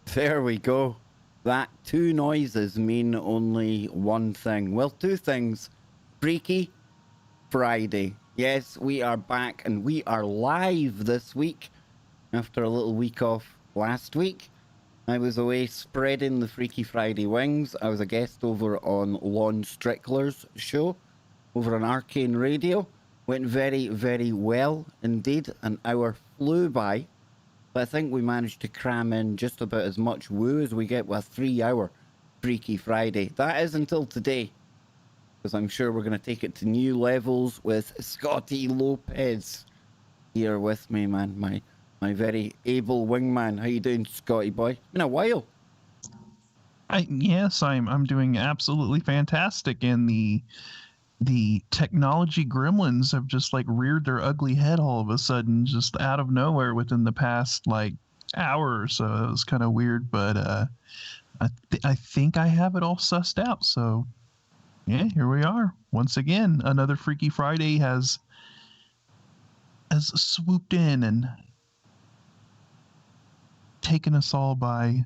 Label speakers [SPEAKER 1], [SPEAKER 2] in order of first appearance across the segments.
[SPEAKER 1] There we go. That two noises mean only one thing. Well, two things. Freaky Friday. Yes, we are back and we are live this week after a little week off last week. I was away spreading the Freaky Friday wings. I was a guest over on Lon Strickler's show over on Arcane Radio. Went very, very well indeed. An hour flew by. But I think we managed to cram in just about as much woo as we get with a 3-hour Freaky Friday. That is until today, because I'm sure we're going to take it to new levels with Scotty Lopez here with me, man. My very able wingman. How you doing, Scotty boy? Been a while.
[SPEAKER 2] Yes, I'm doing absolutely fantastic, and the technology gremlins have just like reared their ugly head all of a sudden, just out of nowhere within the past like hour or so. It was kind of weird, but I think I have it all sussed out. So yeah, here we are once again. Another Freaky Friday has swooped in and taken us all by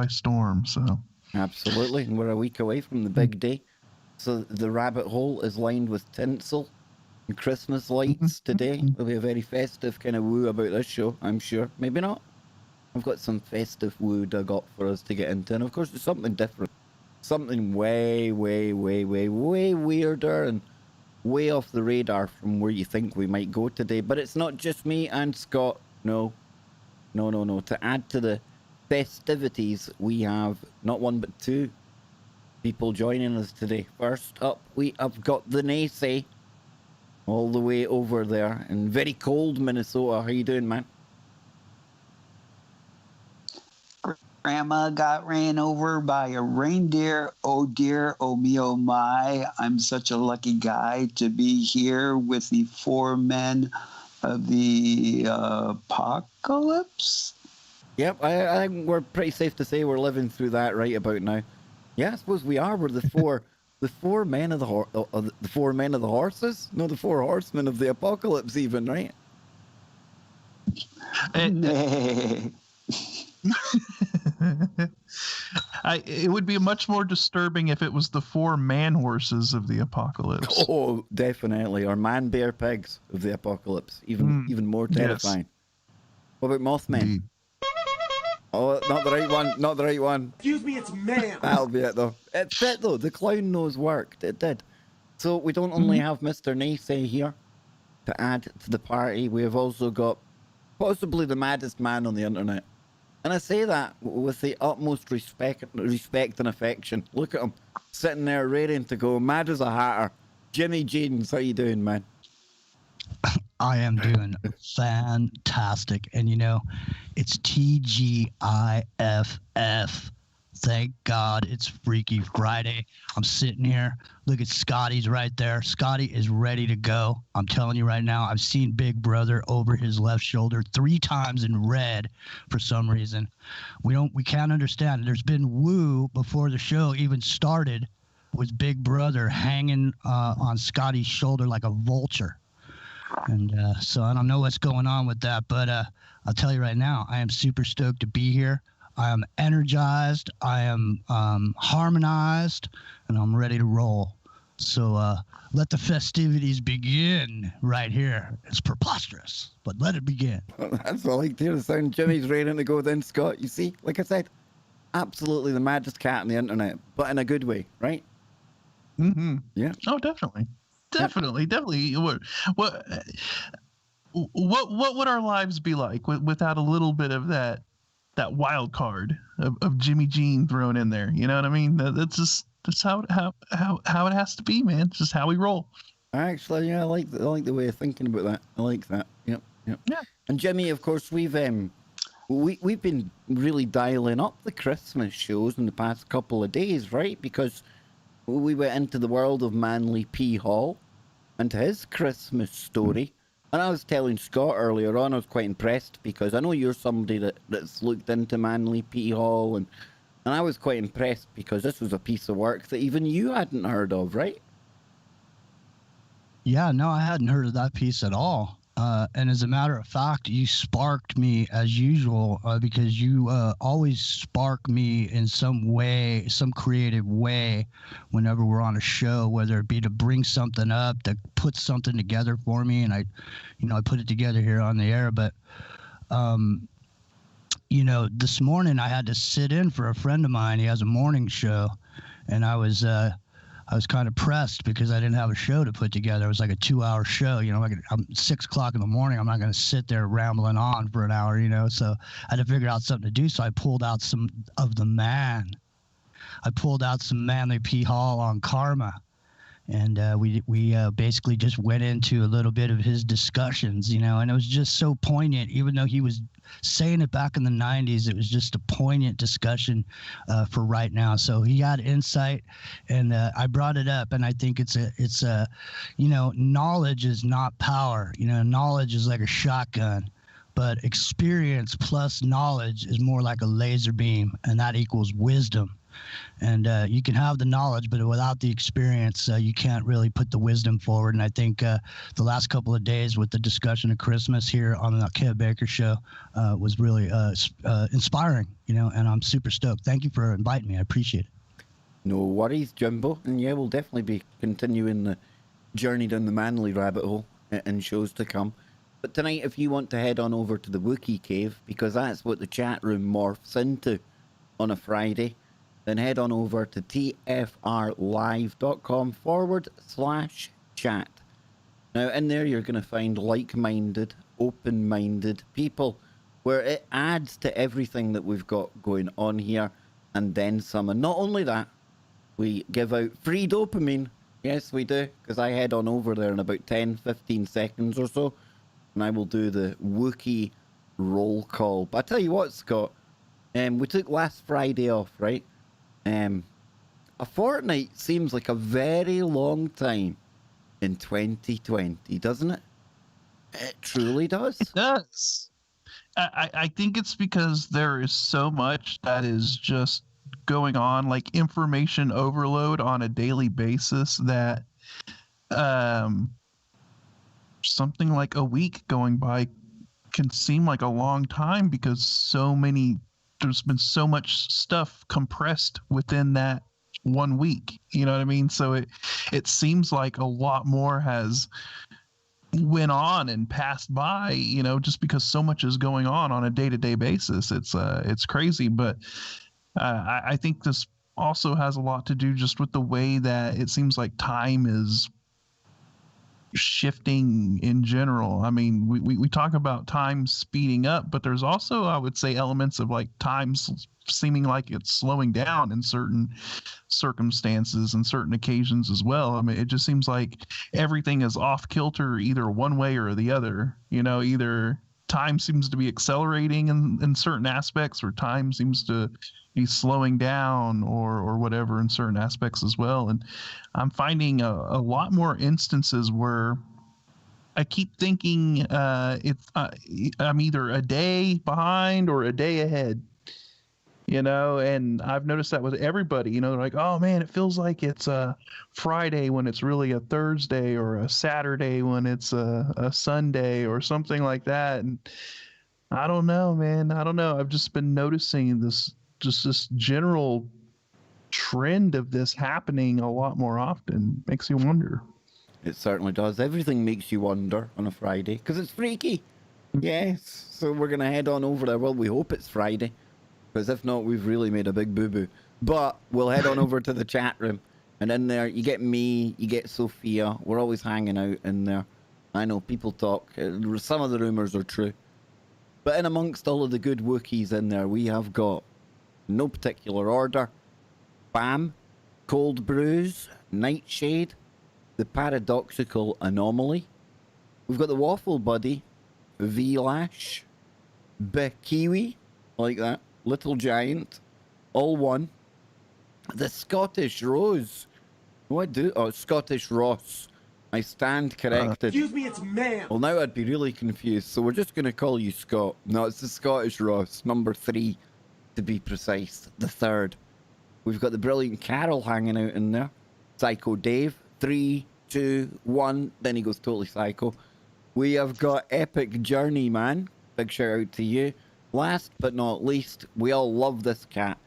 [SPEAKER 2] storm. So
[SPEAKER 1] Absolutely, and we're a week away from the big day. So the rabbit hole is lined with tinsel and Christmas lights today. There'll be a very festive kind of woo about this show, I'm sure. Maybe not. I've got some festive woo dug up for us to get into. And of course, it's something different. Something way, way, way, way, way weirder and way off the radar from where you think we might go today. But it's not just me and Scott. No. To add to the festivities, we have not one but two people joining us today. First up, we have got the Naysay all the way over there in very cold Minnesota. How you doing, man?
[SPEAKER 3] Grandma got ran over by a reindeer. Oh dear, oh me, oh my. I'm such a lucky guy to be here with the four men of the apocalypse.
[SPEAKER 1] Yep, I think we're pretty safe to say we're living through that right about now. Yeah, I suppose we are. We're the four, the four men of the four men of the horses. No, the four horsemen of the apocalypse, even, right?
[SPEAKER 3] Nay.
[SPEAKER 2] It would be much more disturbing if it was the four man horses of the apocalypse.
[SPEAKER 1] Oh, definitely, or man bear pigs of the apocalypse. Even more terrifying. Yes. What about Mothmen?
[SPEAKER 2] Indeed.
[SPEAKER 1] Oh, not the right one. Not the right one.
[SPEAKER 4] Excuse me, it's man.
[SPEAKER 1] That'll be it, though. It fit, though. The clown nose worked. It did. So we don't only have Mr. Naysay here to add to the party. We have also got possibly the maddest man on the internet. And I say that with the utmost respect and affection. Look at him, sitting there raring to go, mad as a hatter. Jimmy Jeans, how you doing, man?
[SPEAKER 5] I am doing fantastic. And, you know, it's TGIFF. Thank God it's Freaky Friday. I'm sitting here. Look at Scotty's right there. Scotty is ready to go. I'm telling you right now, I've seen Big Brother over his left shoulder 3 times in red for some reason. We can't understand it. There's been woo before the show even started with Big Brother hanging on Scotty's shoulder like a vulture. And so I don't know what's going on with that, but I'll tell you right now, I am super stoked to be here. I am energized, I am harmonized, and I'm ready to roll. So let the festivities begin right here. It's preposterous, but let it begin.
[SPEAKER 1] That's what I like to hear the sound. Jimmy's ready to go then, Scott. You see, like I said, absolutely the maddest cat on the internet, but in a good way, right?
[SPEAKER 2] Mm-hmm.
[SPEAKER 1] Yeah.
[SPEAKER 2] Oh, definitely. Definitely. What would our lives be like without a little bit of that wild card of Jimmy Jean thrown in there? You know what I mean? That's how it has to be, man. It's just how we roll.
[SPEAKER 1] Actually, yeah, I like the way of thinking about that. I like that. Yep.
[SPEAKER 2] Yeah.
[SPEAKER 1] And Jimmy, of course, we've been really dialing up the Christmas shows in the past couple of days, right? Because we went into the world of Manly P. Hall and his Christmas story. And I was telling Scott earlier on, I was quite impressed because I know you're somebody that's looked into Manly P. Hall, and I was quite impressed because this was a piece of work that even you hadn't heard of, right?
[SPEAKER 5] Yeah, no, I hadn't heard of that piece at all. And as a matter of fact, you sparked me as usual because you always spark me in some way, some creative way, whenever we're on a show, whether it be to bring something up, to put something together for me, and I put it together here on the air. But this morning I had to sit in for a friend of mine. He has a morning show, and I was kind of pressed because I didn't have a show to put together. It was like a 2-hour show, I'm 6 o'clock in the morning. I'm not going to sit there rambling on for an hour, so I had to figure out something to do. So I pulled out some of the man. I pulled out some Manly P. Hall on Karma. And we basically just went into a little bit of his discussions, and it was just so poignant. Even though he was saying it back in the 90s, it was just a poignant discussion for right now. So he had insight, and I brought it up, and I think it's a knowledge is not power. Knowledge is like a shotgun, but experience plus knowledge is more like a laser beam, and that equals wisdom. And you can have the knowledge, but without the experience, you can't really put the wisdom forward. And I think the last couple of days with the discussion of Christmas here on the Kev Baker Show was really inspiring, and I'm super stoked. Thank you for inviting me. I appreciate it.
[SPEAKER 1] No worries, Jimbo. And yeah, we'll definitely be continuing the journey down the Manly rabbit hole in shows to come. But tonight, if you want to head on over to the Wookiee Cave, because that's what the chat room morphs into on a Friday, then head on over to tfrlive.com/chat. Now, in there, you're going to find like-minded, open-minded people, where it adds to everything that we've got going on here, and then some. And not only that, we give out free dopamine. Yes, we do, because I head on over there in about 10-15 seconds or so, and I will do the Wookiee roll call. But I tell you what, Scott, we took last Friday off, right? A fortnight seems like a very long time in 2020, doesn't it? It truly does.
[SPEAKER 2] It does. I think it's because there is so much that is just going on, like information overload on a daily basis, that something like a week going by can seem like a long time because there's been so much stuff compressed within that 1 week. You know what I mean? So it seems like a lot more has went on and passed by, just because so much is going on a day-to-day basis. It's crazy. But I think this also has a lot to do just with the way that it seems like time is shifting in general. I mean, we talk about time speeding up, but there's also, I would say, elements of like time seeming like it's slowing down in certain circumstances and certain occasions as well. I mean, it just seems like everything is off kilter either one way or the other. Either time seems to be accelerating in certain aspects, or time seems to be slowing down or whatever in certain aspects as well. And I'm finding a lot more instances where I keep thinking I'm either a day behind or a day ahead, and I've noticed that with everybody, like, oh man, it feels like it's a Friday when it's really a Thursday, or a Saturday when it's a Sunday or something like that. And I don't know, man. I don't know. I've just been noticing this general trend of this happening a lot more often. Makes you wonder.
[SPEAKER 1] It certainly does. Everything makes you wonder on a Friday because it's freaky. Yes. So we're going to head on over there. Well, we hope it's Friday, because if not, we've really made a big boo-boo. But we'll head on over to the chat room, and in there you get me, you get Sophia. We're always hanging out in there. I know people talk. Some of the rumors are true. But in amongst all of the good Wookiees in there, we have got, no particular order, Bam, Cold Brews, Nightshade, the Paradoxical Anomaly. We've got the Waffle Buddy, V-Lash, Kiwi, like that, Little Giant, All One, the Scottish Rose. Scottish Ross. I stand corrected.
[SPEAKER 4] Excuse me, it's ma'am.
[SPEAKER 1] Well, now I'd be really confused, so we're just going to call you Scott. No, it's the Scottish Ross, number 3, to be precise, the 3rd. We've got the brilliant Carol hanging out in there. Psycho Dave, 3, 2, 1, then he goes totally psycho. We have got Epic Journey, man. Big shout out to you. Last but not least, we all love this cat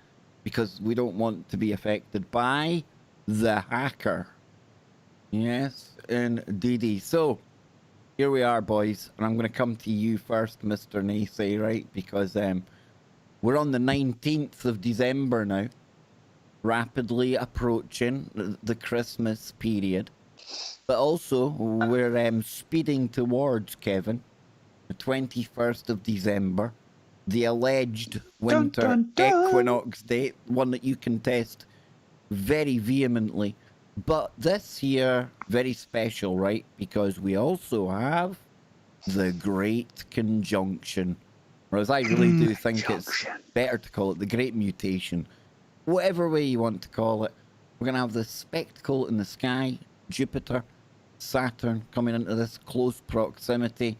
[SPEAKER 1] because we don't want to be affected by the hacker. Yes, indeedy. So, here we are, boys, and I'm going to come to you first, Mr. Naysay, right? Because we're on the 19th of December now, rapidly approaching the Christmas period. But also, we're speeding towards, Kevin, the 21st of December, the alleged winter
[SPEAKER 3] Dun, dun, dun.
[SPEAKER 1] equinox date, one that you contest very vehemently. But this year, very special, right? Because we also have the Great Conjunction. Whereas I really do think it's better to call it the Great Mutation. Whatever way you want to call it. We're going to have this spectacle in the sky, Jupiter, Saturn coming into this close proximity.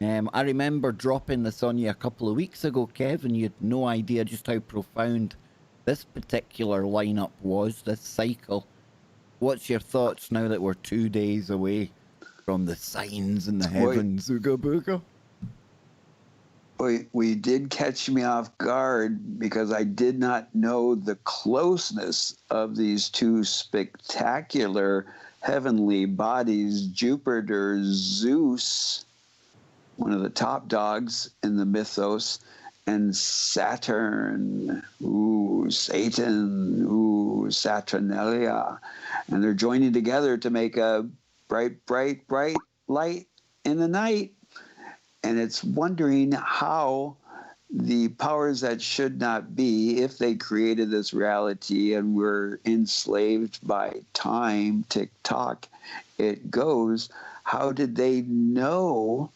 [SPEAKER 1] I remember dropping this on you a couple of weeks ago, Kev, and you had no idea just how profound this particular lineup was, this cycle. What's your thoughts now that we're 2 days away from the signs in the heavens? Ooga booga.
[SPEAKER 3] We did catch me off guard because I did not know the closeness of these two spectacular heavenly bodies, Jupiter, Zeus, one of the top dogs in the mythos, and Saturn, Satan, Saturnalia. And they're joining together to make a bright, bright, bright light in the night. And it's wondering how the powers that should not be, if they created this reality and were enslaved by time, tick-tock, it goes, how did they know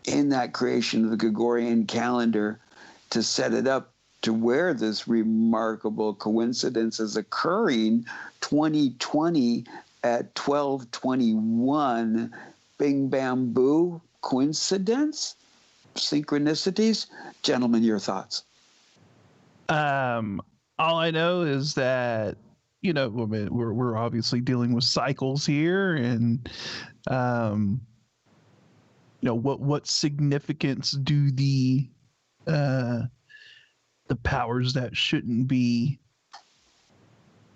[SPEAKER 3] in that creation of the Gregorian calendar to set it up to where this remarkable coincidence is occurring 2020 at 12:21? Bing, bam, boo. Coincidence? Synchronicities? Gentlemen, your thoughts.
[SPEAKER 2] All I know is that, you know, we're obviously dealing with cycles here, and you know, what significance do the powers that shouldn't be,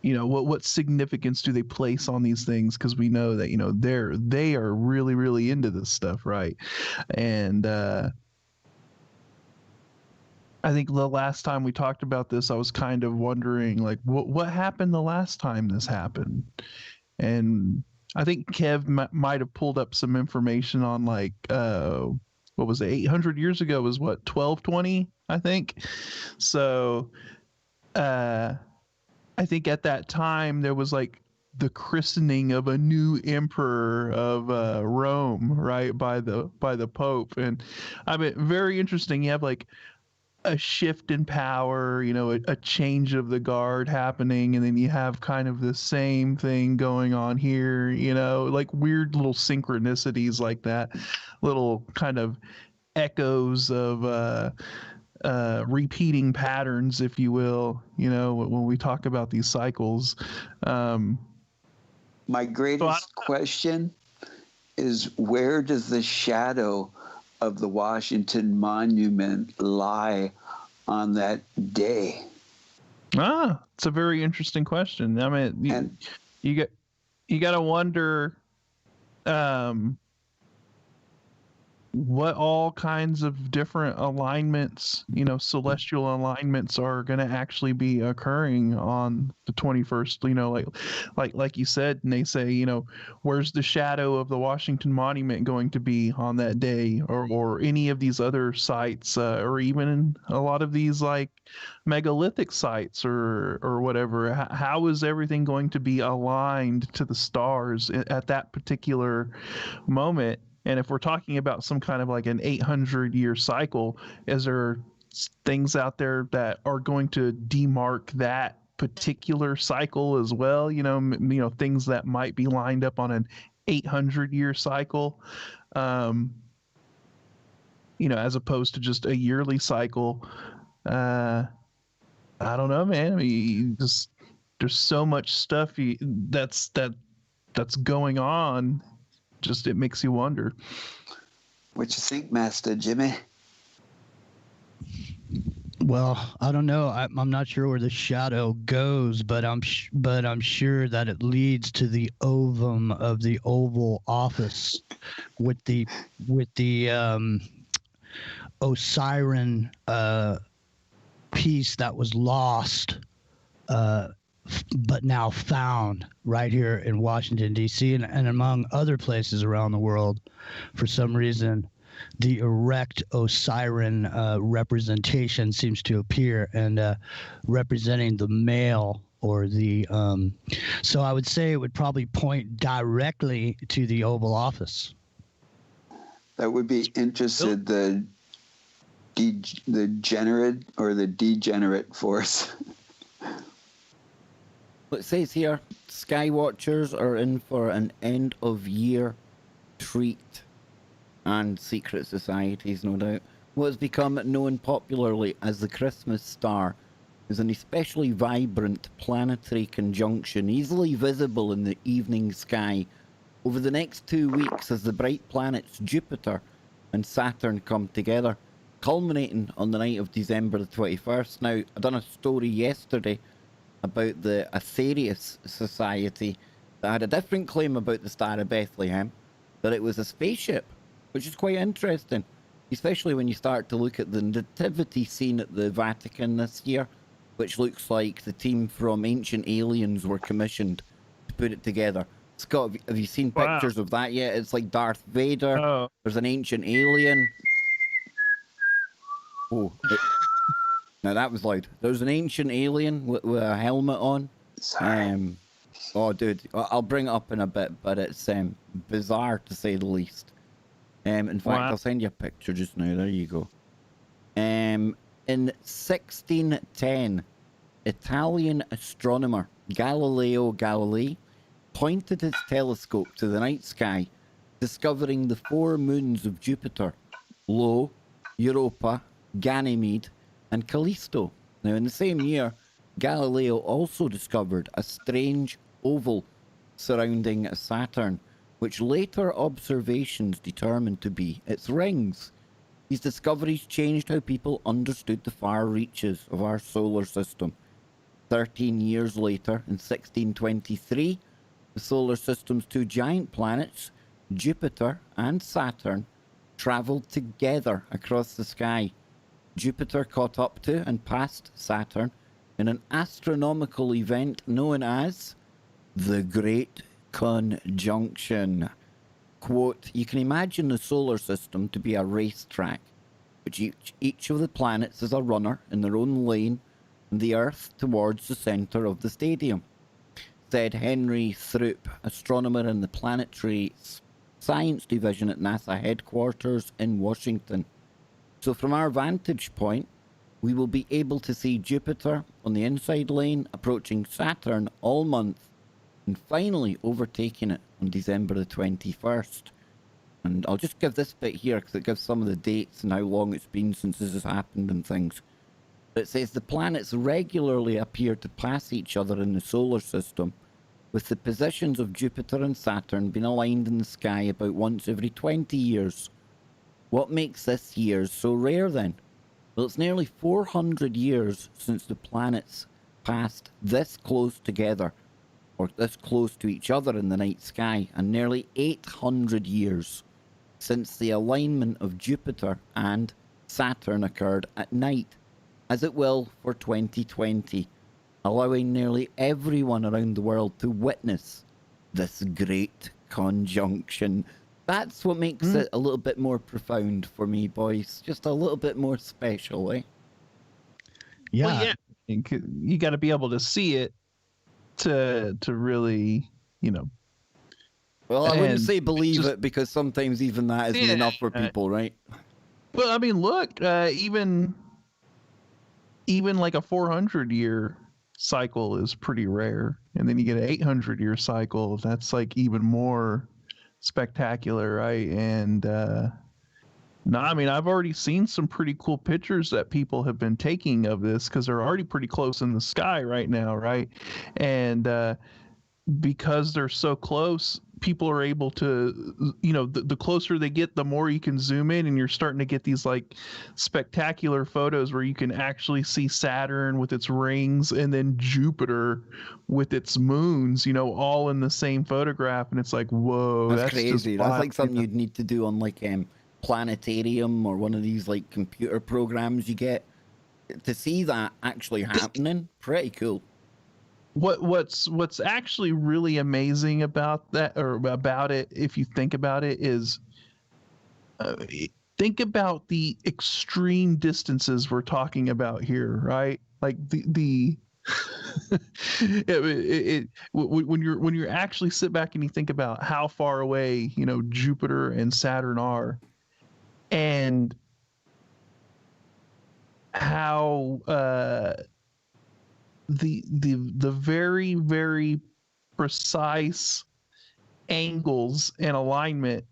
[SPEAKER 2] you know, what significance do they place on these things? Because we know that, you know, they are really, really into this stuff, right? And I think the last time we talked about this, I was kind of wondering, like, what happened the last time this happened? And I think Kev might have pulled up some information on, like, what was it, 800 years ago was what, 1220, I think. So I think at that time there was like the christening of a new emperor of Rome, right, by the Pope. And I mean, very interesting. You have like a shift in power, you know, a change of the guard happening, and then you have kind of the same thing going on here, you know, like weird little synchronicities like that, little kind of echoes of repeating patterns, if you will, you know, when we talk about these cycles.
[SPEAKER 3] My greatest question is, where does the shadow of the Washington Monument lie on that day?
[SPEAKER 2] It's a very interesting question. I mean, you got to wonder what all kinds of different alignments, you know, celestial alignments are going to actually be occurring on the 21st, you know, like you said, and they say, you know, where's the shadow of the Washington Monument going to be on that day, or any of these other sites, or even a lot of these like megalithic sites or whatever. How is everything going to be aligned to the stars at that particular moment? And if we're talking about some kind of like an 800-year cycle, is there things out there that are going to demark that particular cycle as well? You know, things that might be lined up on an 800-year cycle, you know, as opposed to just a yearly cycle. I don't know, man. I mean, there's so much stuff that's going on. Just it makes you wonder.
[SPEAKER 3] What you think, Master Jimmy?
[SPEAKER 5] Well, I don't know. I'm not sure where the shadow goes, but I'm sure that it leads to the ovum of the Oval Office, with the Osiris piece that was lost, but now found right here in Washington D.C. and among other places around the world. For some reason, the erect Osiris representation seems to appear, and representing the male or the so I would say it would probably point directly to the Oval Office.
[SPEAKER 3] That would be interested the degenerate or the degenerate force.
[SPEAKER 1] It says here, Skywatchers are in for an end-of-year treat. And secret societies, no doubt. What has become known popularly as the Christmas star is an especially vibrant planetary conjunction, easily visible in the evening sky over the next 2 weeks as the bright planets Jupiter and Saturn come together, culminating on the night of December the 21st. Now, I done a story yesterday about the Aetherius Society that had a different claim about the Star of Bethlehem, that it was a spaceship, which is quite interesting, especially when you start to look at the nativity scene at the Vatican this year, which looks like the team from Ancient Aliens were commissioned to put it together. Scott, have you seen pictures of that yet? It's like Darth Vader.
[SPEAKER 2] Oh.
[SPEAKER 1] There's an ancient alien. Oh, now that was loud. There's an ancient alien with a helmet on.
[SPEAKER 3] Sorry.
[SPEAKER 1] Oh, dude, I'll bring it up in a bit, but it's bizarre to say the least. In fact, I'll send you a picture just now. There you go. In 1610, Italian astronomer Galileo Galilei pointed his telescope to the night sky, discovering the 4 moons of Jupiter: Io, Europa, Ganymede, and Callisto. Now, in the same year, Galileo also discovered a strange oval surrounding Saturn, which later observations determined to be its rings. These discoveries changed how people understood the far reaches of our solar system. 13 years later, in 1623, the solar system's 2 giant planets, Jupiter and Saturn, travelled together across the sky. Jupiter caught up to and passed Saturn in an astronomical event known as the Great Conjunction. Quote, you can imagine the solar system to be a racetrack, which each of the planets is a runner in their own lane, and the Earth towards the centre of the stadium, said Henry Throop, astronomer in the Planetary Science Division at NASA headquarters in Washington. So from our vantage point, we will be able to see Jupiter on the inside lane approaching Saturn all month, and finally overtaking it on December the 21st. And I'll just give this bit here because it gives some of the dates and how long it's been since this has happened and things. It says the planets regularly appear to pass each other in the solar system, with the positions of Jupiter and Saturn being aligned in the sky about once every 20 years. What makes this year so rare then? Well, it's nearly 400 years since the planets passed this close together, or this close to each other in the night sky, and nearly 800 years since the alignment of Jupiter and Saturn occurred at night, as it will for 2020, allowing nearly everyone around the world to witness this great conjunction. That's what makes it a little bit more profound for me, boys. Just a little bit more special, eh?
[SPEAKER 5] Yeah.
[SPEAKER 2] Well, yeah. You got to be able to see it to really, you know.
[SPEAKER 1] Well, I wouldn't say believe it, because sometimes even that isn't enough for people, right?
[SPEAKER 2] Well, I mean, look, even like a 400-year cycle is pretty rare, and then you get an 800-year cycle. That's like even more spectacular, right? And no, I mean, I've already seen some pretty cool pictures that people have been taking of this, because they're already pretty close in the sky right now, right? And because they're so close, people are able to, the closer they get, the more you can zoom in, and you're starting to get these like spectacular photos where you can actually see Saturn with its rings and then Jupiter with its moons, all in the same photograph. And it's like, whoa,
[SPEAKER 1] That's crazy. That's like something
[SPEAKER 2] wild.
[SPEAKER 1] you'd need to do on like Planetarium or one of these like computer programs you get to see that actually happening. Pretty cool.
[SPEAKER 2] What's actually really amazing about that, or about it, if you think about it, is think about the extreme distances we're talking about here, right? Like the when you actually sit back and you think about how far away Jupiter and Saturn are, and how the very, very precise angles and alignment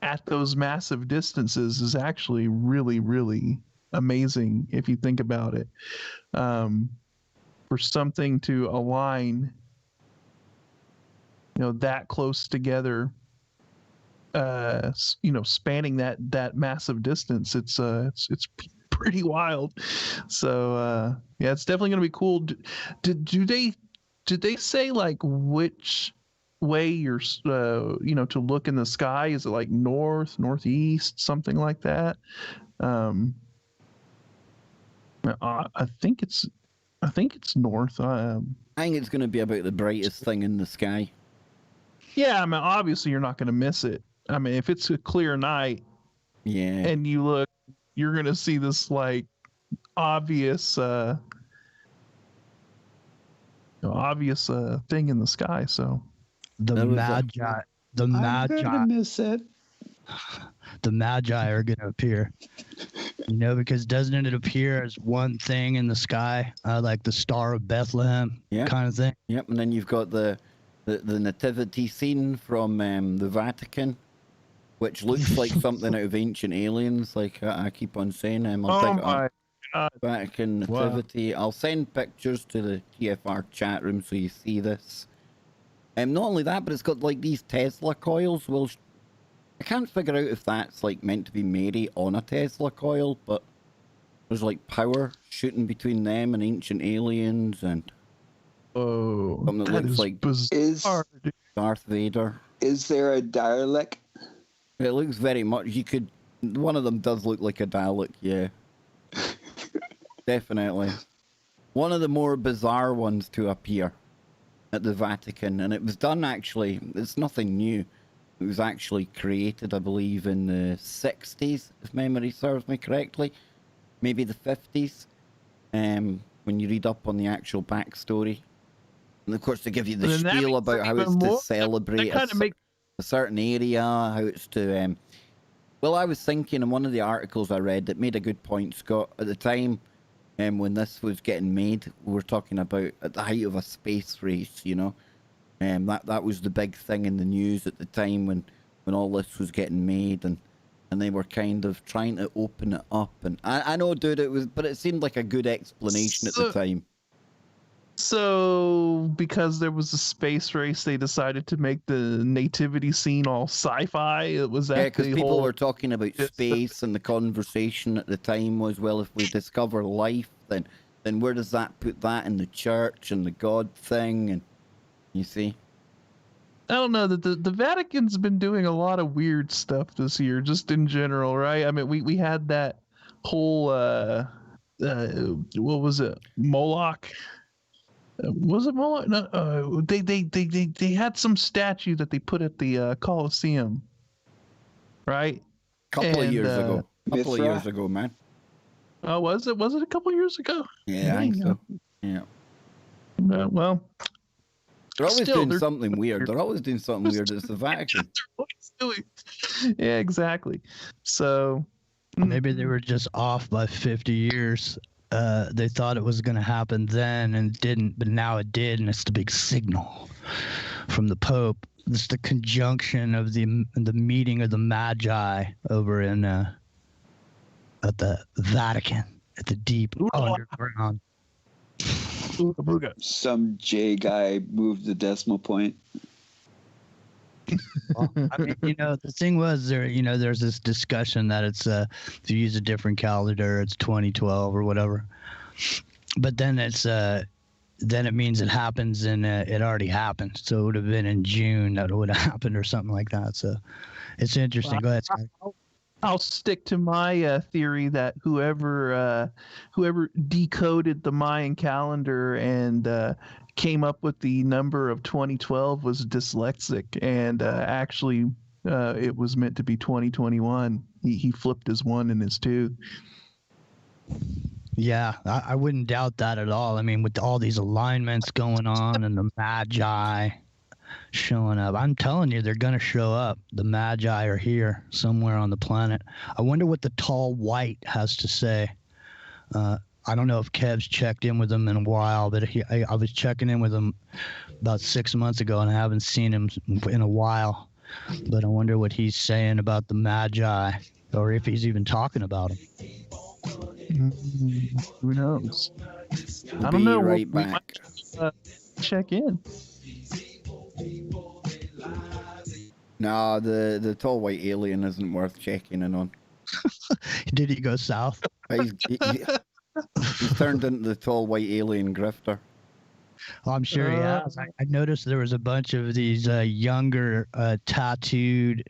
[SPEAKER 2] at those massive distances is actually really, really amazing if you think about it. For something to align, that close together, spanning that massive distance, it's pretty wild. So yeah, it's definitely going to be cool. Did they say like which way you're to look in the sky? Is it like north, northeast, something like that? I think it's north.
[SPEAKER 1] I think it's going to be about the brightest thing in the sky.
[SPEAKER 2] Yeah, I mean, obviously you're not going to miss it. I mean, if it's a clear night,
[SPEAKER 1] yeah,
[SPEAKER 2] and you look, you're going to see this like obvious thing in the sky. So
[SPEAKER 5] I'm gonna miss it. The Magi are gonna appear. Because doesn't it appear as one thing in the sky, like the Star of Bethlehem, kind of thing?
[SPEAKER 1] Yep, and then you've got the nativity scene from the Vatican, which looks like something out of Ancient Aliens. Like I keep on saying, Vatican nativity. Wow. I'll send pictures to the TFR chat room so you see this. Not only that, but it's got like these Tesla coils. Well, I can't figure out if that's like meant to be Mary on a Tesla coil, but there's like power shooting between them and Ancient Aliens, and something that looks like Darth Vader.
[SPEAKER 3] Is there a Dalek?
[SPEAKER 1] It looks very much. One of them does look like a Dalek. Yeah, definitely. One of the more bizarre ones to appear at the Vatican, and it was done actually. It's nothing new. It was actually created, I believe, in the 60s, if memory serves me correctly. Maybe the 50s, when you read up on the actual backstory. And of course, they give you the spiel about how it's to celebrate a certain area, how it's to... Well, I was thinking in one of the articles I read that made a good point, Scott. At the time when this was getting made, we were talking about at the height of a space race, that was the big thing in the news at the time when all this was getting made, and they were kind of trying to open it up. And I know, dude, but it seemed like a good explanation at the time.
[SPEAKER 2] So because there was a space race, they decided to make the nativity scene all sci-fi. It was that
[SPEAKER 1] because people were talking about space, and the conversation at the time was, well, if we discover life, then where does that put that in the church and the God thing? And you see,
[SPEAKER 2] I don't know, that the Vatican's been doing a lot of weird stuff this year, just in general, right? I mean, we had that whole what was it, Moloch? Was it Moloch? No, they had some statue that they put at the Colosseum, right?
[SPEAKER 1] Couple of years ago, man.
[SPEAKER 2] Oh, was it a couple of years ago?
[SPEAKER 1] Yeah, I think so. Yeah.
[SPEAKER 2] Well,
[SPEAKER 1] they're always doing something weird. They're always doing something weird. It's the Vatican.
[SPEAKER 2] Yeah, exactly. So
[SPEAKER 5] maybe they were just off by 50 years. They thought it was going to happen then and it didn't, but now it did, and it's the big signal from the Pope. It's the conjunction of the meeting of the Magi over in at the Vatican, at the deep underground.
[SPEAKER 2] Ooga booga.
[SPEAKER 3] Some J guy moved the decimal point.
[SPEAKER 5] Well, I mean, the thing was there's this discussion that it's if you use a different calendar, it's 2012 or whatever. But then then it means it happens and it already happened. So it would have been in June that it would have happened or something like that. So it's interesting. Go ahead, Scott.
[SPEAKER 2] I'll stick to my theory that whoever decoded the Mayan calendar and came up with the number of 2012 was dyslexic, and actually it was meant to be 2021. He flipped his 1 and his 2.
[SPEAKER 5] Yeah, I wouldn't doubt that at all. I mean, with all these alignments going on and the Magi showing up, I'm telling you, they're going to show up. The Magi are here somewhere on the planet. I wonder what the tall white has to say. I don't know if Kev's checked in with him in a while, but I was checking in with him about 6 months ago, and I haven't seen him in a while. But I wonder what he's saying about the Magi, or if he's even talking about them.
[SPEAKER 2] Who knows?
[SPEAKER 1] We'll
[SPEAKER 2] I don't know.
[SPEAKER 1] Right
[SPEAKER 2] we
[SPEAKER 1] back.
[SPEAKER 2] might check in.
[SPEAKER 1] No, the tall white alien isn't worth checking in on.
[SPEAKER 5] Did he go south?
[SPEAKER 1] He's turned into the tall white alien grifter.
[SPEAKER 5] Well, I'm sure he has. I noticed there was a bunch of these younger tattooed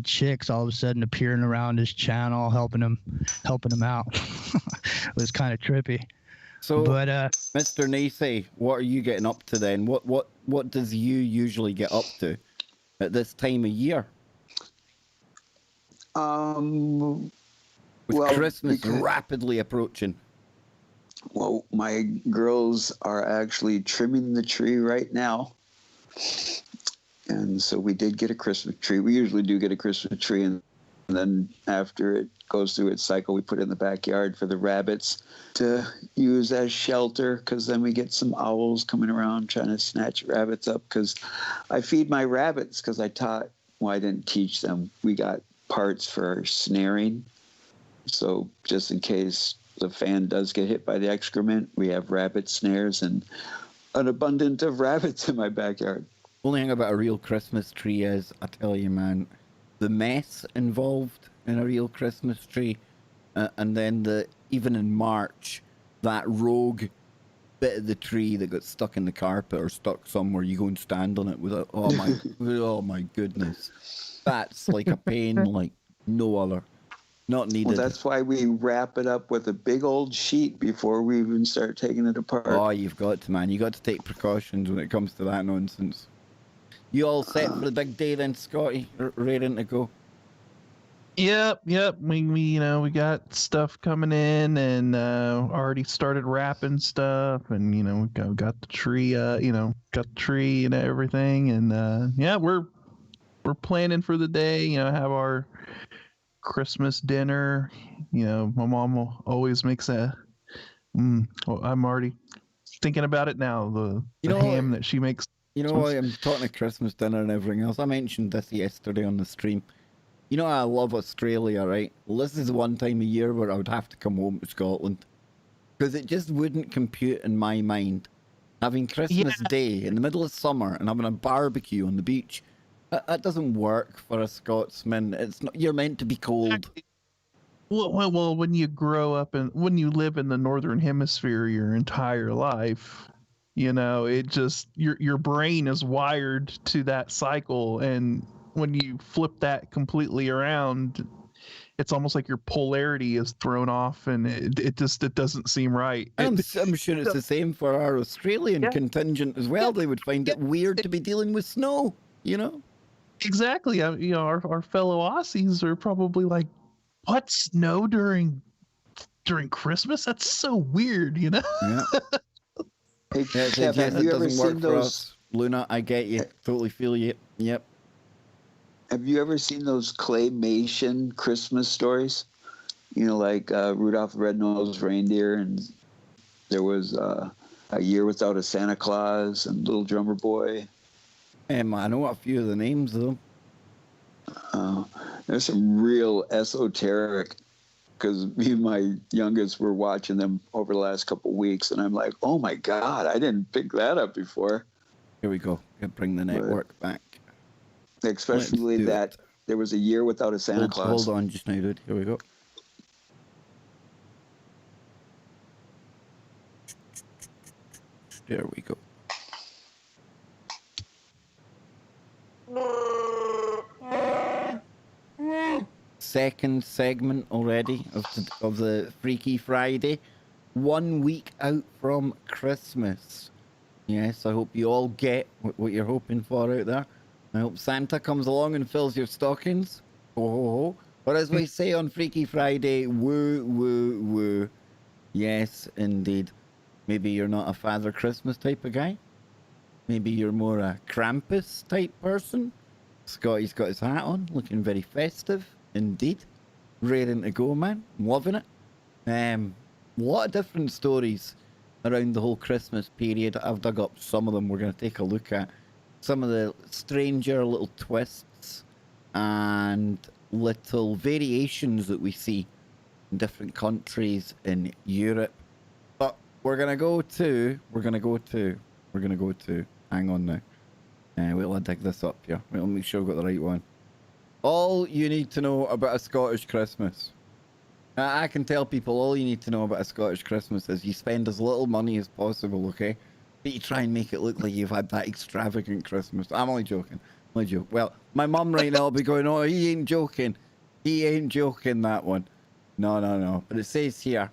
[SPEAKER 5] chicks all of a sudden appearing around his channel, helping him out. It was kind of trippy.
[SPEAKER 1] So,
[SPEAKER 5] But
[SPEAKER 1] Mr. Nacy, what are you getting up to then? What does you usually get up to at this time of year? With Christmas rapidly approaching.
[SPEAKER 3] Well, my girls are actually trimming the tree right now. And so we did get a Christmas tree. We usually do get a Christmas tree, and then after it goes through its cycle, we put it in the backyard for the rabbits to use as shelter, because then we get some owls coming around trying to snatch rabbits up, because I feed my rabbits, because I didn't teach them. We got parts for snaring. So just in case the fan does get hit by the excrement, we have rabbit snares and an abundance of rabbits in my backyard.
[SPEAKER 1] Only thing about a real Christmas tree is, I tell you, man, the mess involved in a real Christmas tree, and then even in March, that rogue bit of the tree that got stuck in the carpet or stuck somewhere, you go and stand on it with a, oh my goodness, that's like a pain like no other. Not needed.
[SPEAKER 3] Well, that's why we wrap it up with a big old sheet before we even start taking it apart.
[SPEAKER 1] Oh, you've got to, man. You got to take precautions when it comes to that nonsense. You all set for the big day then, Scotty? Raring to go?
[SPEAKER 2] Yep. We got stuff coming in, and already started wrapping stuff, and we got the tree, got the tree and everything, and yeah, we're planning for the day. Have our Christmas dinner. My mom always makes I'm already thinking about it now. The ham that she makes.
[SPEAKER 1] I'm talking a Christmas dinner and everything else. I mentioned this yesterday on the stream. I love Australia, right? Well, this is one time a year where I would have to come home to Scotland, because it just wouldn't compute in my mind having Christmas Day in the middle of summer and having a barbecue on the beach. That doesn't work for a Scotsman. It's not. You're meant to be cold.
[SPEAKER 2] Well, when you grow up and when you live in the Northern Hemisphere your entire life, it just your brain is wired to that cycle, and when you flip that completely around, it's almost like your polarity is thrown off, and it doesn't seem right.
[SPEAKER 1] I'm sure it's the same for our Australian contingent as well. They would find it weird to be dealing with snow.
[SPEAKER 2] Exactly. Our fellow Aussies are probably like, "What, snow during Christmas? That's so weird,"
[SPEAKER 1] Yeah.
[SPEAKER 3] Hey, Kev, have you ever seen those?
[SPEAKER 1] Luna, I get you. Totally feel you. Yep.
[SPEAKER 3] Have you ever seen those claymation Christmas stories? Like Rudolph the Red-Nosed Reindeer, and there was A Year Without a Santa Claus and Little Drummer Boy.
[SPEAKER 1] I know a few of the names, though.
[SPEAKER 3] There's some real esoteric because me and my youngest were watching them over the last couple of weeks, and I'm like, oh my God, I didn't pick that up before.
[SPEAKER 1] Here we go. Bring the network back.
[SPEAKER 3] Especially that there was a year without a Santa Claus.
[SPEAKER 1] Hold on just now, dude. Here we go. There we go. Second segment already of the Freaky Friday. 1 week out from Christmas. Yes, I hope you all get what you're hoping for out there. I hope Santa comes along and fills your stockings. Ho, ho, ho. Or as we say on Freaky Friday, woo, woo, woo. Yes, indeed. Maybe you're not a Father Christmas type of guy. Maybe you're more a Krampus type person. Scotty's got his hat on, looking very festive, indeed. Raring to go, man. Loving it. A lot of different stories around the whole Christmas period. I've dug up some of them. We're going to take a look at some of the stranger little twists and little variations that we see in different countries in Europe. But we're going to go to, hang on now. Wait till I dig this up here. Wait, I'll make sure I've got the right one. All you need to know about a Scottish Christmas. I can tell people all you need to know about a Scottish Christmas is you spend as little money as possible, okay? But you try and make it look like you've had that extravagant Christmas. I'm only joking. Well, my mum right now will be going, oh, he ain't joking. He ain't joking, that one. No. But it says here,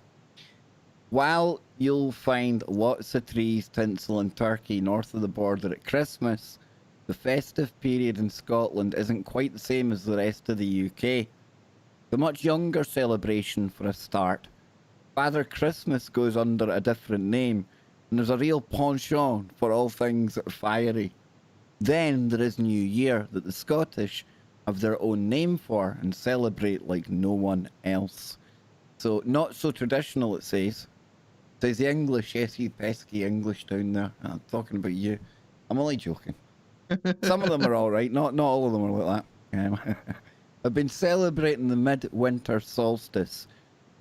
[SPEAKER 1] while you'll find lots of trees, tinsel and turkey north of the border at Christmas, the festive period in Scotland isn't quite the same as the rest of the UK. The much younger celebration for a start. Father Christmas goes under a different name, and there's a real penchant for all things fiery. Then there is New Year that the Scottish have their own name for and celebrate like no one else. So not so traditional, it says. It says the English, yes, you pesky English down there. I'm talking about you. I'm only joking. Some of them are all right. Not all of them are like that. I've been celebrating the midwinter solstice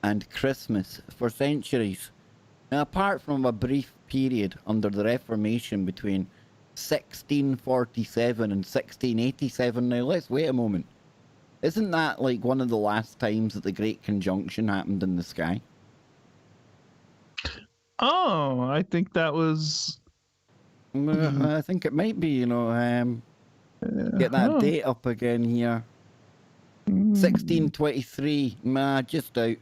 [SPEAKER 1] and Christmas for centuries. Now, apart from a brief period under the Reformation between 1647 and 1687, now let's wait a moment. Isn't that like one of the last times that the Great Conjunction happened in the sky?
[SPEAKER 2] Oh, I think that was...
[SPEAKER 1] I think it might be, get that date up again here. 1623. Just out.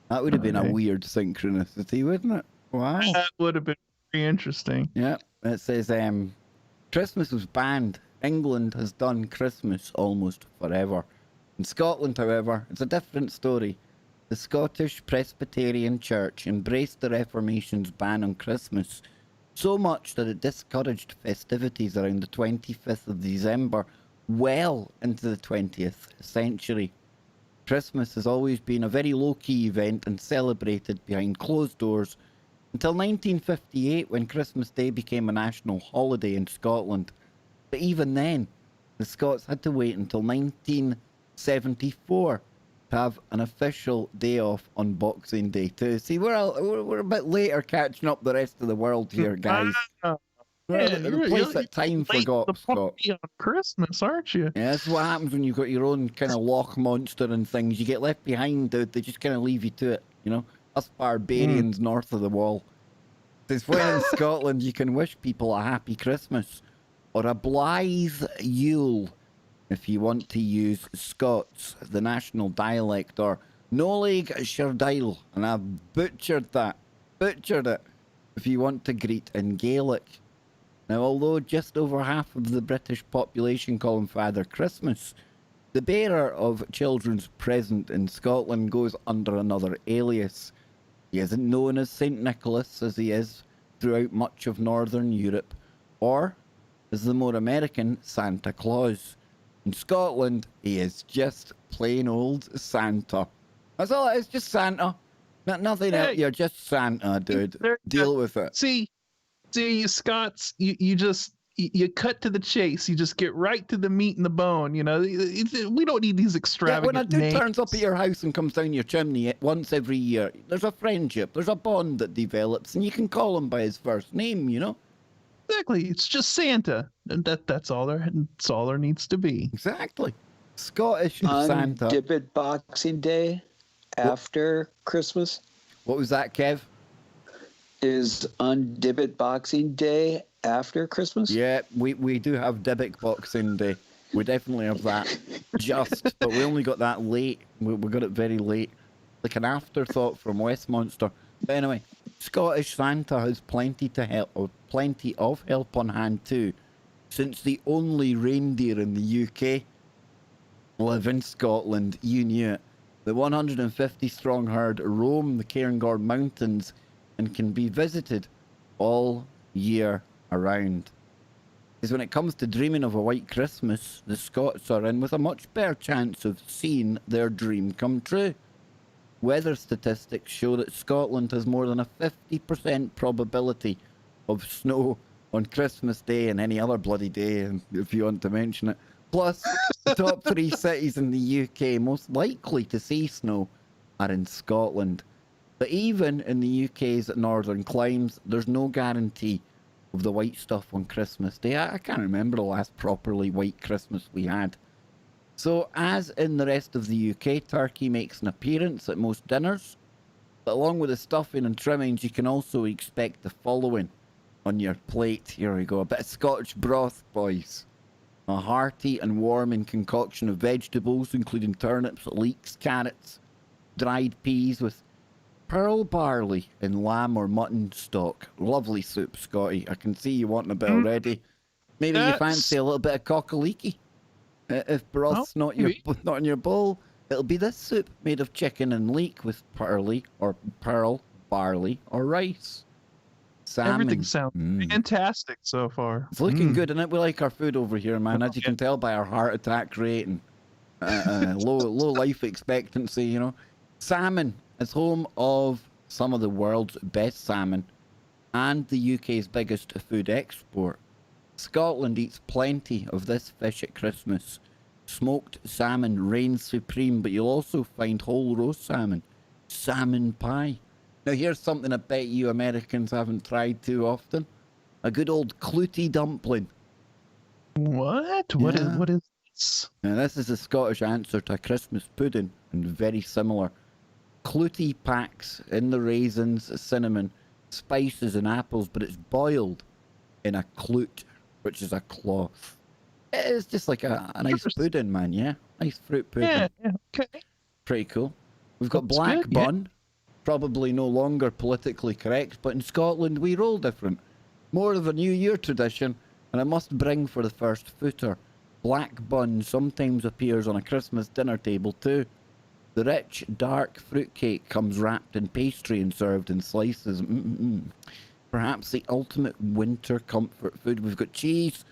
[SPEAKER 1] That would have been a weird synchronicity, wouldn't it? Wow.
[SPEAKER 2] That would have been very interesting.
[SPEAKER 1] Yeah. It says, Christmas was banned. England has done Christmas almost forever. In Scotland, however, it's a different story. The Scottish Presbyterian Church embraced the Reformation's ban on Christmas so much that it discouraged festivities around the 25th of December well into the 20th century. Christmas has always been a very low-key event and celebrated behind closed doors until 1958 when Christmas Day became a national holiday in Scotland. But even then, the Scots had to wait until 1974 to have an official day off on Boxing Day too. See, we're a bit later catching up the rest of the world here, guys.
[SPEAKER 2] Man,
[SPEAKER 1] the place that time forgot, Scott.
[SPEAKER 2] On Christmas, aren't you?
[SPEAKER 1] Yeah, that's what happens when you've got your own kind of loch monster and things. You get left behind, dude. They just kind of leave you to it, Us barbarians north of the wall. It's when in Scotland you can wish people a happy Christmas or a blithe Yule if you want to use Scots, the national dialect, or Nolig Sherdail, and I've butchered it, if you want to greet in Gaelic. Now, although just over half of the British population call him Father Christmas, the bearer of children's present in Scotland goes under another alias. He isn't known as St. Nicholas as he is throughout much of Northern Europe, or as the more American Santa Claus. In Scotland, he is just plain old Santa. That's all it is, just Santa. Nothing else, you're just Santa, dude. Deal with it.
[SPEAKER 2] See, you Scots, you just you cut to the chase. You just get right to the meat and the bone. You know, we don't need these
[SPEAKER 1] Yeah,
[SPEAKER 2] extravagant
[SPEAKER 1] when a dude
[SPEAKER 2] names.
[SPEAKER 1] turns up at your house and comes down your chimney once every year, there's a friendship, there's a bond that develops, and you can call him by his first name, you know?
[SPEAKER 2] Exactly. It's just Santa, and that's all there needs to be.
[SPEAKER 1] Exactly. Scottish
[SPEAKER 3] On
[SPEAKER 1] Santa.
[SPEAKER 3] Dip It Boxing Day after Christmas
[SPEAKER 1] What was that, Kev?
[SPEAKER 3] is Undib It Boxing Day after Christmas.
[SPEAKER 1] Yeah, we do have Dybbuk Boxing Day. We definitely have that. But we only got that late. We got it very late. Like an afterthought from Westminster. But anyway, Scottish Santa has plenty of help on hand too, since the only reindeer in the UK live in Scotland. You knew it. The 150 strong herd roam the Cairngorm Mountains and can be visited all year around. Because when it comes to dreaming of a white Christmas, the Scots are in with a much better chance of seeing their dream come true. Weather statistics show that Scotland has more than a 50% probability of snow on Christmas Day and any other bloody day, if you want to mention it. Plus, the top 3 cities in the UK most likely to see snow are in Scotland. But even in the UK's northern climes, there's no guarantee of the white stuff on Christmas Day. I can't remember the last properly white Christmas we had. So, as in the rest of the UK, turkey makes an appearance at most dinners. But along with the stuffing and trimmings, you can also expect the following on your plate. Here we go. A bit of Scottish broth, boys. A hearty and warming concoction of vegetables, including turnips, leeks, carrots, dried peas with pearl barley and lamb or mutton stock. Lovely soup, Scotty. I can see you wanting a bit already. Maybe you fancy a little bit of cockaleekie. If broth's not in your bowl, it'll be this soup made of chicken and leek with pearl barley or rice. Salmon.
[SPEAKER 2] Everything sounds fantastic so far.
[SPEAKER 1] It's looking good, and we like our food over here, man. As you can tell by our heart attack rate and low life expectancy, you know. Salmon is home of some of the world's best salmon and the UK's biggest food export. Scotland eats plenty of this fish at Christmas. Smoked salmon reigns supreme, but you'll also find whole roast salmon, salmon pie. Now here's something I bet you Americans haven't tried too often. A good old clootie dumpling.
[SPEAKER 2] What?
[SPEAKER 1] Yeah.
[SPEAKER 2] What is this?
[SPEAKER 1] Now this is a Scottish answer to a Christmas pudding, and very similar. Clootie packs in the raisins, cinnamon, spices and apples, but it's boiled in a cloot, which is a cloth. It's just like a nice pudding, man, yeah? Nice fruit pudding.
[SPEAKER 2] Yeah, okay.
[SPEAKER 1] Pretty cool. We've got
[SPEAKER 2] Looks
[SPEAKER 1] black
[SPEAKER 2] good, yeah.
[SPEAKER 1] bun. Probably no longer politically correct, but in Scotland we roll different. More of a New Year tradition, and I must bring for the first footer. Black bun sometimes appears on a Christmas dinner table too. The rich, dark fruitcake comes wrapped in pastry and served in slices. Perhaps the ultimate winter comfort food. We've got cheese.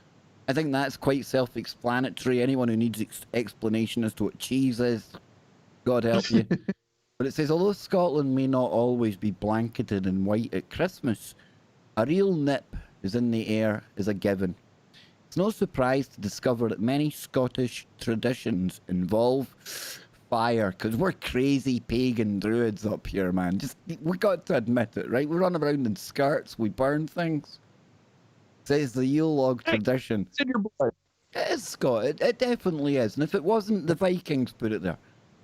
[SPEAKER 1] I think that's quite self-explanatory. Anyone who needs explanation as to what cheese is, God help you. But it says, although Scotland may not always be blanketed in white at Christmas, a real nip is in the air is a given. It's no surprise to discover that many Scottish traditions involve fire, because we're crazy pagan druids up here, man. We got to admit it, right? We run around in skirts, we burn things. Says the Yule log tradition.
[SPEAKER 2] It's in your blood.
[SPEAKER 1] It is, Scott. It definitely is. And if it wasn't, the Vikings put it there.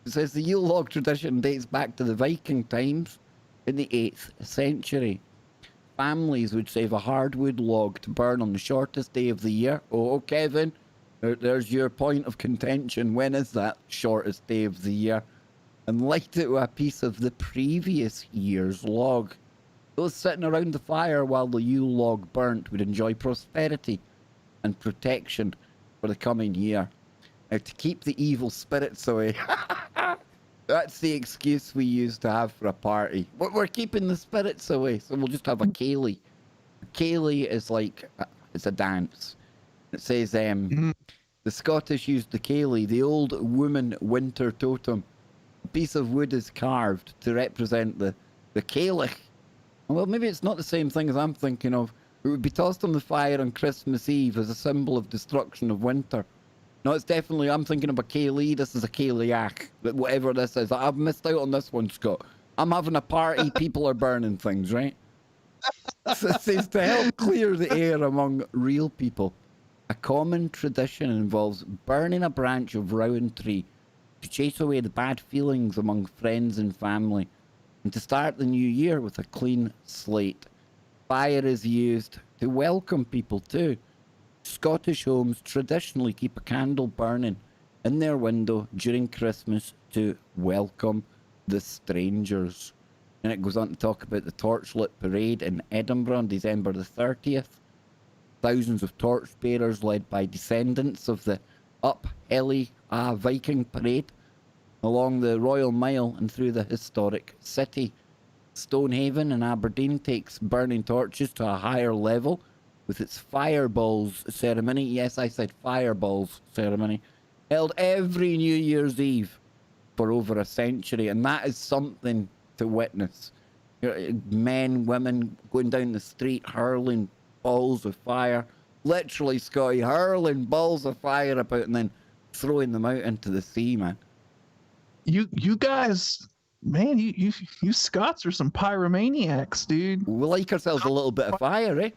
[SPEAKER 1] It says the Yule log tradition dates back to the Viking times in the 8th century. Families would save a hardwood log to burn on the shortest day of the year. Oh, Kevin, there's your point of contention. When is that shortest day of the year? And light it with a piece of the previous year's log. Those sitting around the fire while the Yule log burnt would enjoy prosperity and protection for the coming year. Now, to keep the evil spirits away, that's the excuse we use to have for a party. We're keeping the spirits away, so we'll just have a ceilidh. A ceilidh is like, it's a dance. It says, the Scottish used the ceilidh, the old woman winter totem. A piece of wood is carved to represent the ceilidh. Well, maybe it's not the same thing as I'm thinking of. It would be tossed on the fire on Christmas Eve as a symbol of destruction of winter. No, it's definitely, I'm thinking of a Kaylee. This is a Kaylee-ack. Whatever this is. I've missed out on this one, Scott. I'm having a party. People are burning things, right? So it says to help clear the air among real people. A common tradition involves burning a branch of rowan tree to chase away the bad feelings among friends and family, and to start the new year with a clean slate. Fire is used to welcome people too. Scottish homes traditionally keep a candle burning in their window during Christmas to welcome the strangers. And it goes on to talk about the torchlit parade in Edinburgh on December the 30th. Thousands of torchbearers led by descendants of the Uphelly Viking parade along the Royal Mile and through the historic city. Stonehaven in Aberdeen takes burning torches to a higher level with its fireballs ceremony. Yes, I said fireballs ceremony. Held every New Year's Eve for over a century, and that is something to witness. Men, women going down the street hurling balls of fire. Literally, Scotty, hurling balls of fire about and then throwing them out into the sea, man.
[SPEAKER 2] You guys, man, you Scots are some pyromaniacs, dude.
[SPEAKER 1] We like ourselves a little bit of fire, eh?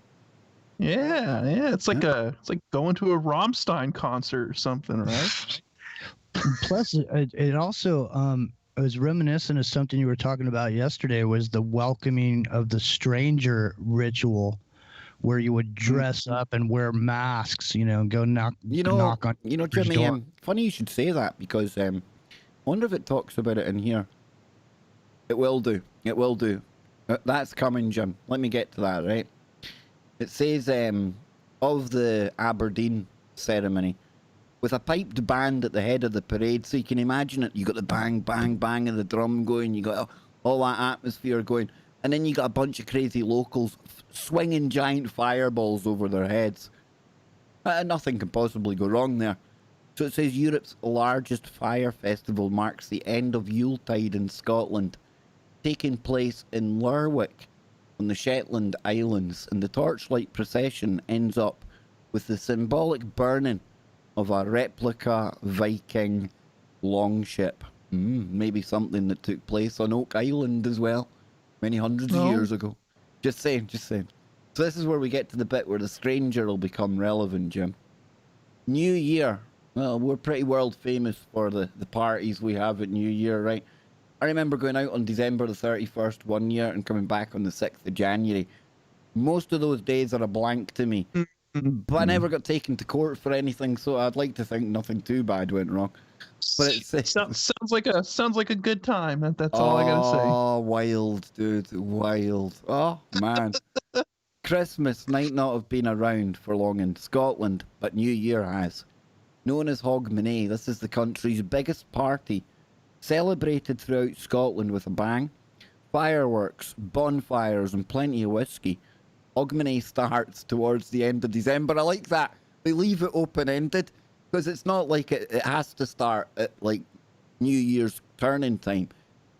[SPEAKER 2] Yeah. It's like going to a Rammstein concert or something, right?
[SPEAKER 5] Plus, it also it was reminiscent of something you were talking about yesterday. Was the welcoming of the stranger ritual, where you would dress up and wear masks, go knock on.
[SPEAKER 1] Jimmy,
[SPEAKER 5] door.
[SPEAKER 1] funny you should say that, because I wonder if it talks about it in here. It will do. It will do. That's coming, Jim. Let me get to that, right? It says of the Aberdeen ceremony, with a piped band at the head of the parade, so you can imagine it. You got the bang, bang, bang of the drum going. You got all that atmosphere going, and then you got a bunch of crazy locals swinging giant fireballs over their heads. Nothing can possibly go wrong there. So it says Europe's largest fire festival marks the end of Yuletide in Scotland, taking place in Lerwick on the Shetland Islands, and the torchlight procession ends up with the symbolic burning of a replica Viking longship. Maybe something that took place on Oak Island as well, many hundreds of years ago. Just saying. So this is where we get to the bit where the stranger will become relevant, Jim. New Year. Well, we're pretty world famous for the parties we have at New Year, right? I remember going out on December the 31st one year and coming back on the 6th of January. Most of those days are a blank to me. But I never got taken to court for anything, so I'd like to think nothing too bad went wrong. But it
[SPEAKER 2] sounds like a good time. That's all I gotta say.
[SPEAKER 1] Oh, wild, dude, wild. Oh man, Christmas might not have been around for long in Scotland, but New Year has. Known as Hogmanay, this is the country's biggest party, celebrated throughout Scotland with a bang. Fireworks, bonfires, and plenty of whiskey. Hogmanay starts towards the end of December. I like that. They leave it open-ended, because it's not like it has to start at like New Year's turning time.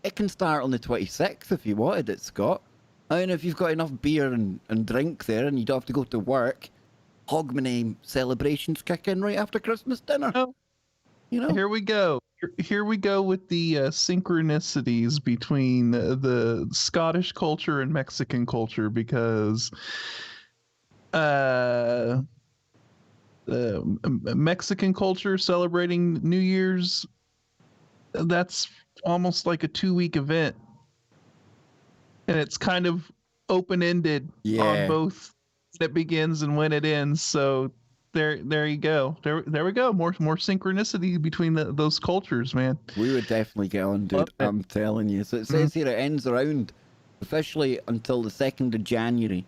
[SPEAKER 1] It can start on the 26th if you wanted it, Scott. I mean, if you've got enough beer and drink there and you don't have to go to work, Hogmanay celebrations kick in right after Christmas dinner.
[SPEAKER 2] Here we go. Here we go with the synchronicities between the Scottish culture and Mexican culture, because Mexican culture celebrating New Year's, that's almost like a 2-week event, and it's kind of open-ended on both when it begins and when it ends. So there you go. There we go. More synchronicity between those cultures, man.
[SPEAKER 1] We would definitely get on, dude. I'm telling you. So it says here it ends around officially until the 2nd of January,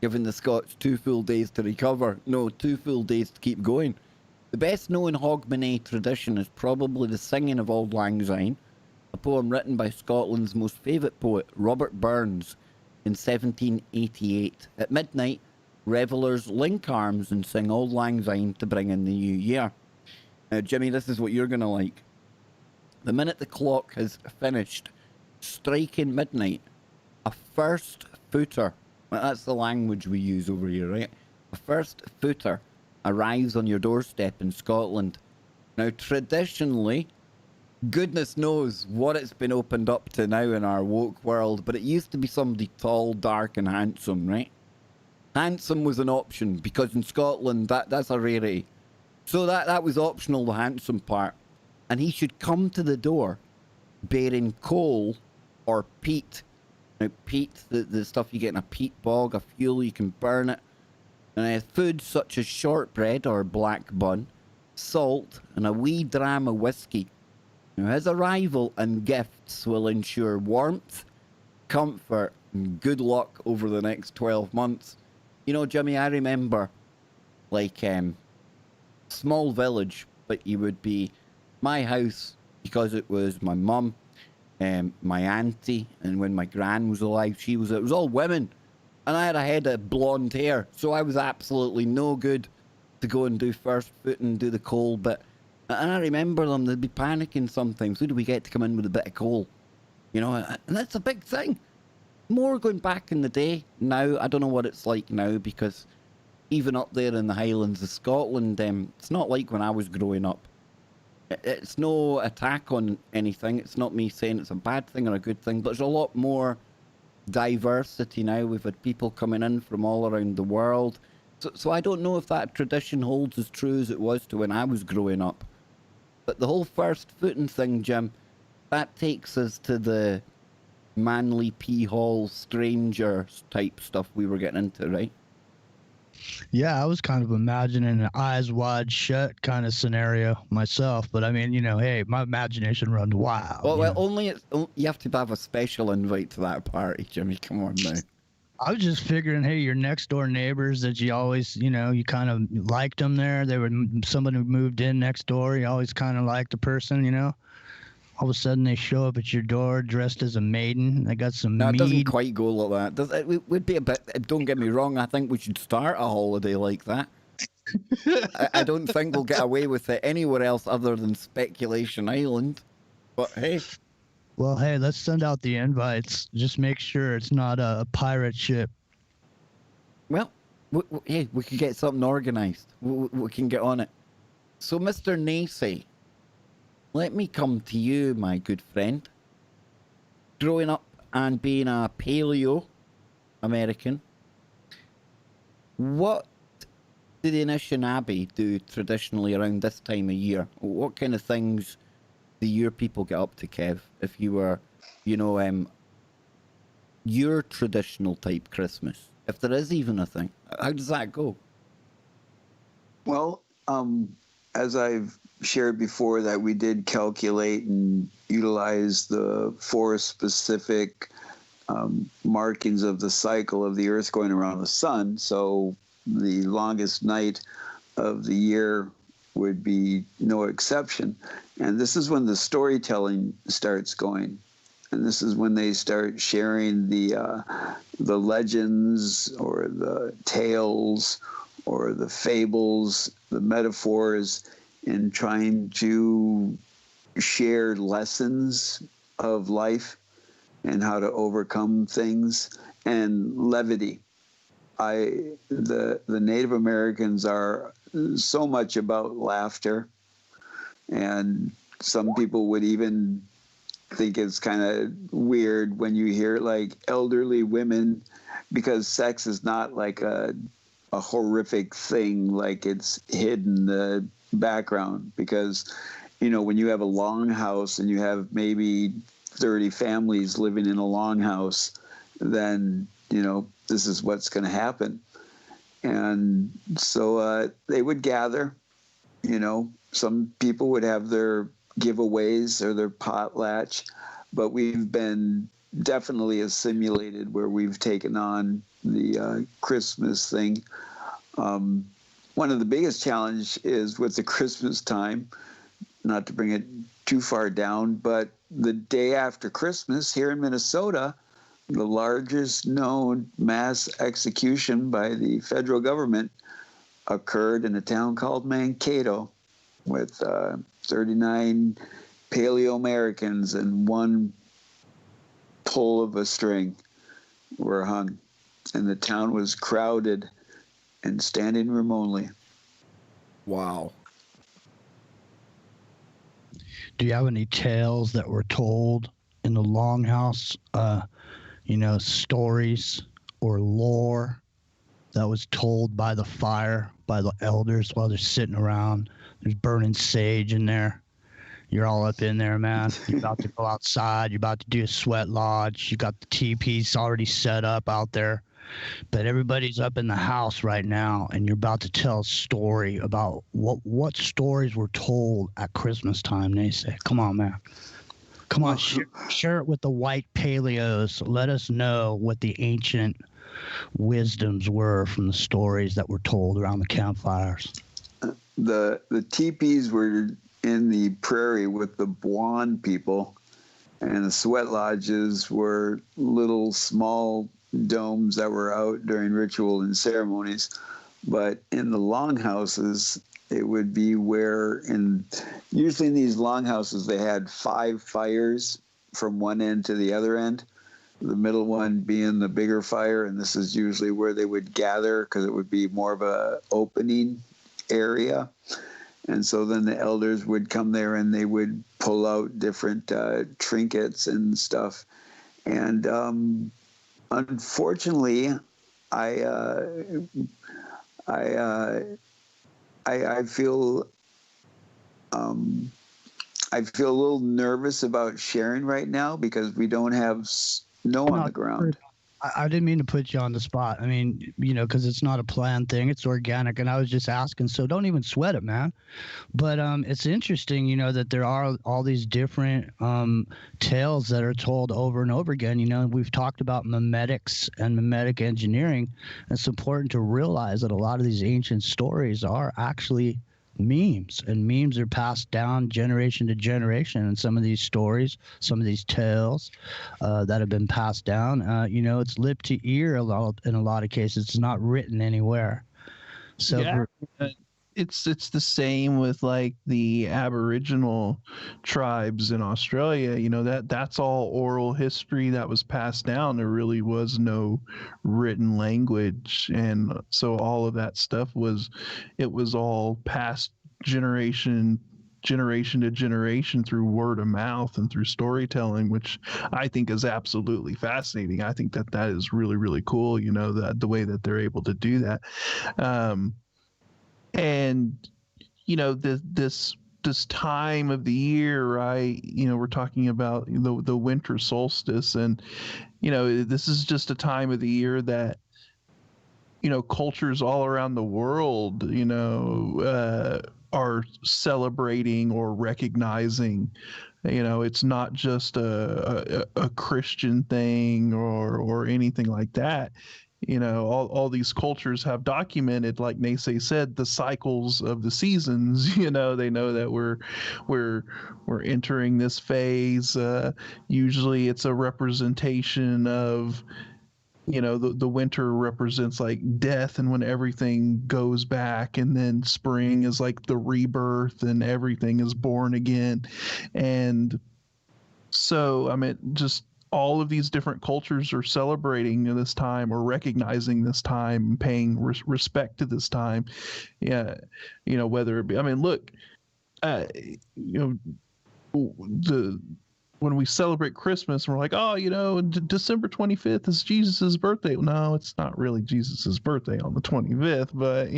[SPEAKER 1] giving the Scots 2 full days to recover. No, 2 full days to keep going. The best known Hogmanay tradition is probably the singing of Auld Lang Syne, a poem written by Scotland's most favourite poet, Robert Burns, in 1788. At midnight, revellers link arms and sing Auld Lang Syne to bring in the new year. Now, Jimmy, this is what you're going to like. The minute the clock has finished striking midnight, a first footer Well, that's the language we use over here, right? A first footer arrives on your doorstep in Scotland. Now, traditionally, goodness knows what it's been opened up to now in our woke world, but it used to be somebody tall, dark, and handsome, right? Handsome was an option because in Scotland that's a rarity. So that was optional, the handsome part. And he should come to the door bearing coal or peat. Now, peat, the stuff you get in a peat bog, a fuel, you can burn it. And foods such as shortbread or black bun, salt, and a wee dram of whiskey. Now, his arrival and gifts will ensure warmth, comfort, and good luck over the next 12 months. You know, Jimmy, I remember, like, small village, but you would be my house because it was my mum, my auntie, and when my gran was alive, it was all women. And I had a head of blonde hair, so I was absolutely no good to go and do first foot and do the coal bit. And I remember them, they'd be panicking sometimes. Who do we get to come in with a bit of coal? You know, and that's a big thing. More going back in the day. Now, I don't know what it's like now because even up there in the Highlands of Scotland, it's not like when I was growing up. It's no attack on anything. It's not me saying it's a bad thing or a good thing, but there's a lot more diversity now. We've had people coming in from all around the world. So I don't know if that tradition holds as true as it was to when I was growing up. But the whole first footing thing, Jim, that takes us to the Manly P. Hall stranger type stuff we were getting into, right?
[SPEAKER 5] Yeah, I was kind of imagining an eyes wide shut kind of scenario myself, but I mean, hey, my imagination runs wild.
[SPEAKER 1] Well, only you have to have a special invite to that party, Jimmy. Come on now.
[SPEAKER 5] I was just figuring, hey, your next door neighbors that you always, you kind of liked them there. They were somebody who moved in next door. You always kind of liked the person, All of a sudden, they show up at your door dressed as a maiden. They got some
[SPEAKER 1] No, it
[SPEAKER 5] mead.
[SPEAKER 1] doesn't quite go like that. It would be a bit. Don't get me wrong. I think we should start a holiday like that. I don't think we'll get away with it anywhere else other than Speculation Island. But hey.
[SPEAKER 5] Well, hey, let's send out the invites. Just make sure it's not a pirate ship.
[SPEAKER 1] Well, hey, we can get something organised. We can get on it. So, Mr. Nacy, let me come to you, my good friend. Growing up and being a paleo American, what do the Anishinaabe do traditionally around this time of year? What kind of things do your people get up to, Kev? If you were, your traditional type Christmas, if there is even a thing, how does that go?
[SPEAKER 3] Well, as I've shared before, that we did calculate and utilize the 4 specific markings of the cycle of the Earth going around the sun. So the longest night of the year would be no exception. And this is when the storytelling starts going. And this is when they start sharing the legends or the tales or the fables, the metaphors, in trying to share lessons of life and how to overcome things, and levity. The Native Americans are so much about laughter, and some people would even think it's kind of weird when you hear like elderly women, because sex is not like a horrific thing, like it's hidden the background. Because when you have a long house and you have maybe 30 families living in a long house, then this is what's going to happen. And so they would gather. Some people would have their giveaways or their potlatch, but we've been definitely assimilated where we've taken on the Christmas thing. One of the biggest challenge is with the Christmas time, not to bring it too far down, but the day after Christmas here in Minnesota, the largest known mass execution by the federal government occurred in a town called Mankato, with 39 Paleo-Americans and one pull of a string were hung. and the town was crowded and standing room only.
[SPEAKER 1] Wow.
[SPEAKER 5] Do you have any tales that were told in the longhouse? Stories or lore that was told by the fire, by the elders while they're sitting around. There's burning sage in there. You're all up in there, man. You're about to go outside. You're about to do a sweat lodge. You got the teepees already set up out there. But everybody's up in the house right now, and you're about to tell a story about what stories were told at Christmas time, they say. Come on, man. Come on, share it with the white paleos. Let us know what the ancient wisdoms were from the stories that were told around the campfires.
[SPEAKER 3] The teepees were in the prairie with the Buon people, and the sweat lodges were little small domes that were out during ritual and ceremonies. But in the longhouses, it would be where, usually in these longhouses, they had 5 fires from one end to the other end, the middle one being the bigger fire, and this is usually where they would gather because it would be more of a opening area. And so then the elders would come there and they would pull out different trinkets and stuff. And unfortunately, I feel I feel a little nervous about sharing right now because we don't have snow on the ground.
[SPEAKER 5] I didn't mean to put you on the spot. I mean, because it's not a planned thing. It's organic. And I was just asking, so don't even sweat it, man. But it's interesting, that there are all these different tales that are told over and over again. We've talked about memetics and memetic engineering. It's important to realize that a lot of these ancient stories are actually memes, and memes are passed down generation to generation. And some of these stories, some of these tales that have been passed down, it's lip to ear in a lot of cases. It's not written anywhere. So
[SPEAKER 2] yeah. It's the same with like the Aboriginal tribes in Australia. That's all oral history that was passed down. There really was no written language, and so all of that stuff was all passed generation to generation through word of mouth and through storytelling, which I think is absolutely fascinating. I think that is really, really cool. That the way that they're able to do that. And this time of the year, right? We're talking about the winter solstice, and this is just a time of the year that cultures all around the world are celebrating or recognizing. It's not just a Christian thing or anything like that. All these cultures have documented, like Nase said, the cycles of the seasons. They know that we're entering this phase. Usually it's a representation of, the winter represents like death, and when everything goes back, and then spring is like the rebirth and everything is born again. And so, I mean, just all of these different cultures are celebrating this time or recognizing this time, paying respect to this time. Yeah. Whether it be, I mean, look, when we celebrate Christmas, we're like, oh, December 25th is Jesus's birthday. No, it's not really Jesus's birthday on the 25th, but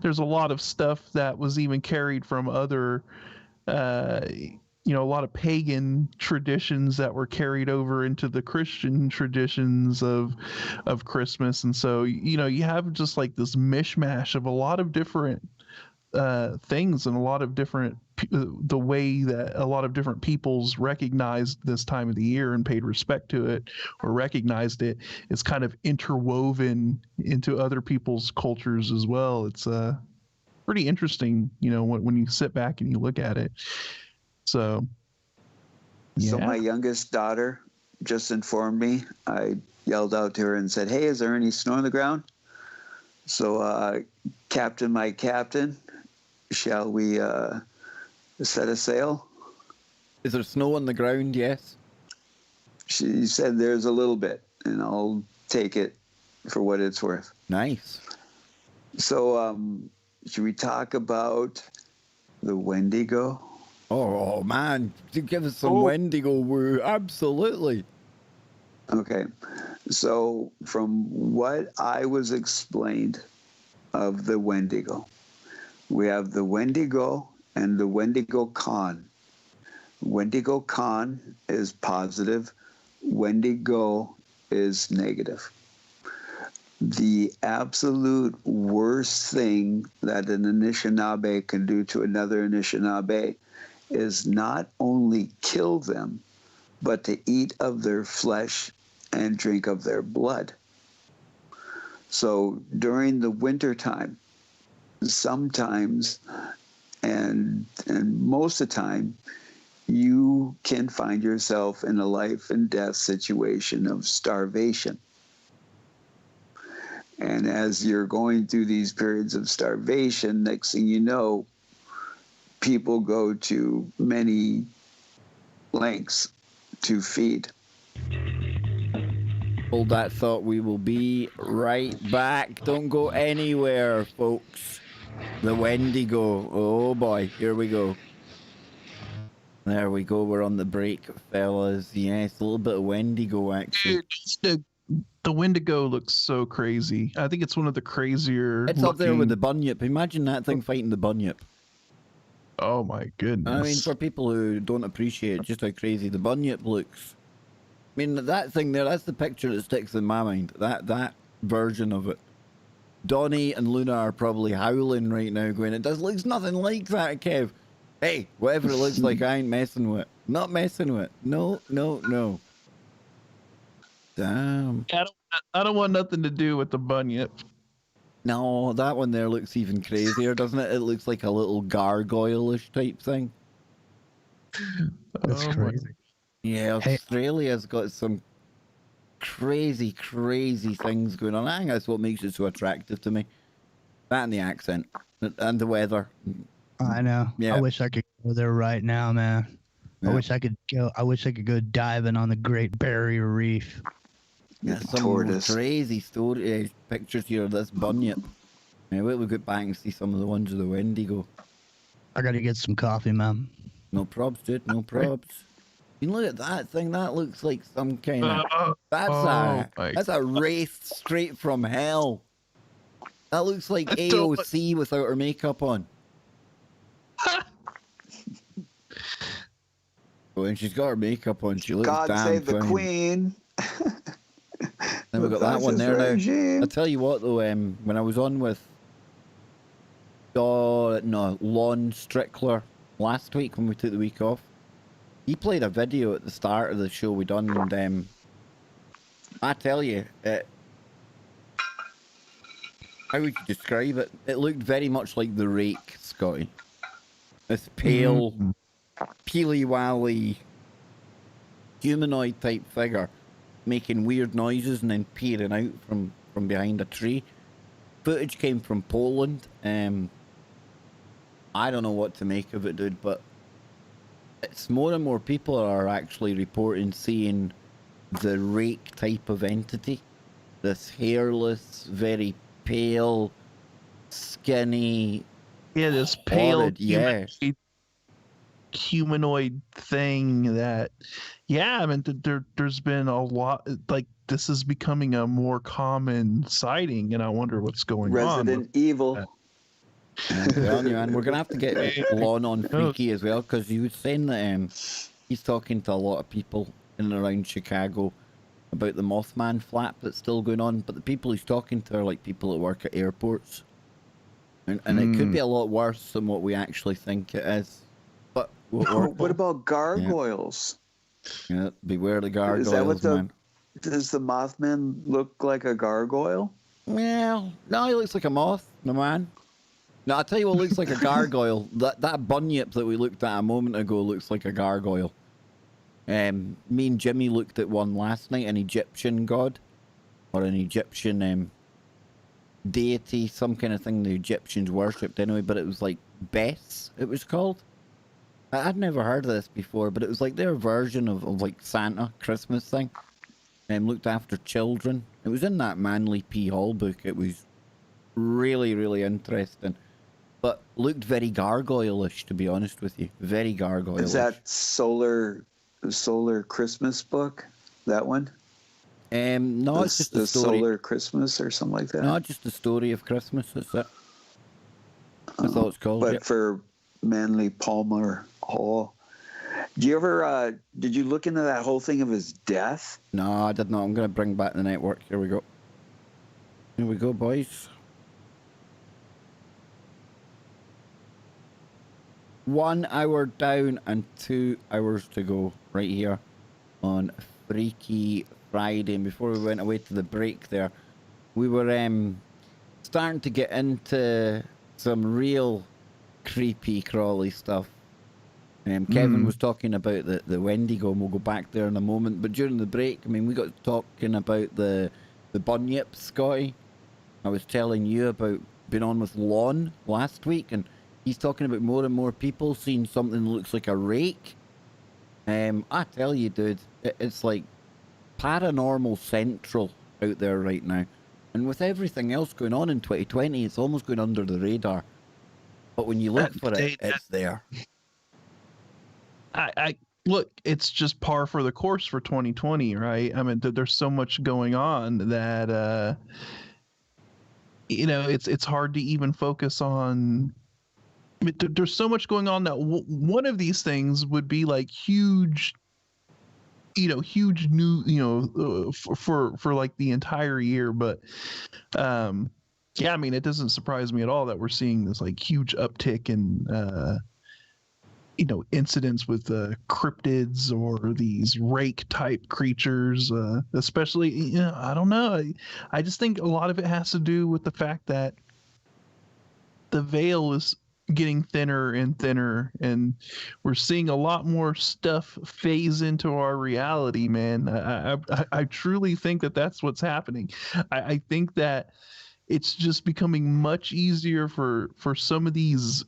[SPEAKER 2] there's a lot of stuff that was even carried from other, a lot of pagan traditions that were carried over into the Christian traditions of Christmas. And so, you have just like this mishmash of a lot of different things, and a lot of different the way that a lot of different peoples recognized this time of the year and paid respect to it or recognized it is kind of interwoven into other people's cultures as well. It's pretty interesting, when you sit back and you look at it. So
[SPEAKER 3] my youngest daughter just informed me. I yelled out to her and said, "Hey, is there any snow on the ground?" So, Captain, my captain, shall we set a sail?
[SPEAKER 1] Is there snow on the ground? Yes.
[SPEAKER 3] She said there's a little bit, and I'll take it for what it's worth.
[SPEAKER 1] Nice.
[SPEAKER 3] So, should we talk about the Wendigo?
[SPEAKER 1] Oh man, you give us some
[SPEAKER 2] Oh.
[SPEAKER 1] Wendigo woo. Absolutely.
[SPEAKER 3] Okay. So, from what I was explained of the Wendigo, we have the Wendigo and the Wendigo con. Wendigo con is positive, Wendigo is negative. The absolute worst thing that an Anishinaabe can do to another Anishinaabe is not only kill them, but to eat of their flesh and drink of their blood. So during the wintertime, sometimes and most of the time, you can find yourself in a life and death situation of starvation. And as you're going through these periods of starvation, next thing you know, people go to many lengths to feed.
[SPEAKER 1] Hold that thought. We will be right back. Don't go anywhere, folks. The Wendigo. Oh boy, here we go. There we go. We're on the break, fellas. Yes, a little bit of Wendigo action.
[SPEAKER 2] Dude, the Wendigo looks so crazy. I think it's one of the crazier.
[SPEAKER 1] It's up there with the
[SPEAKER 2] looking-
[SPEAKER 1] bunyip. Imagine that thing fighting the bunyip.
[SPEAKER 2] Oh my goodness!
[SPEAKER 1] I mean, for people who don't appreciate just how crazy the bunyip looks. I mean, that thing there, that's the picture that sticks in my mind. That version of it. Donnie and Luna are probably howling right now, going, it looks nothing like that, Kev. Hey, whatever it looks like, I ain't messing with. Not messing with. No, no, no. Damn.
[SPEAKER 2] I don't want nothing to do with the bunyip.
[SPEAKER 1] No, that one there looks even crazier, doesn't it? It looks like a little gargoyle-ish type thing.
[SPEAKER 5] That's
[SPEAKER 2] Oh my-
[SPEAKER 5] crazy.
[SPEAKER 1] Yeah,
[SPEAKER 5] Hey.
[SPEAKER 1] Australia's got some crazy, crazy things going on. I think that's what makes it so attractive to me. That and the accent. And the weather.
[SPEAKER 5] I know.
[SPEAKER 1] Yeah.
[SPEAKER 5] I wish I could go there right now, man.
[SPEAKER 1] Yeah.
[SPEAKER 5] I wish I could go. I wish I could go diving on the Great Barrier Reef.
[SPEAKER 1] Yeah, some
[SPEAKER 3] Tortoise.
[SPEAKER 1] crazy story pictures here of this bunyip. Yeah, we'll get back and see some of the ones of the Wendigo.
[SPEAKER 5] I gotta get some coffee, man.
[SPEAKER 1] No probs, dude. No probs. You look at that thing. That looks like some kind of. That's a wraith straight from hell. That looks like
[SPEAKER 2] I don't-
[SPEAKER 1] AOC without her makeup on. When she's got her makeup on, she looks
[SPEAKER 3] God
[SPEAKER 1] damn
[SPEAKER 3] save the
[SPEAKER 1] fine.
[SPEAKER 3] queen.
[SPEAKER 1] Then we've got that one there now. I'll tell you what though, when I was on with Lon Strickler last week when we took the week off, he played a video at the start of the show we done, and I tell you, how would you describe it? It looked very much like the Rake, Scotty. This pale, peely-wally, humanoid type figure making weird noises and then peering out from behind a tree. Footage came from Poland. I don't know what to make of it, dude, but it's more and more people are actually reporting seeing the Rake type of entity. This hairless, very pale, skinny,
[SPEAKER 2] Yeah, this pale
[SPEAKER 1] horrid, yeah.
[SPEAKER 2] humanoid thing that, yeah, I mean, there's been a lot, like, this is becoming a more common sighting, and I wonder what's going on.
[SPEAKER 3] Resident Evil.
[SPEAKER 1] I'm telling you, man, we're gonna have to get Lon on Freaky as well, because he was saying that he's talking to a lot of people in and around Chicago about the Mothman flap that's still going on, but the people he's talking to are like people that work at airports, and it could be a lot worse than what we actually think it is. But
[SPEAKER 3] What about gargoyles?
[SPEAKER 1] Yeah, beware the gargoyles,
[SPEAKER 3] Is that what
[SPEAKER 1] man.
[SPEAKER 3] Does the Mothman look like a gargoyle?
[SPEAKER 1] Well, no, he looks like a moth, my man. No, I'll tell you what looks like a gargoyle. That bunyip that we looked at a moment ago looks like a gargoyle. Me and Jimmy looked at one last night, an Egyptian god, or an Egyptian deity, some kind of thing the Egyptians worshipped anyway, but it was like Bess, it was called. I'd never heard of this before, but it was like their version of like Santa Christmas thing. Looked after children. It was in that Manly P. Hall book. It was really, really interesting. But looked very gargoyle-ish, to be honest with you. Very gargoyle-ish.
[SPEAKER 3] Is that Solar Christmas book? That one?
[SPEAKER 1] No, it's just
[SPEAKER 3] the
[SPEAKER 1] a story.
[SPEAKER 3] Solar Christmas or something like that.
[SPEAKER 1] No, just the story of Christmas. That's it. That's all it's called.
[SPEAKER 3] But
[SPEAKER 1] Yep.
[SPEAKER 3] for Manly Palmer Hall. Do you ever? Did you look into that whole thing of his death?
[SPEAKER 1] No, I did not. I'm going to bring back the network. Here we go. Here we go, boys. 1 hour down and 2 hours to go right here on Freaky Friday. And before we went away to the break there, we were starting to get into some real creepy crawly stuff. Kevin was talking about the Wendigo, and we'll go back there in a moment. But during the break, I mean, we got talking about the bunyips, Scotty. I was telling you about being on with Lon last week, and he's talking about more and more people seeing something that looks like a rake. I tell you, dude, it's like paranormal central out there right now. And with everything else going on in 2020, it's almost going under the radar. But when you look for it, it's there.
[SPEAKER 2] I look, it's just par for the course for 2020, right? I mean, there's so much going on that it's hard to even focus on. I mean, there's so much going on that one of these things would be like huge new, for like the entire year. But yeah, I mean, it doesn't surprise me at all that we're seeing this like huge uptick in incidents with cryptids or these rake type creatures, especially, I don't know. I just think a lot of it has to do with the fact that the veil is getting thinner and thinner, and we're seeing a lot more stuff phase into our reality, man. I truly think that that's what's happening. I think that it's just becoming much easier for some of these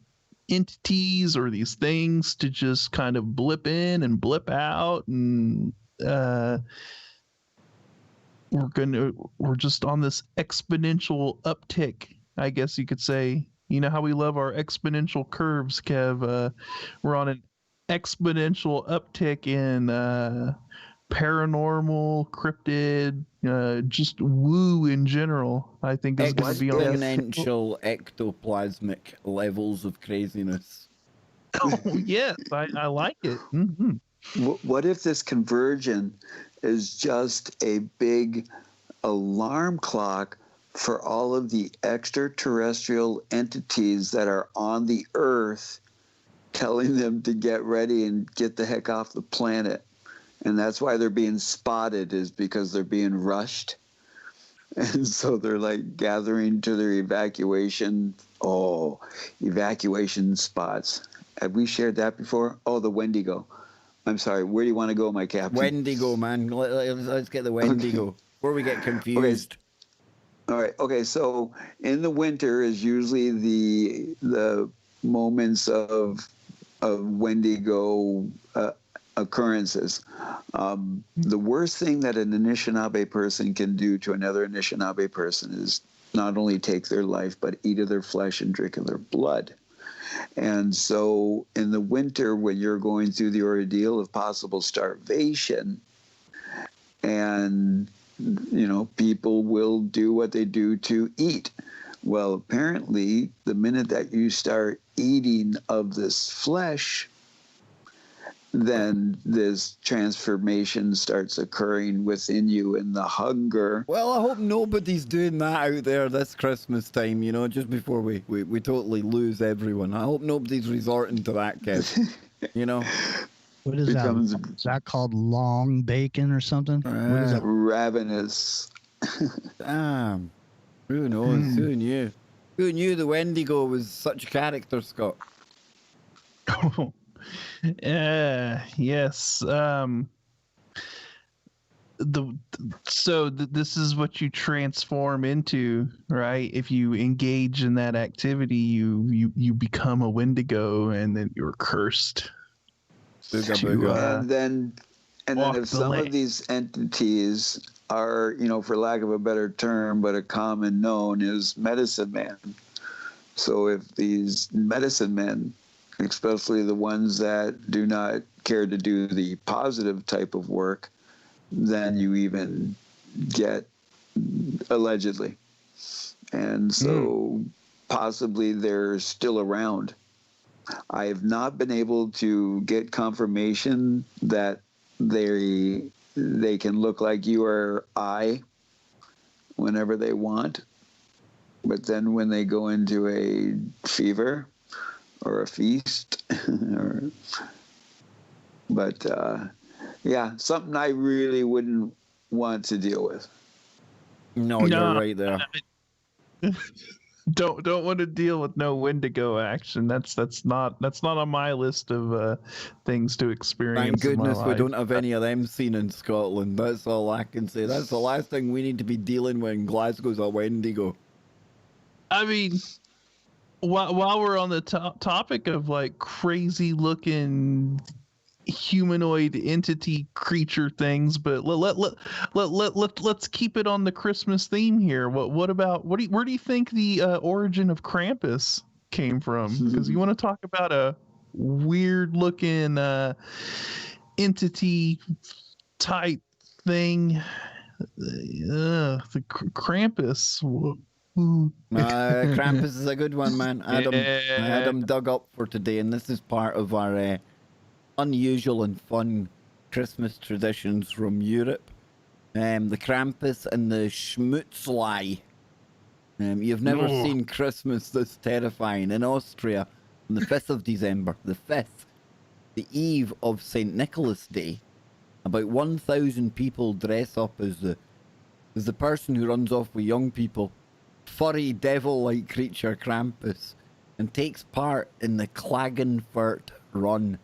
[SPEAKER 2] entities or these things to just kind of blip in and blip out, and we're just on this exponential uptick, I guess you could say. You know how we love our exponential curves, Kev. We're on an exponential uptick in paranormal, cryptid, just woo in general. I think is going to be on
[SPEAKER 1] exponential ectoplasmic levels of craziness.
[SPEAKER 2] Oh yes, I like it. Mm-hmm.
[SPEAKER 3] What if this conversion is just a big alarm clock for all of the extraterrestrial entities that are on the Earth, telling them to get ready and get the heck off the planet? And that's why they're being spotted, is because they're being rushed. And so they're like gathering to their evacuation spots. Have we shared that before? Oh, the Wendigo. I'm sorry. Where do you want to go, my captain?
[SPEAKER 1] Wendigo, man. Let's get the Wendigo. Okay. Before we get confused.
[SPEAKER 3] Okay. All right. Okay. So in the winter is usually the moments of Wendigo occurrences. The worst thing that an Anishinaabe person can do to another Anishinaabe person is not only take their life, but eat of their flesh and drink of their blood. And so in the winter, when you're going through the ordeal of possible starvation, and people will do what they do to eat. Well, apparently, the minute that you start eating of this flesh, then this transformation starts occurring within you, and the hunger.
[SPEAKER 1] Well, I hope nobody's doing that out there this Christmas time, just before we totally lose everyone. I hope nobody's resorting to that, Kev.
[SPEAKER 5] What is that? Is that called long bacon or something? What is that?
[SPEAKER 3] Ravenous.
[SPEAKER 1] Damn. Who knows? Who knew? Who knew the Wendigo was such a character, Scott?
[SPEAKER 2] Yes. This is what you transform into, right? If you engage in that activity, you become a Wendigo, and then you're cursed.
[SPEAKER 3] And then if some of these entities are, for lack of a better term, but a common known, is medicine man. So if these medicine men, especially the ones that do not care to do the positive type of work, then you even get allegedly. And so possibly they're still around. I have not been able to get confirmation that they can look like you or I whenever they want. But then when they go into a fever or a feast, yeah, something I really wouldn't want to deal with.
[SPEAKER 1] No, you're right there.
[SPEAKER 2] Don't want to deal with no Wendigo action. That's not on my list of things to experience.
[SPEAKER 1] Thank goodness
[SPEAKER 2] in my
[SPEAKER 1] we
[SPEAKER 2] life.
[SPEAKER 1] don't have any of them seen in Scotland. That's all I can say. That's the last thing we need to be dealing with in Glasgow's a Wendigo.
[SPEAKER 2] I mean, while we're on the topic of like crazy looking humanoid entity creature things, but let's keep it on the Christmas theme here. Where do you think the origin of Krampus came from? Because you want to talk about a weird looking entity type thing. The Krampus.
[SPEAKER 1] Krampus is a good one, man. I had him dug up for today, and this is part of our unusual and fun Christmas traditions from Europe. The Krampus and the Schmutzlei. You've never seen Christmas this terrifying. In Austria, on the 5th of December, the 5th, the eve of St. Nicholas Day, about 1,000 people dress up as the person who runs off with young people, furry devil-like creature Krampus, and takes part in the Klagenfurt Run.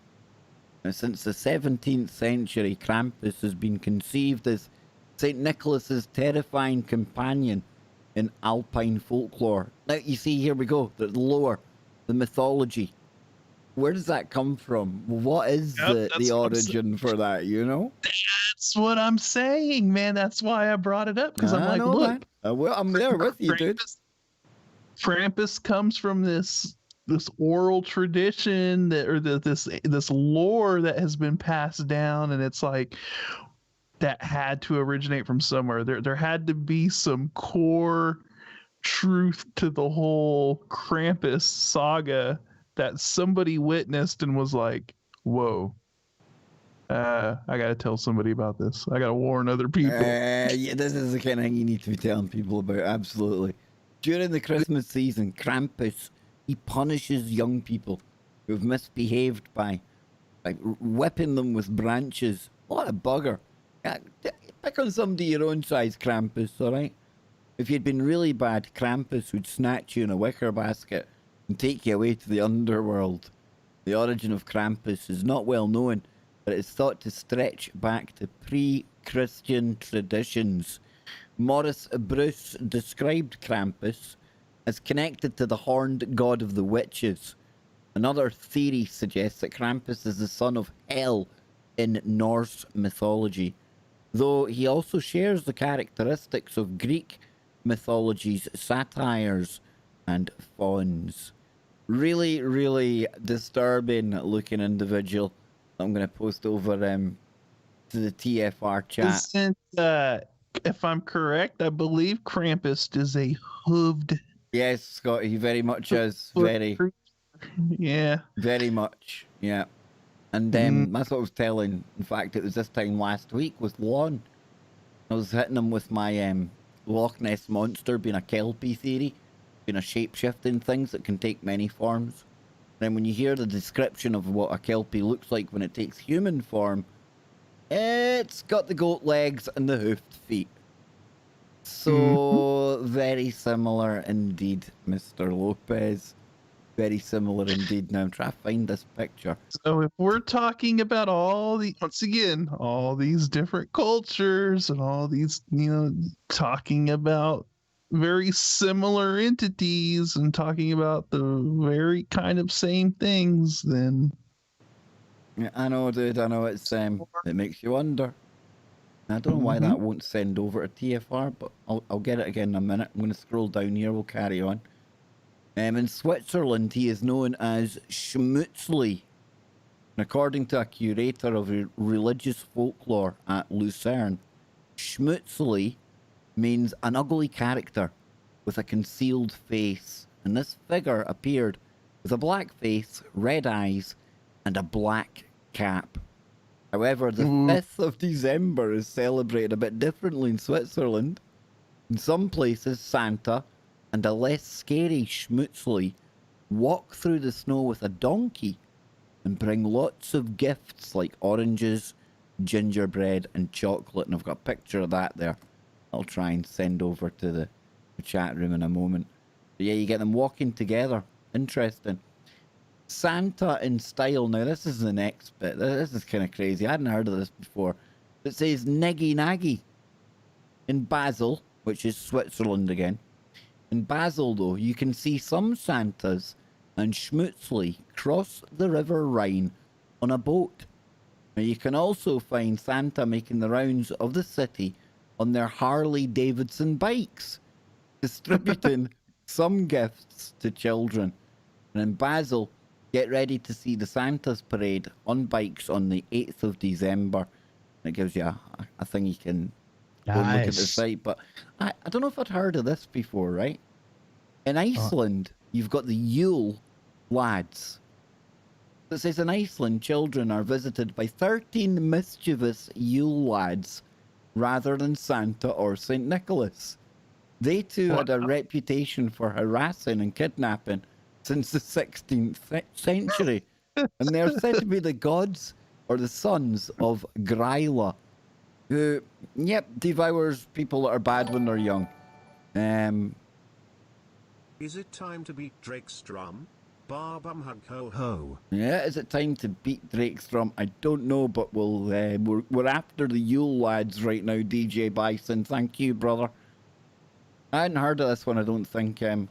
[SPEAKER 1] Now, since the 17th century, Krampus has been conceived as St. Nicholas's terrifying companion in Alpine folklore. Now, you see, here we go, the lore, the mythology. Where does that come from? What is the origin for that, you know?
[SPEAKER 2] That's what I'm saying, man. That's why I brought it up, because I'm like, look.
[SPEAKER 1] Well, I'm there with you, dude.
[SPEAKER 2] Krampus comes from this oral tradition this lore that has been passed down, and it's like that had to originate from somewhere. There had to be some core truth to the whole Krampus saga that somebody witnessed and was like, whoa. I gotta tell somebody about this. I gotta warn other people.
[SPEAKER 1] Yeah, this is the kind of thing you need to be telling people about. Absolutely. During the Christmas season, Krampus, he punishes young people who've misbehaved by whipping them with branches. What a bugger! Pick on somebody your own size, Krampus. All right. If you'd been really bad, Krampus would snatch you in a wicker basket and take you away to the underworld. The origin of Krampus is not well known, but it's thought to stretch back to pre-Christian traditions. Maurice Bruce described Krampus as connected to the horned god of the witches. Another theory suggests that Krampus is the son of Hel in Norse mythology, though he also shares the characteristics of Greek mythology's satyrs and fauns. Really, really disturbing looking individual. I'm going to post over to the TFR chat.
[SPEAKER 2] Isn't, if I'm correct, I believe Krampus is a hooved.
[SPEAKER 1] Yes, Scott, he very much is. Very.
[SPEAKER 2] Yeah.
[SPEAKER 1] Very much, yeah. And that's what I was telling. In fact, it was this time last week with Lon. I was hitting him with my Loch Ness Monster being a Kelpie theory, being a shape-shifting things that can take many forms. Then when you hear the description of what a Kelpie looks like when it takes human form, it's got the goat legs and the hoofed feet. So, very similar indeed, Mr. Lopez. Very similar indeed. Now I'm trying to find this picture.
[SPEAKER 2] So if we're talking about all these different cultures and all these, talking about very similar entities and talking about the very kind of same things, then
[SPEAKER 1] Yeah, I know, dude. I know it's it makes you wonder. I don't know why that won't send over to TFR, but I'll get it again in a minute. I'm going to scroll down here. We'll carry on. In Switzerland, he is known as Schmutzli. And according to a curator of religious folklore at Lucerne, Schmutzli means an ugly character with a concealed face. And this figure appeared with a black face, red eyes, and a black cap. However, the 5th of December is celebrated a bit differently in Switzerland. In some places, Santa and a less scary Schmutzli walk through the snow with a donkey and bring lots of gifts like oranges, gingerbread, and chocolate. And I've got a picture of that there. I'll try and send over to the chat room in a moment. But yeah, you get them walking together. Interesting. Santa in style. Now, this is the next bit. This is kind of crazy. I hadn't heard of this before. It says Niggy Naggy in Basel, which is Switzerland again. In Basel, though, you can see some Santas and Schmutzli cross the River Rhine on a boat. Now, you can also find Santa making the rounds of the city on their Harley Davidson bikes, distributing some gifts to children. And in Basel, get ready to see the Santa's parade on bikes on the 8th of December. And it gives you a thing you can go and look at the site. But I don't know if I'd heard of this before, right? In Iceland, you've got the Yule lads. It says in Iceland, children are visited by 13 mischievous Yule lads rather than Santa or St. Nicholas. They too had a reputation for harassing and kidnapping since the 16th century. And they're said to be the gods or the sons of Gryla, who, devours people that are bad when they're young.
[SPEAKER 4] Is it time to beat Drake's drum? Barbum hug ho ho.
[SPEAKER 1] Yeah, is it time to beat Drake's drum? I don't know, but we're after the Yule lads right now, DJ Bison. Thank you, brother. I hadn't heard of this one, I don't think. The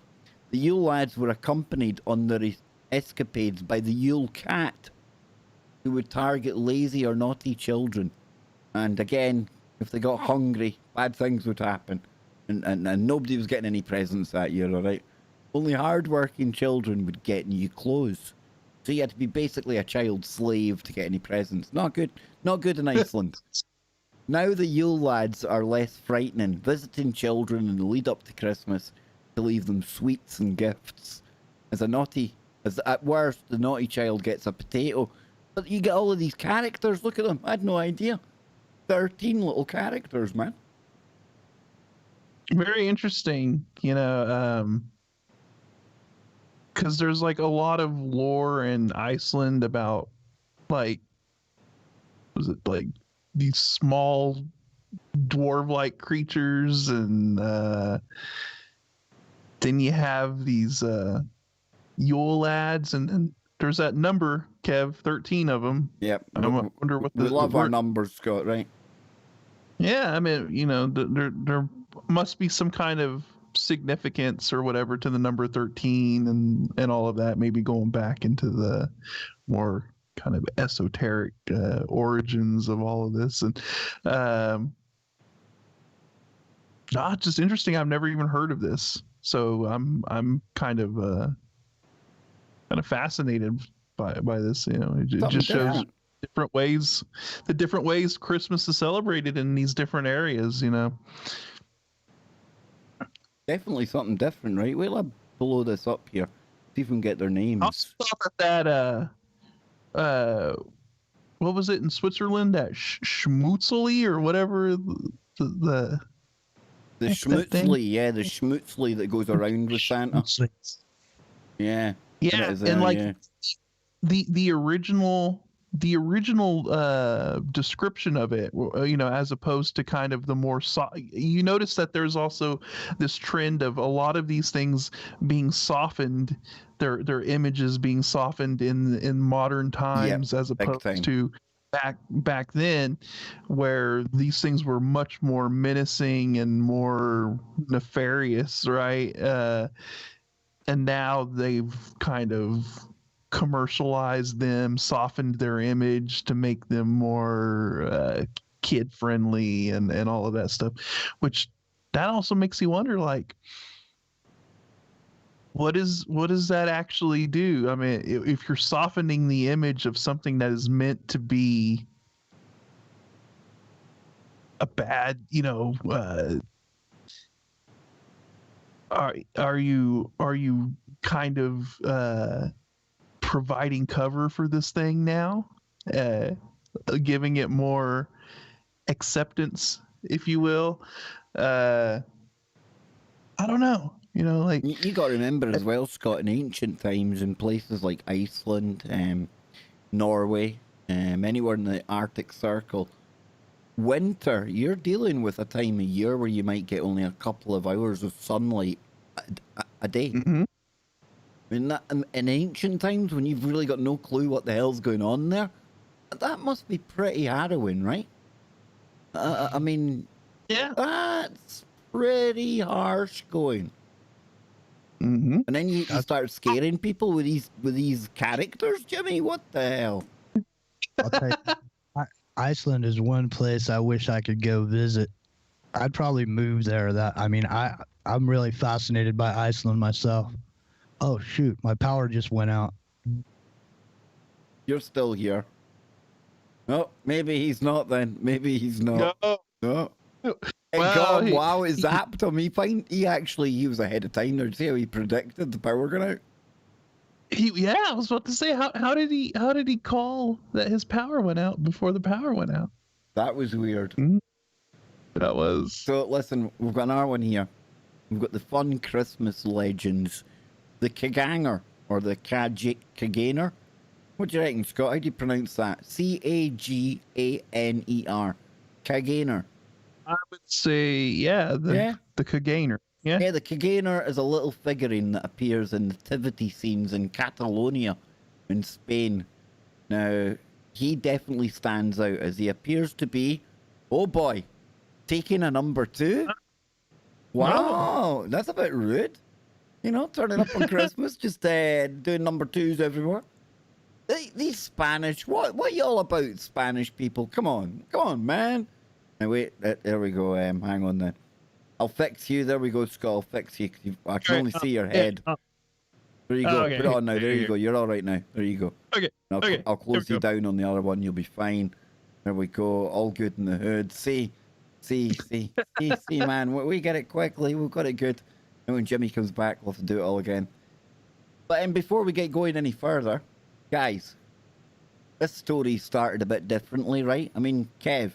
[SPEAKER 1] Yule lads were accompanied on their escapades by the Yule cat, who would target lazy or naughty children. And again, if they got hungry, bad things would happen. And nobody was getting any presents that year, all right? Only hard-working children would get new clothes. So you had to be basically a child slave to get any presents. Not good. Not good in Iceland. Now the Yule lads are less frightening, visiting children in the lead up to Christmas to leave them sweets and gifts. As at worst, the naughty child gets a potato. But you get all of these characters. Look at them. I had no idea. 13 little characters, man.
[SPEAKER 2] Very interesting, because there's like a lot of lore in Iceland about was it like these small dwarf-like creatures, and then you have these Yule lads, and then there's that number, Kev, 13 of them.
[SPEAKER 1] Yep.
[SPEAKER 2] I wonder what
[SPEAKER 1] we love our numbers, Scott, right?
[SPEAKER 2] Yeah, I mean, there must be some kind of significance or whatever to the number 13 and all of that, maybe going back into the more kind of esoteric origins of all of this. And just interesting. I've never even heard of this, so I'm kind of fascinated by this. It just shows the different ways Christmas is celebrated in these different areas.
[SPEAKER 1] Definitely something different, right? We'll blow this up here. See if we can get their names.
[SPEAKER 2] I also thought that what was it in Switzerland? That Schmutzli or whatever the
[SPEAKER 1] Schmutzli, yeah, the Schmutzli that goes around with Santa. Yeah.
[SPEAKER 2] Yeah, and the original description of it, as opposed to kind of the more you notice that there's also this trend of a lot of these things being softened, their images being softened in modern times, as opposed to back then, where these things were much more menacing and more nefarious, right? And now they've kind of commercialized them, softened their image to make them more kid friendly and all of that stuff, which that also makes you wonder, like, what does that actually do? I mean, if you're softening the image of something that is meant to be a bad, are you kind of providing cover for this thing now, giving it more acceptance, if you will? I don't know. Like,
[SPEAKER 1] You got to remember as well, Scott, in ancient times, in places like Iceland, Norway, anywhere in the Arctic Circle, winter, you're dealing with a time of year where you might get only a couple of hours of sunlight a day.
[SPEAKER 2] mm-hmm.
[SPEAKER 1] I mean, that, in ancient times, when you've really got no clue what the hell's going on there, that must be pretty harrowing, right? I mean,
[SPEAKER 2] Yeah.
[SPEAKER 1] that's pretty harsh going.
[SPEAKER 2] Mm-hmm.
[SPEAKER 1] And then you start scaring people with these characters, Jimmy. What the hell?
[SPEAKER 5] I'll tell you, Iceland is one place I wish I could go visit. I'd probably move there. I'm really fascinated by Iceland myself. Oh shoot, my power just went out.
[SPEAKER 1] You're still here. Oh, maybe he's not then. Maybe he's not. No. It
[SPEAKER 2] Well,
[SPEAKER 1] got him. Wow, it zapped him. He was ahead of time there. See how he predicted the power going out?
[SPEAKER 2] I was about to say, how did he call that his power went out before the power went out?
[SPEAKER 1] That was weird.
[SPEAKER 2] That was.
[SPEAKER 1] So listen, we've got another one here. We've got the fun Christmas legends. The Kaganer, or the Kaganer. What do you reckon, Scott? How do you pronounce that? Caganer. Kaganer.
[SPEAKER 2] I would say, the Kaganer. Yeah.
[SPEAKER 1] Yeah, the Kaganer is a little figurine that appears in nativity scenes in Catalonia in Spain. Now, he definitely stands out as he appears to be, oh boy, taking a number 2? Wow, that's a bit rude. Turning up on Christmas, just doing number 2s everywhere. These Spanish, what are you all about, Spanish people? Come on, man. Now wait, there we go. Hang on then. I'll fix you. There we go, Scott. I'll fix you. I can only see your head. There you go.
[SPEAKER 2] Okay.
[SPEAKER 1] Put it on now. There you go. You're all right now. There you go.
[SPEAKER 2] Okay.
[SPEAKER 1] I'll close you down on the other one. You'll be fine. There we go. All good in the hood. See, man. We get it quickly. We've got it good. And when Jimmy comes back, we'll have to do it all again. But before we get going any further, guys, this story started a bit differently, right? I mean, Kev,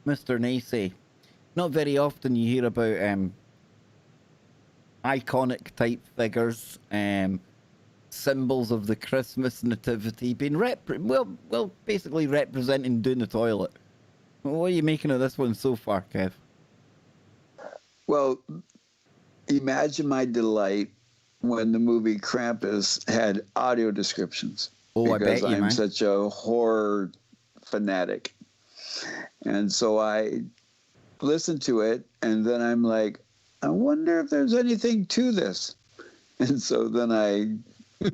[SPEAKER 1] Mr. Nacy, not very often you hear about iconic type figures, symbols of the Christmas nativity being basically representing doing the toilet. What are you making of this one so far, Kev?
[SPEAKER 3] Well, imagine my delight when the movie Krampus had audio descriptions.
[SPEAKER 1] Oh, I bet you,
[SPEAKER 3] I'm
[SPEAKER 1] man.
[SPEAKER 3] such a horror fanatic. And so I listened to it, and then I'm like, I wonder if there's anything to this. And so then I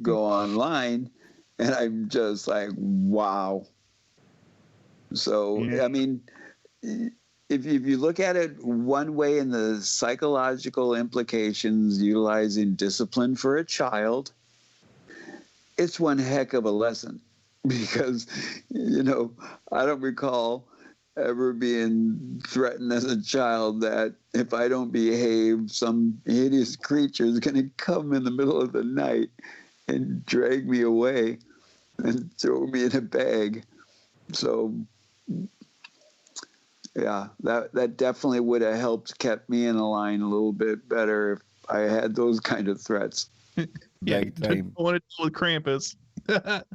[SPEAKER 3] go online, and I'm just like, wow. So,
[SPEAKER 2] Yeah.
[SPEAKER 3] I mean, if you look at it one way in the psychological implications utilizing discipline for a child, it's one heck of a lesson, because, I don't recall ever being threatened as a child that if I don't behave, some hideous creature is going to come in the middle of the night and drag me away and throw me in a bag. So, yeah, that definitely would have helped kept me in a line a little bit better if I had those kind of threats.
[SPEAKER 1] Big time.
[SPEAKER 2] I want to deal with Krampus.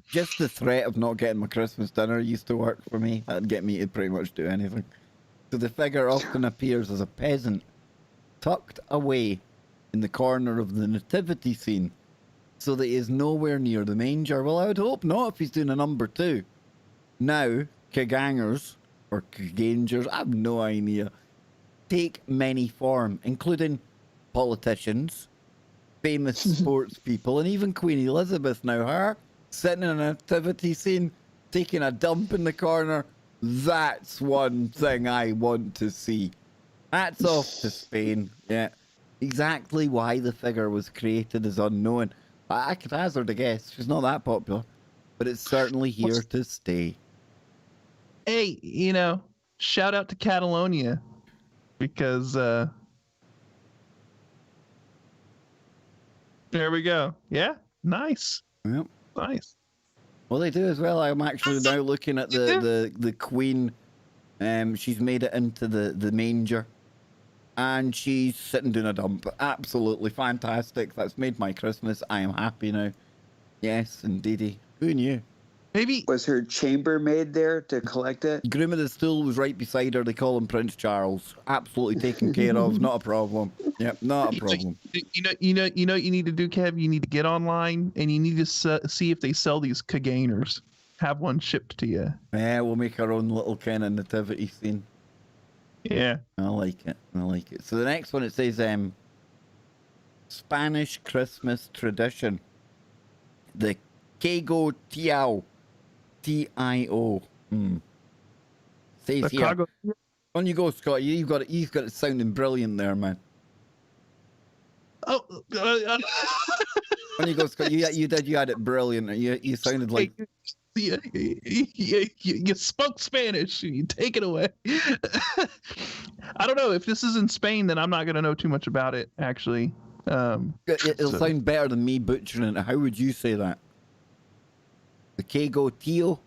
[SPEAKER 1] Just the threat of not getting my Christmas dinner used to work for me. That'd get me to pretty much do anything. So the figure often appears as a peasant, tucked away in the corner of the nativity scene, so that he is nowhere near the manger. Well, I would hope not if he's doing a number 2. Now, Kagangers, or Kagangers, I have no idea, take many form, including politicians, famous sports people, and even Queen Elizabeth. Now, her sitting in a nativity scene, taking a dump in the corner, That's one thing I want to see. Hats off to Spain. Yeah. Exactly why the figure was created is unknown. I could hazard a guess. She's not that popular, but it's certainly here to stay.
[SPEAKER 2] Hey, you know, shout out to Catalonia because there we go. Yeah, nice.
[SPEAKER 1] Yep.
[SPEAKER 2] Nice.
[SPEAKER 1] Well, they do as well. I'm actually now looking at the queen. She's made it into the manger, and she's sitting doing a dump. Absolutely fantastic. That's made my Christmas. I am happy now. Yes, indeedy. Who knew?
[SPEAKER 2] Maybe
[SPEAKER 3] Was her chambermaid there to collect it?
[SPEAKER 1] Groom of the stool was right beside her. They call him Prince Charles. Absolutely taken care of. Not a problem. Yep, not a problem.
[SPEAKER 2] you know what you need to do, Kev. You need to get online and you need to see if they sell these Kagainers. Have one shipped to you.
[SPEAKER 1] Yeah, we'll make our own little kind of nativity scene.
[SPEAKER 2] Yeah.
[SPEAKER 1] I like it. I like it. So the next one, it says Spanish Christmas tradition. The Quego Tiao. T-I-O. Says here. On you go, Scott. You've got it sounding brilliant there, man.
[SPEAKER 2] Oh,
[SPEAKER 1] On you go, Scott. You had it brilliant. You sounded like
[SPEAKER 2] you spoke Spanish. You take it away. I don't know if this is in Spain, then I'm not gonna know too much about it. Actually,
[SPEAKER 1] it'll sound better than me butchering it. How would you say that? The Quego Tio.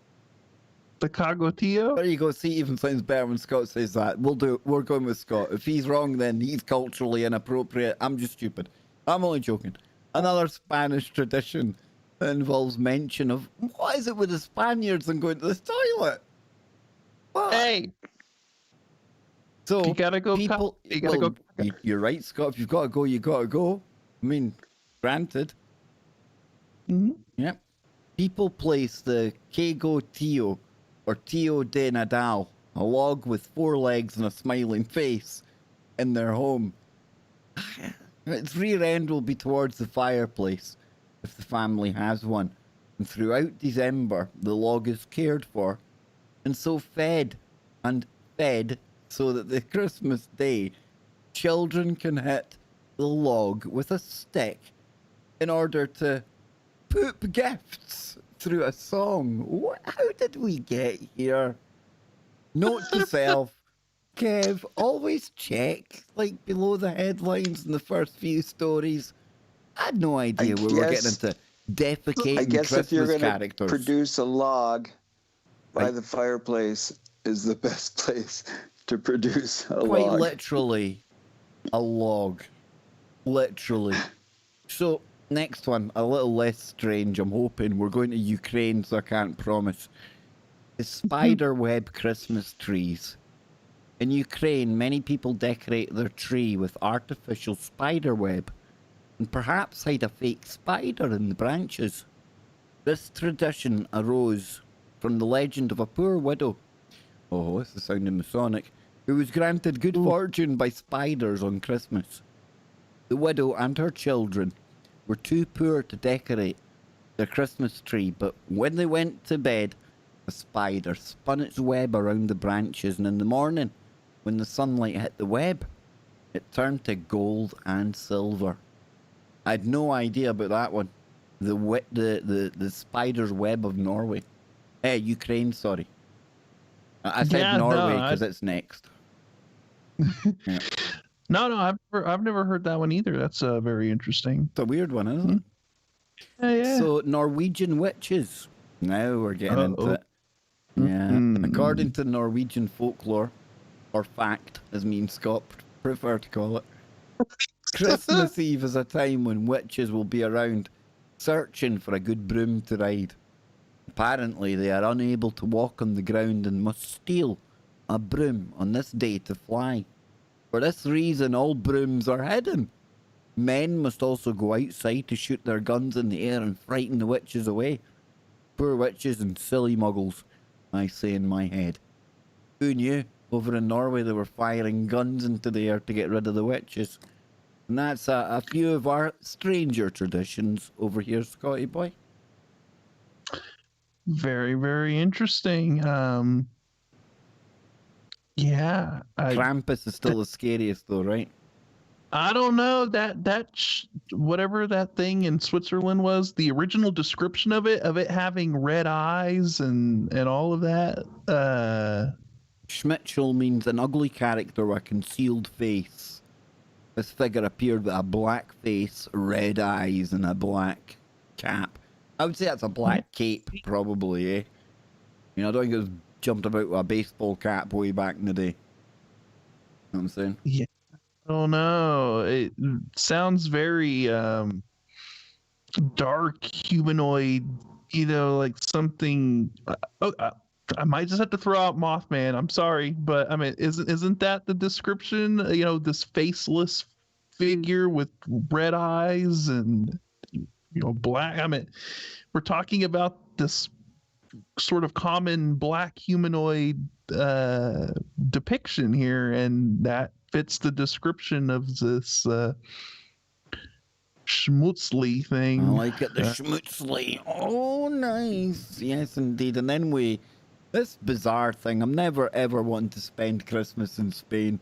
[SPEAKER 2] The Cagotillo?
[SPEAKER 1] There you go. See, even sounds better when Scott says that. We're going with Scott. If he's wrong, then he's culturally inappropriate. I'm just stupid. I'm only joking. Another Spanish tradition that involves mention of what is it with the Spaniards and going to the toilet? What?
[SPEAKER 2] Hey,
[SPEAKER 1] so
[SPEAKER 2] you gotta go.
[SPEAKER 1] People,
[SPEAKER 2] you gotta go.
[SPEAKER 1] You're right, Scott. If you've got to go, you got to go. I mean, granted.
[SPEAKER 2] Mm-hmm.
[SPEAKER 1] Yep. People place the Quego Tio, or Tio de Nadal, a log with 4 legs and a smiling face, in their home. Its rear end will be towards the fireplace, if the family has one. And throughout December, the log is cared for, and so fed, so that the Christmas day, children can hit the log with a stick in order to poop gifts through a song. How did we get here? Note to self, Kev, always check, like, below the headlines in the first few stories. I had no idea we were getting into defecating
[SPEAKER 3] I guess
[SPEAKER 1] Christmas
[SPEAKER 3] if you're going
[SPEAKER 1] characters.
[SPEAKER 3] to produce a log by the fireplace is the best place to produce a
[SPEAKER 1] Quite
[SPEAKER 3] log.
[SPEAKER 1] literally, a log. Literally. So, next one, a little less strange, I'm hoping. We're going to Ukraine, so I can't promise. The spider web Christmas trees. In Ukraine, many people decorate their tree with artificial spider web, and perhaps hide a fake spider in the branches. This tradition arose from the legend of a poor widow. Oh, this is sounding Masonic. Who was granted good fortune by spiders on Christmas. The widow and her children were too poor to decorate their Christmas tree, but when they went to bed, a spider spun its web around the branches, and in the morning, when the sunlight hit the web, it turned to gold and silver. I had no idea about that one. The spider's web of Norway. Ukraine, sorry. I said Norway because it's next. Yeah.
[SPEAKER 2] No, I've never heard that one either. That's very interesting.
[SPEAKER 1] It's a weird one, isn't it?
[SPEAKER 2] Yeah.
[SPEAKER 1] So, Norwegian witches. Now we're getting into it. Yeah. According to Norwegian folklore, or fact, as me and Scott prefer to call it, Christmas Eve is a time when witches will be around searching for a good broom to ride. Apparently, they are unable to walk on the ground and must steal a broom on this day to fly. For this reason, all brooms are hidden. Men must also go outside to shoot their guns in the air and frighten the witches away. Poor witches and silly muggles, I say in my head. Who knew? Over in Norway, they were firing guns into the air to get rid of the witches. And that's a few of our stranger traditions over here, Scotty boy.
[SPEAKER 2] Very, very interesting. Yeah,
[SPEAKER 1] Krampus is still the scariest, though, right?
[SPEAKER 2] I don't know whatever that thing in Switzerland was. The original description of it having red eyes and all of that.
[SPEAKER 1] Schmitchell means an ugly character with a concealed face. This figure appeared with a black face, red eyes, and a black cap. I would say that's a black cape, probably, eh? You know, I don't think it was jumped about with a baseball cap way back in the day. You know what I'm saying?
[SPEAKER 2] Yeah, I don't know. It sounds very dark humanoid. You know, like something. I might just have to throw out Mothman. I'm sorry, but I mean, isn't that the description? You know, this faceless figure with red eyes and black. I mean, we're talking about this sort of common black humanoid depiction here, and that fits the description of this schmutzli thing.
[SPEAKER 1] I like it, the schmutzli. Oh, nice. Yes, indeed. And then this bizarre thing, I'm never ever wanting to spend Christmas in Spain.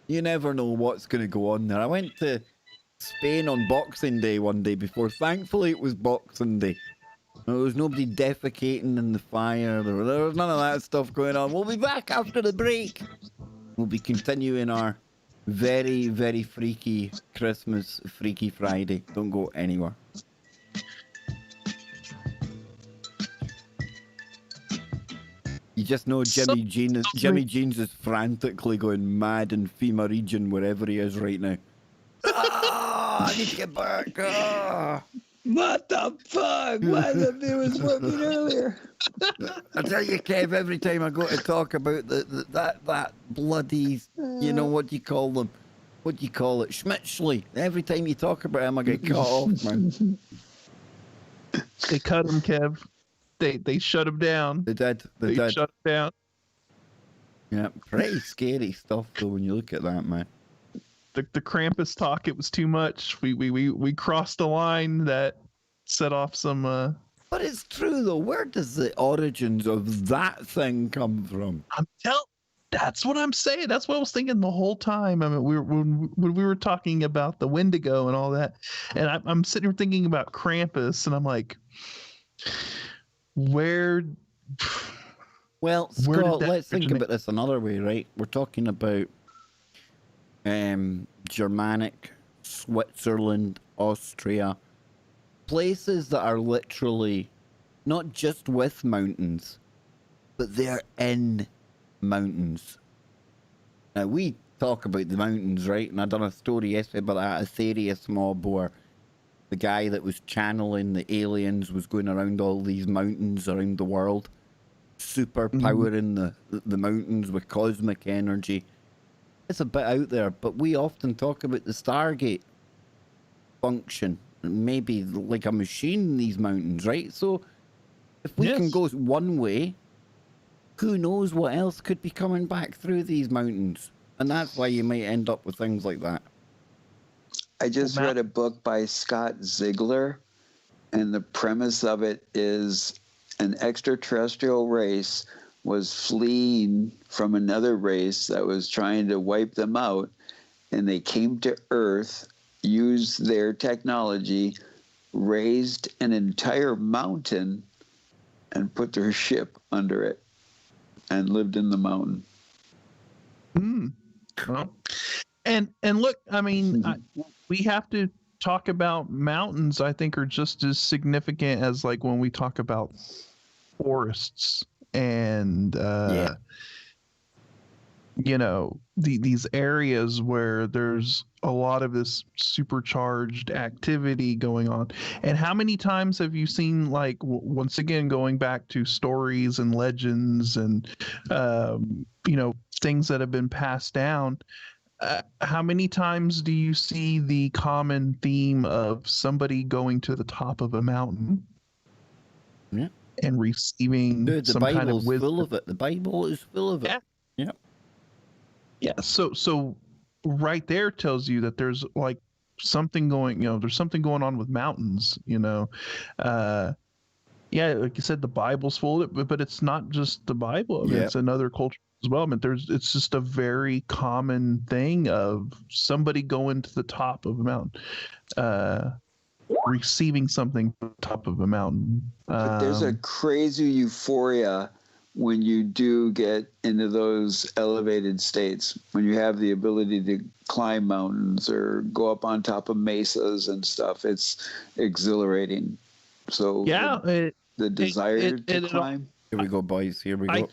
[SPEAKER 1] You never know what's going to go on there. I went to Spain on Boxing Day one day before. Thankfully, it was Boxing Day. There was nobody defecating in the fire. There was none of that stuff going on. We'll be back after the break. We'll be continuing our very, very freaky Christmas Freaky Friday. Don't go anywhere. You just know Jimmy Jeans is frantically going mad in FEMA region wherever he is right now. I need to get back.
[SPEAKER 3] What the fuck? Why the it was working earlier?
[SPEAKER 1] I tell you, Kev, every time I go to talk about that bloody, you know, what do you call them? What do you call it? Schmitzley. Every time you talk about him, I get cut off, man.
[SPEAKER 2] They cut him, Kev. They shut him down.
[SPEAKER 1] They did. They did.
[SPEAKER 2] Shut him down.
[SPEAKER 1] Yeah, pretty scary stuff though when you look at that, man.
[SPEAKER 2] The Krampus talk, it was too much. We crossed the line that set off some.
[SPEAKER 1] But it's true though. Where does the origins of that thing come from?
[SPEAKER 2] That's what I'm saying. That's what I was thinking the whole time. I mean, when we were talking about the Wendigo and all that, and I'm sitting here thinking about Krampus, and I'm like, where?
[SPEAKER 1] Well, Scott, let's think about this another way, right? We're talking about Germanic, Switzerland, Austria, places that are literally not just with mountains, but they're in mountains. Now, we talk about the mountains, right? And I done a story yesterday about that Aetherius mob where the guy that was channeling the aliens was going around all these mountains around the world, superpowering the mountains with cosmic energy. It's a bit out there, but we often talk about the Stargate function, maybe like a machine in these mountains, right? So if we can go one way, who knows what else could be coming back through these mountains? And that's why you might end up with things like that.
[SPEAKER 3] I just read a book by Scott Ziegler, and the premise of it is an extraterrestrial race was fleeing from another race that was trying to wipe them out, and they came to Earth, used their technology, raised an entire mountain, and put their ship under it, and lived in the mountain.
[SPEAKER 2] Well, and look, I mean, we have to talk about mountains. I think are just as significant as like when we talk about forests and you know, these areas where there's a lot of this supercharged activity going on. And how many times have you seen, like, once again, going back to stories and legends and you know, things that have been passed down, how many times do you see the common theme of somebody going to the top of a mountain and receiving some kind of wisdom?
[SPEAKER 1] Full of it. The Bible is full of it.
[SPEAKER 2] Yeah. So right there tells you that there's like something going, you know, there's something going on with mountains, you know. Yeah, like you said, the Bible's full of it, but it's not just the Bible. I mean, it's another culture development. It's just a very common thing of somebody going to the top of a mountain, receiving something from the top of a mountain.
[SPEAKER 3] But there's a crazy euphoria when you do get into those elevated states, when you have the ability to climb mountains or go up on top of mesas and stuff. It's exhilarating. So
[SPEAKER 2] yeah,
[SPEAKER 3] the desire to climb.
[SPEAKER 1] Here we go, boys. Here we go.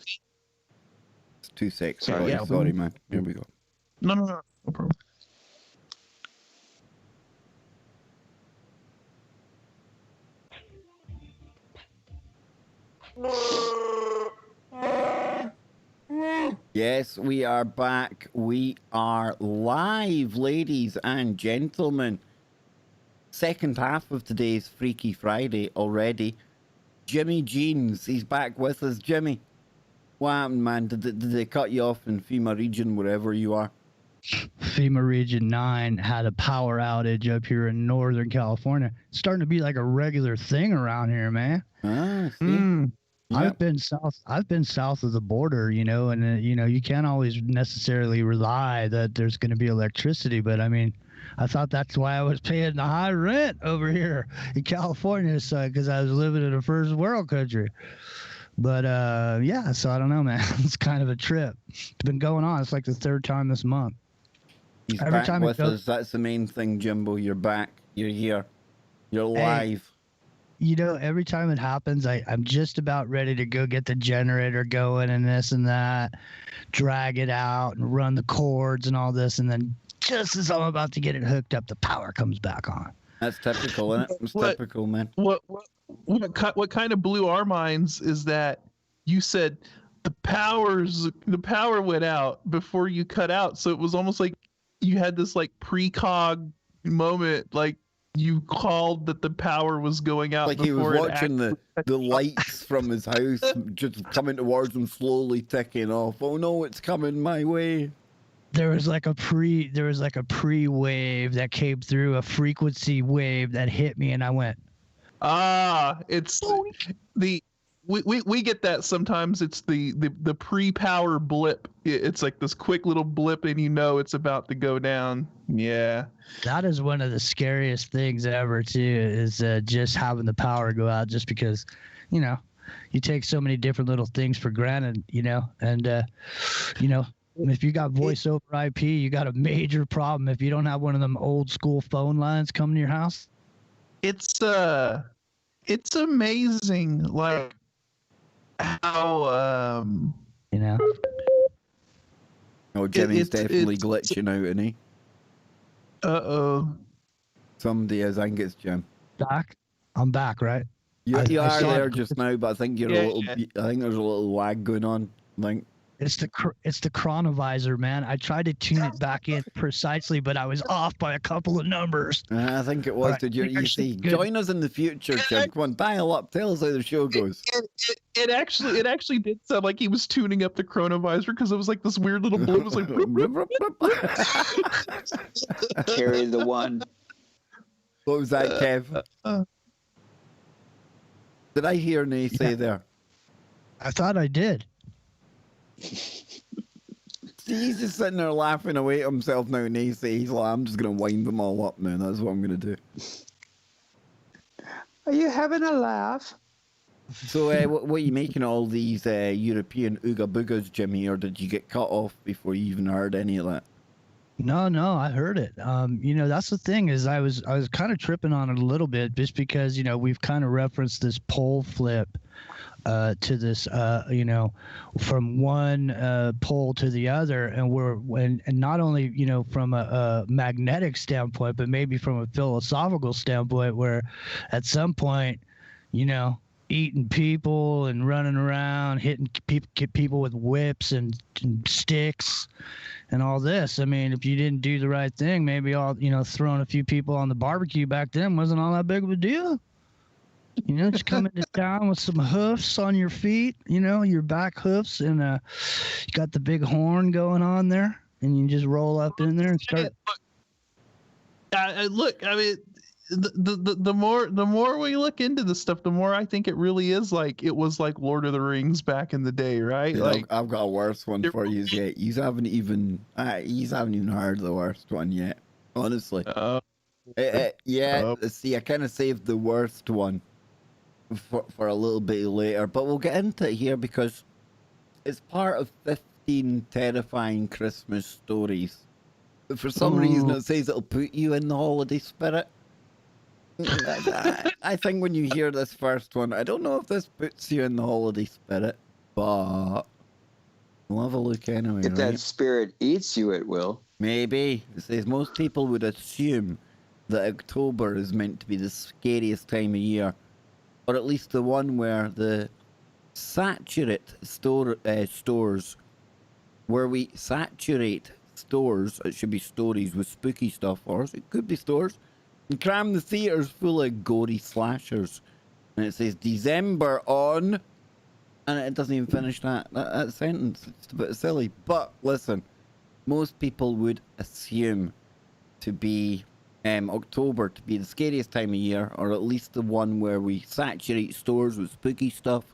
[SPEAKER 1] It's 2 seconds.
[SPEAKER 3] Sorry.
[SPEAKER 1] Sorry, man. Here we go.
[SPEAKER 2] No problem.
[SPEAKER 1] Yes, we are back. We are live, ladies and gentlemen. Second half of today's Freaky Friday already. Jimmy Jeans, he's back with us. Jimmy, what happened, man? Did they cut you off in FEMA region, wherever you are?
[SPEAKER 5] FEMA Region 9 had a power outage up here in Northern California. It's starting to be like a regular thing around here, man.
[SPEAKER 1] Ah, see? Yep.
[SPEAKER 5] I've been south of the border, you know, and you can't always necessarily rely that there's going to be electricity, but I mean, I thought that's why I was paying the high rent over here in California, so because I was living in a first world country. But yeah, so I don't know, man. It's kind of a trip. It's been going on. It's like the third time this month.
[SPEAKER 1] He's back with us. That's the main thing, Jimbo. You're back. You're here. You're live.
[SPEAKER 5] You know, every time it happens, I'm just about ready to go get the generator going and this and that, drag it out and run the cords and all this. And then just as I'm about to get it hooked up, the power comes back on.
[SPEAKER 1] That's typical, isn't it? It's typical, man.
[SPEAKER 2] What kind of blew our minds is that you said the power went out before you cut out. So it was almost like you had this like precog moment, like you called that the power was going out.
[SPEAKER 1] Like he was watching the lights from his house just coming towards him, slowly ticking off. Oh no, it's coming my way.
[SPEAKER 5] There was like a pre-wave that came through, a frequency wave that hit me, and I went,
[SPEAKER 2] it's we get that sometimes. It's the pre-power blip. It's like this quick little blip, and you know it's about to go down. Yeah,
[SPEAKER 5] that is one of the scariest things ever too, is just having the power go out, just because, you know, you take so many different little things for granted, you know, and you know, if you got voice over IP, you got a major problem if you don't have one of them old school phone lines coming to your house.
[SPEAKER 2] It's amazing, like how
[SPEAKER 5] you know.
[SPEAKER 1] Oh, Jimmy's definitely glitching out, isn't he? Somebody is. I think it's Jim.
[SPEAKER 5] Back. I'm back, right?
[SPEAKER 1] You are there just now, but I think you're a little. I think there's a little lag going on. I think
[SPEAKER 5] it's the chronovisor, man. I tried to tune it back in precisely, but I was off by a couple of numbers.
[SPEAKER 1] I think it was. Did you see? Join us in the future, Jim. Come on, dial up. Tell us how the show goes.
[SPEAKER 2] It actually did sound like he was tuning up the chronovisor, because it was like this weird little blip. It was like
[SPEAKER 3] Carry the one.
[SPEAKER 1] What was that, Kev? Did I hear Nay say there?
[SPEAKER 5] I thought I did.
[SPEAKER 1] He's just sitting there laughing away at himself now, and he's like, I'm just going to wind them all up now. That's what I'm going to do.
[SPEAKER 3] Are you having a laugh?
[SPEAKER 1] So what are you making all these European ooga boogas, Jimmy, or did you get cut off before you even heard any of that?
[SPEAKER 5] No, I heard it. You know, that's the thing, is I was kind of tripping on it a little bit, just because, you know, we've kind of referenced this pole flip to this, you know, from one pole to the other, and not only, you know, from a magnetic standpoint, but maybe from a philosophical standpoint, where at some point, you know, eating people and running around, hitting people with whips and sticks and all this. I mean, if you didn't do the right thing, maybe throwing a few people on the barbecue back then wasn't all that big of a deal. You know, just coming to town with some hoofs on your feet, you know, your back hoofs, and you got the big horn going on there, and you just roll up in there and start.
[SPEAKER 2] Look, I mean, the more we look into this stuff, the more I think it really is like it was like Lord of the Rings back in the day, right?
[SPEAKER 1] Yeah,
[SPEAKER 2] Like
[SPEAKER 1] I've got a worse one for you yet. You haven't even heard the worst one yet. Honestly, yeah. See, I kind of saved the worst one for a little bit later, but we'll get into it here because it's part of 15 terrifying Christmas stories. But for some reason, it says it'll put you in the holiday spirit. I think when you hear this first one, I don't know if this puts you in the holiday spirit, but we'll have a look anyway.
[SPEAKER 3] If
[SPEAKER 1] right?
[SPEAKER 3] that spirit eats you, it will.
[SPEAKER 1] Maybe. It says most people would assume that October is meant to be the scariest time of year, or at least the one where the saturate stores, where we saturate stores, it should be stories with spooky stuff, or it could be stores, and cram the theatres full of gory slashers. And it says December on, and it doesn't even finish that sentence. It's a bit silly. But listen, most people would assume to be October to be the scariest time of year, or at least the one where we saturate stores with spooky stuff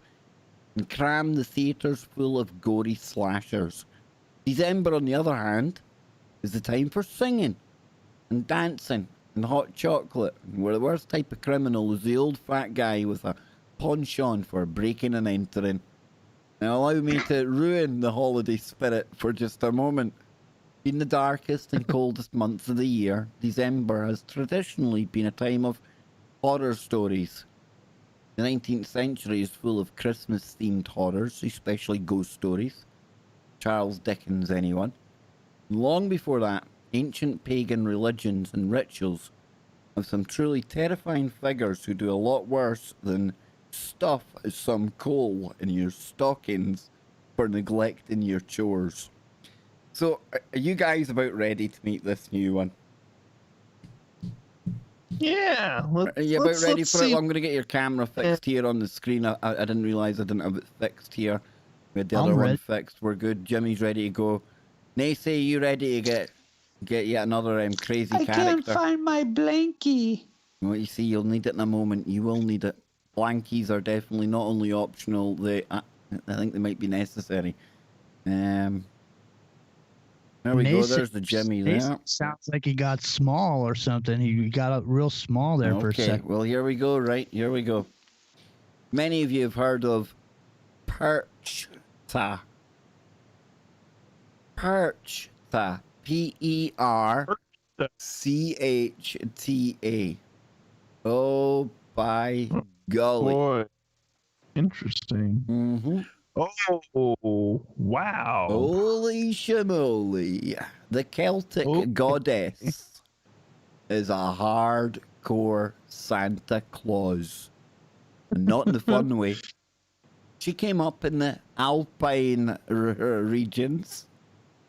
[SPEAKER 1] and cram the theatres full of gory slashers. December, on the other hand, is the time for singing and dancing and hot chocolate, where the worst type of criminal is the old fat guy with a penchant for breaking and entering. Now allow me to ruin the holiday spirit for just a moment. In the darkest and coldest months of the year, December has traditionally been a time of horror stories. The 19th century is full of Christmas-themed horrors, especially ghost stories. Charles Dickens, anyone. Long before that, ancient pagan religions and rituals have some truly terrifying figures who do a lot worse than stuff some coal in your stockings for neglecting your chores. So, are you guys about ready to meet this new one?
[SPEAKER 2] yeah,
[SPEAKER 1] Are you about ready for it?
[SPEAKER 2] see.
[SPEAKER 1] Well, I'm going to get your camera fixed here on the screen. I didn't realise I didn't have it fixed here. We had the other one fixed. We're good. Jimmy's ready to go. Nacy, you ready to get yet another crazy character?
[SPEAKER 3] I can't find my blankie.
[SPEAKER 1] Well, you see, you'll need it in a moment. You will need it. Blankies are definitely not only optional, I think they might be necessary. There we go. There's the Jimmy there.
[SPEAKER 5] Sounds like he got small or something. He got real small there for a second.
[SPEAKER 1] Well, here we go. Right, here we go. Many of you have heard of Perchta. Perchta. Perchta. Oh, by golly.
[SPEAKER 2] Boy, interesting.
[SPEAKER 1] Mm-hmm.
[SPEAKER 2] Oh, wow.
[SPEAKER 1] Holy shamoly. The Celtic goddess is a hardcore Santa Claus. And not in the fun way. She came up in the Alpine regions.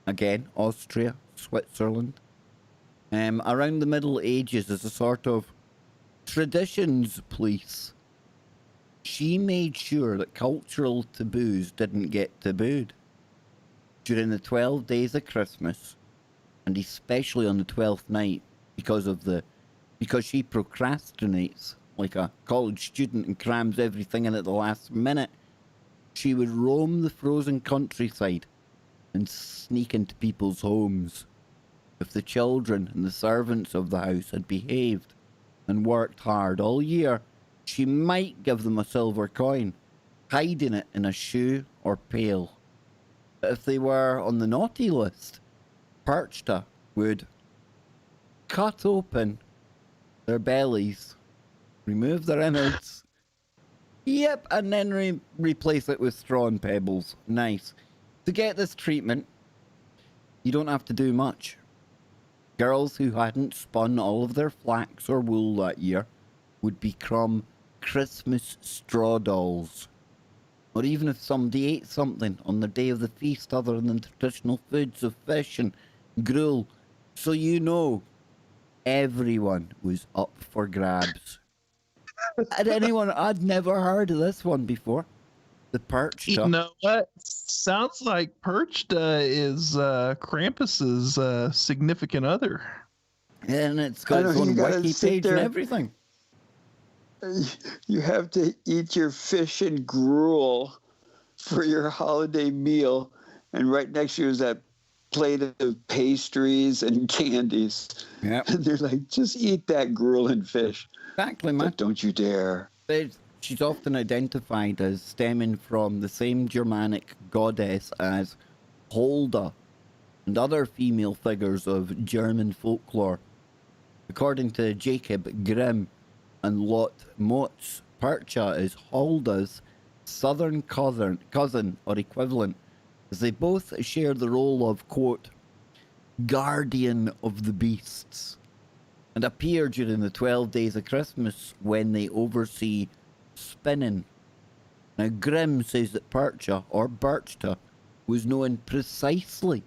[SPEAKER 1] Again, Austria, Switzerland. Around the Middle Ages as a sort of traditions police. She made sure that cultural taboos didn't get tabooed. During the 12 days of Christmas, and especially on the 12th night, because she procrastinates like a college student and crams everything in at the last minute, she would roam the frozen countryside and sneak into people's homes. If the children and the servants of the house had behaved and worked hard all year, she might give them a silver coin, hiding it in a shoe or pail. But if they were on the naughty list, Perchta would cut open their bellies, remove their innards, and then replace it with straw and pebbles. Nice. To get this treatment, you don't have to do much. Girls who hadn't spun all of their flax or wool that year would become Christmas straw dolls. Or even if somebody ate something on the day of the feast other than traditional foods of fish and gruel, so you know everyone was up for grabs. I'd never heard of this one before. The Perchta.
[SPEAKER 2] You know what? Sounds like Perchta is Krampus's significant other.
[SPEAKER 1] And it's
[SPEAKER 3] I
[SPEAKER 1] got
[SPEAKER 3] know,
[SPEAKER 1] its
[SPEAKER 3] you
[SPEAKER 1] own
[SPEAKER 3] gotta
[SPEAKER 1] wiki
[SPEAKER 3] sit
[SPEAKER 1] page and
[SPEAKER 3] there.
[SPEAKER 1] everything.
[SPEAKER 3] You have to eat your fish and gruel for your holiday meal, and right next to you is that plate of pastries and candies.
[SPEAKER 1] Yep.
[SPEAKER 3] And they're like, just eat that gruel and fish.
[SPEAKER 1] Exactly, man.
[SPEAKER 3] But don't you dare.
[SPEAKER 1] She's often identified as stemming from the same Germanic goddess as Holda and other female figures of German folklore. According to Jacob Grimm and Lot Motz, Percha is Holda's southern cousin or equivalent, as they both share the role of, quote, guardian of the beasts, and appear during the 12 days of Christmas when they oversee spinning. Now, Grimm says that Percha, or Berchta, was known precisely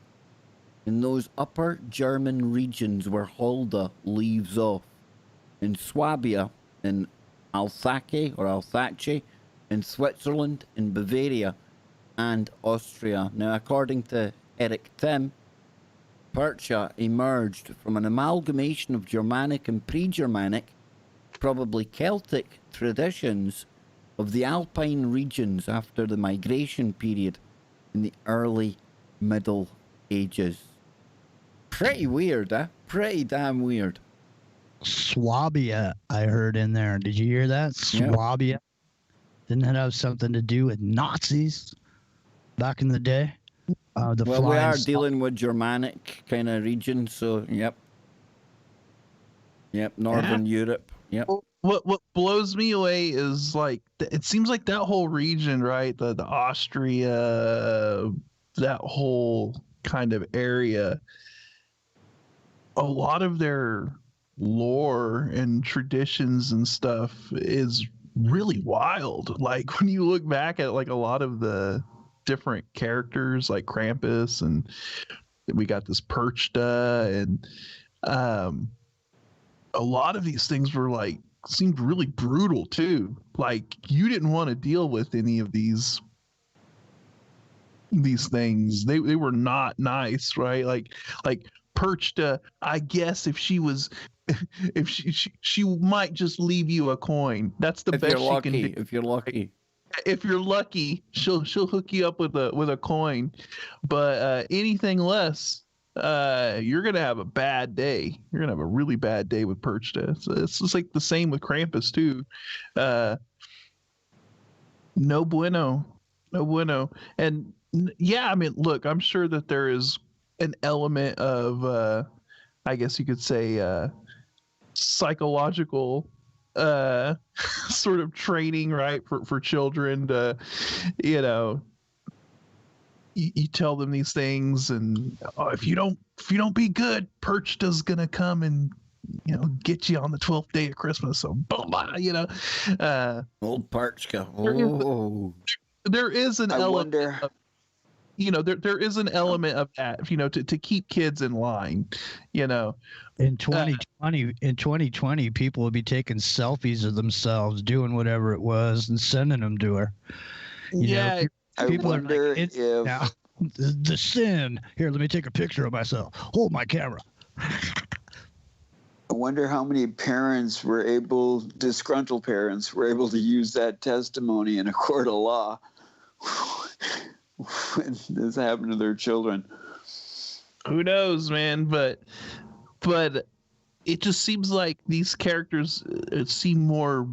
[SPEAKER 1] in those upper German regions where Hulda leaves off, in Swabia, in Alsace or Alsace, in Switzerland, in Bavaria, and Austria. Now, according to Eric Timm, Percha emerged from an amalgamation of Germanic and pre-Germanic, probably Celtic, traditions of the Alpine regions after the migration period in the early Middle Ages. Pretty weird, eh? Pretty damn weird.
[SPEAKER 5] Swabia, I heard in there. Did you hear that? Swabia. Didn't that have something to do with Nazis back in the day?
[SPEAKER 1] Well, we are dealing with Germanic kind of region, so yep. Yep, Northern Europe. Yep.
[SPEAKER 2] What blows me away is like it seems like that whole region, right? The Austria, that whole kind of area. A lot of their lore and traditions and stuff is really wild. Like when you look back at like a lot of the different characters like Krampus, and we got this Perchta, and a lot of these things were like seemed really brutal too. Like you didn't want to deal with any of these things. They were not nice, right? Like Perchta, I guess if she was if she might just leave you a coin. That's the best she can do.
[SPEAKER 1] If you're lucky.
[SPEAKER 2] If you're lucky, she'll hook you up with a coin. But anything less, you're gonna have a bad day. You're gonna have a really bad day with Perchta. So it's just like the same with Krampus too. No bueno, no bueno. And yeah, I mean, look, I'm sure that there is an element of, I guess you could say, psychological sort of training, right, for children to, you know, you tell them these things, and if you don't be good, Perchta's gonna come and get you on the 12th day of Christmas. So blah, blah,
[SPEAKER 1] old Perchka. Oh,
[SPEAKER 2] there is an element.
[SPEAKER 3] Wonder.
[SPEAKER 2] There is an element of that, to keep kids in line,
[SPEAKER 5] In 2020, people will be taking selfies of themselves doing whatever it was and sending them to her. People
[SPEAKER 3] wonder
[SPEAKER 5] are like,
[SPEAKER 3] if
[SPEAKER 5] now, the sin. Here, let me take a picture of myself. Hold my camera.
[SPEAKER 3] I wonder how many disgruntled parents were able to use that testimony in a court of law when this happened to their children.
[SPEAKER 2] Who knows, man? But it just seems like these characters seem more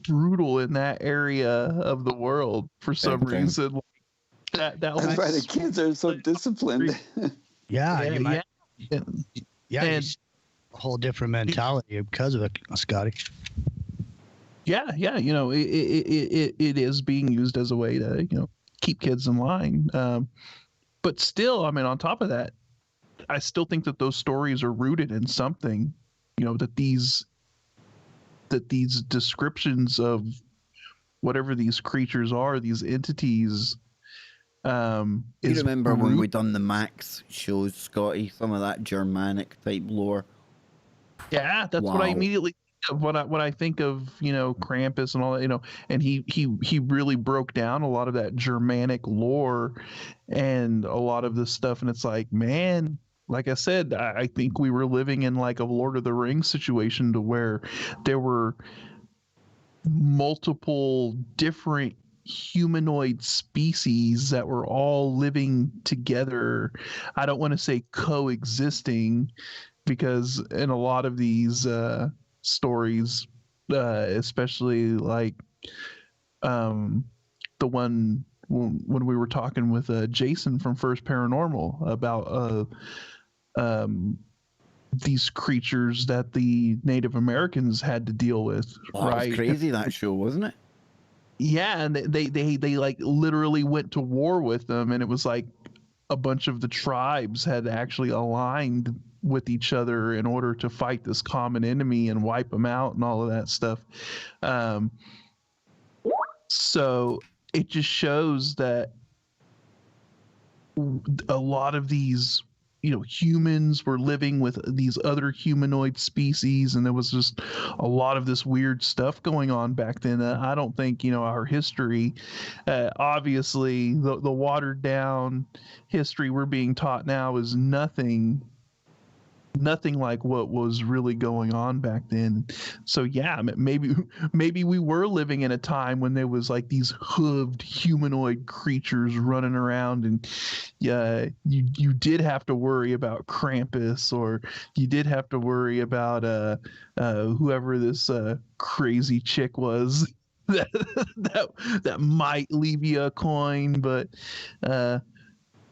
[SPEAKER 2] brutal in that area of the world for some reason. That's
[SPEAKER 3] why the kids are so disciplined.
[SPEAKER 5] Yeah,
[SPEAKER 2] and
[SPEAKER 5] it's a whole different mentality because of it, Scotty.
[SPEAKER 2] Yeah, it is being used as a way to keep kids in line. But still, I mean, on top of that, I still think that those stories are rooted in something. That these descriptions of whatever these creatures are, these entities.
[SPEAKER 1] You remember when we done the Max shows, Scotty? Some of that Germanic type lore.
[SPEAKER 2] Yeah, that's what I immediately think of when I think of Krampus and all that, and he really broke down a lot of that Germanic lore and a lot of this stuff, and it's like, man, like I said, I think we were living in like a Lord of the Rings situation to where there were multiple different humanoid species that were all living together. I don't want to say coexisting, because in a lot of these stories, especially like the one when we were talking with Jason from First Paranormal about these creatures that the Native Americans had to deal with.
[SPEAKER 1] Oh, that was
[SPEAKER 2] right?
[SPEAKER 1] crazy, that show, wasn't it?
[SPEAKER 2] Yeah, and they like literally went to war with them, and it was like a bunch of the tribes had actually aligned with each other in order to fight this common enemy and wipe them out and all of that stuff. So it just shows that a lot of these, humans were living with these other humanoid species, and there was just a lot of this weird stuff going on back then. I don't think, our history, obviously the watered down history we're being taught now is nothing like what was really going on back then. So yeah, maybe we were living in a time when there was like these hooved humanoid creatures running around, and yeah, you did have to worry about Krampus, or you did have to worry about whoever this crazy chick was that might leave you a coin, but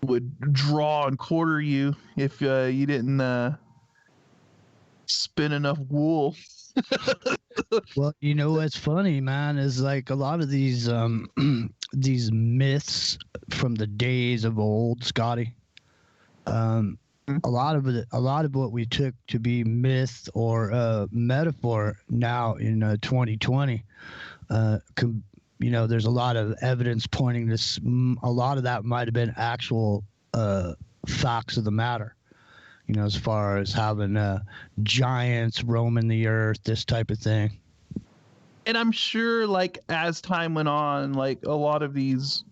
[SPEAKER 2] would draw and quarter you if you didn't spin enough wool.
[SPEAKER 5] Well, what's funny, man, is like a lot of these these myths from the days of old, Scotty. A lot of what we took to be myth or metaphor now in 2020, there's a lot of evidence pointing to a lot of that might have been actual facts of the matter. As far as having giants roaming the earth, this type of thing.
[SPEAKER 2] And I'm sure, like, as time went on, like, a lot of these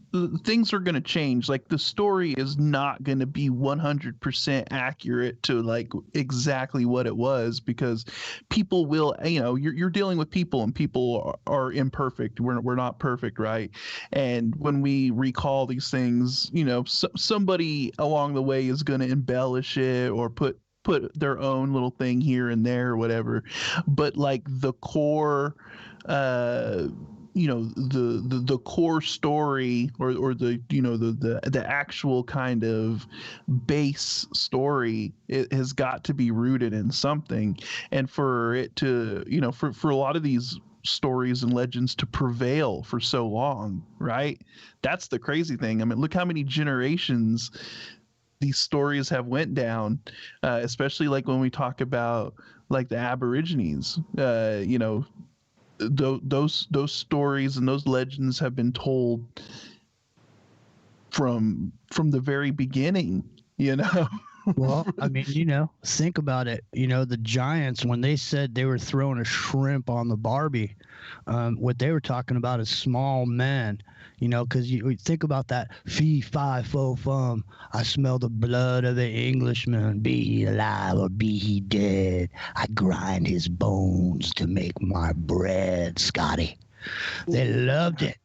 [SPEAKER 2] things are going to change. Like, the story is not going to be 100% accurate to, like, exactly what it was, because people will, you're dealing with people, and people are imperfect. We're not perfect, right? And when we recall these things, somebody along the way is going to embellish it or put their own little thing here and there or whatever. But, like, the core the core story, or the the actual kind of base story, it has got to be rooted in something. And for it to, for a lot of these stories and legends to prevail for so long, right? That's the crazy thing. I mean, look how many generations these stories have went down, especially like when we talk about like the Aborigines. Those stories and those legends have been told from the very beginning.
[SPEAKER 5] Well, I mean, think about it. The Giants, when they said they were throwing a shrimp on the Barbie, what they were talking about is small men. Because you think about that fee, fi, fo, fum. I smell the blood of the Englishman, be he alive or be he dead. I grind his bones to make my bread, Scotty. They loved it.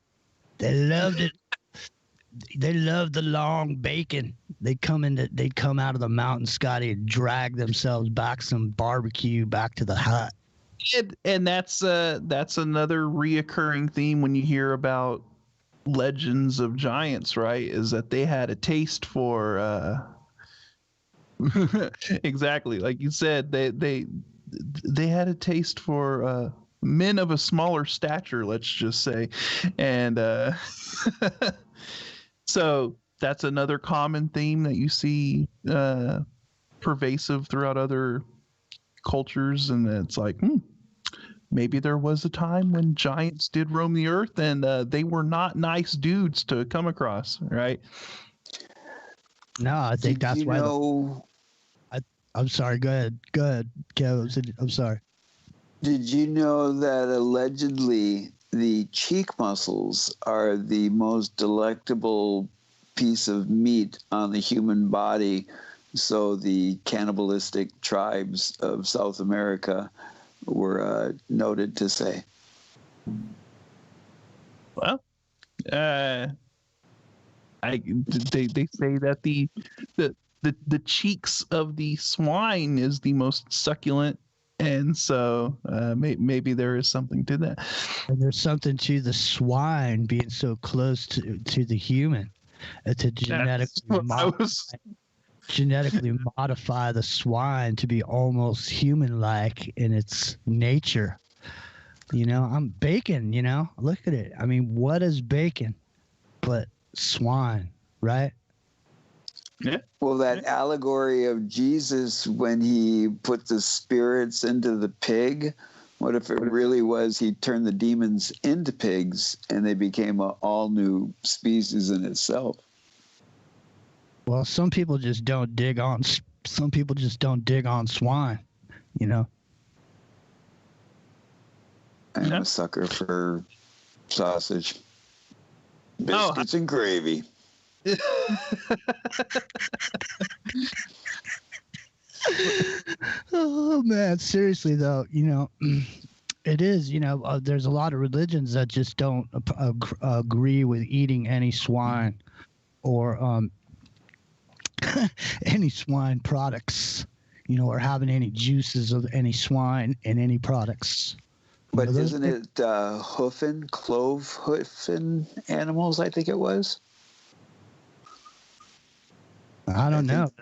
[SPEAKER 5] They loved it. They loved the long bacon. They'd come out of the mountain, Scotty, and drag themselves back some barbecue back to the hut.
[SPEAKER 2] And that's another reoccurring theme when you hear about legends of giants, right? Is that they had a taste for exactly like you said, they had a taste for men of a smaller stature, let's just say. And so that's another common theme that you see pervasive throughout other cultures. And it's like, maybe there was a time when giants did roam the earth, and they were not nice dudes to come across, right?
[SPEAKER 5] No, I think that's why. I'm sorry. Go ahead, Kev. I'm sorry.
[SPEAKER 3] Did you know that allegedly the cheek muscles are the most delectable piece of meat on the human body So the cannibalistic tribes of South America were noted to say.
[SPEAKER 2] Well, they say that the cheeks of the swine is the most succulent, and so maybe there is something to that.
[SPEAKER 5] And there's something to the swine being so close to the human. To genetically modify the swine to be almost human-like in its nature. You know, I'm bacon, you know, look at it. I mean, what is bacon but swine, right?
[SPEAKER 2] Yeah.
[SPEAKER 3] Well, that allegory of Jesus when he put the spirits into the pig, what if it really was he turned the demons into pigs and they became an all new species in itself?
[SPEAKER 5] Well, some people just don't dig on swine, you know.
[SPEAKER 3] I'm a sucker for sausage, biscuits, and gravy.
[SPEAKER 5] Oh man, seriously though, you know, it is, you know, there's a lot of religions that just don't agree with eating any swine or any swine products, you know, or having any juices of any swine in any products.
[SPEAKER 3] But isn't it clove hoofing animals, I think it was?
[SPEAKER 5] I don't know.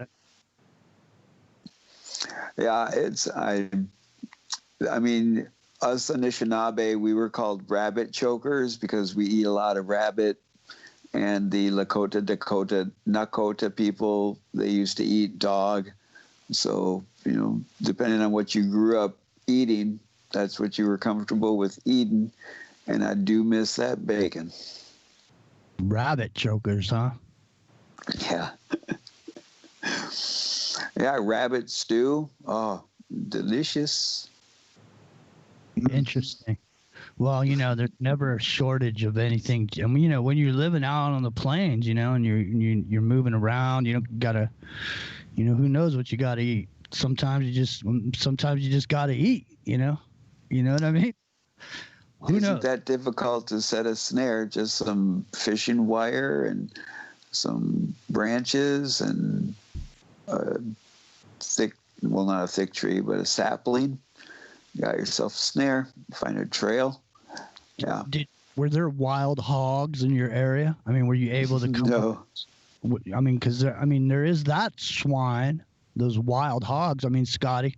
[SPEAKER 3] Yeah, I mean, us Anishinaabe, we were called rabbit chokers because we eat a lot of rabbit. And the Lakota, Dakota, Nakota people, they used to eat dog. So, you know, depending on what you grew up eating, that's what you were comfortable with eating. And I do miss that bacon.
[SPEAKER 5] Rabbit chokers, huh?
[SPEAKER 3] Yeah. Yeah, rabbit stew. Oh, delicious.
[SPEAKER 5] Interesting. Well, you know, there's never a shortage of anything. I mean, you know, when you're living out on the plains, you know, and you're moving around, you know, gotta, you know, who knows what you gotta eat. Sometimes you just gotta eat. You know what I mean? Who knows?
[SPEAKER 3] Isn't that difficult to set a snare? Just some fishing wire and some branches and not a thick tree, but a sapling. You got yourself a snare. Find a trail. Yeah.
[SPEAKER 5] Were there wild hogs in your area? I mean, were you able to come?
[SPEAKER 3] No.
[SPEAKER 5] I mean, because there is that swine, those wild hogs. I mean, Scotty.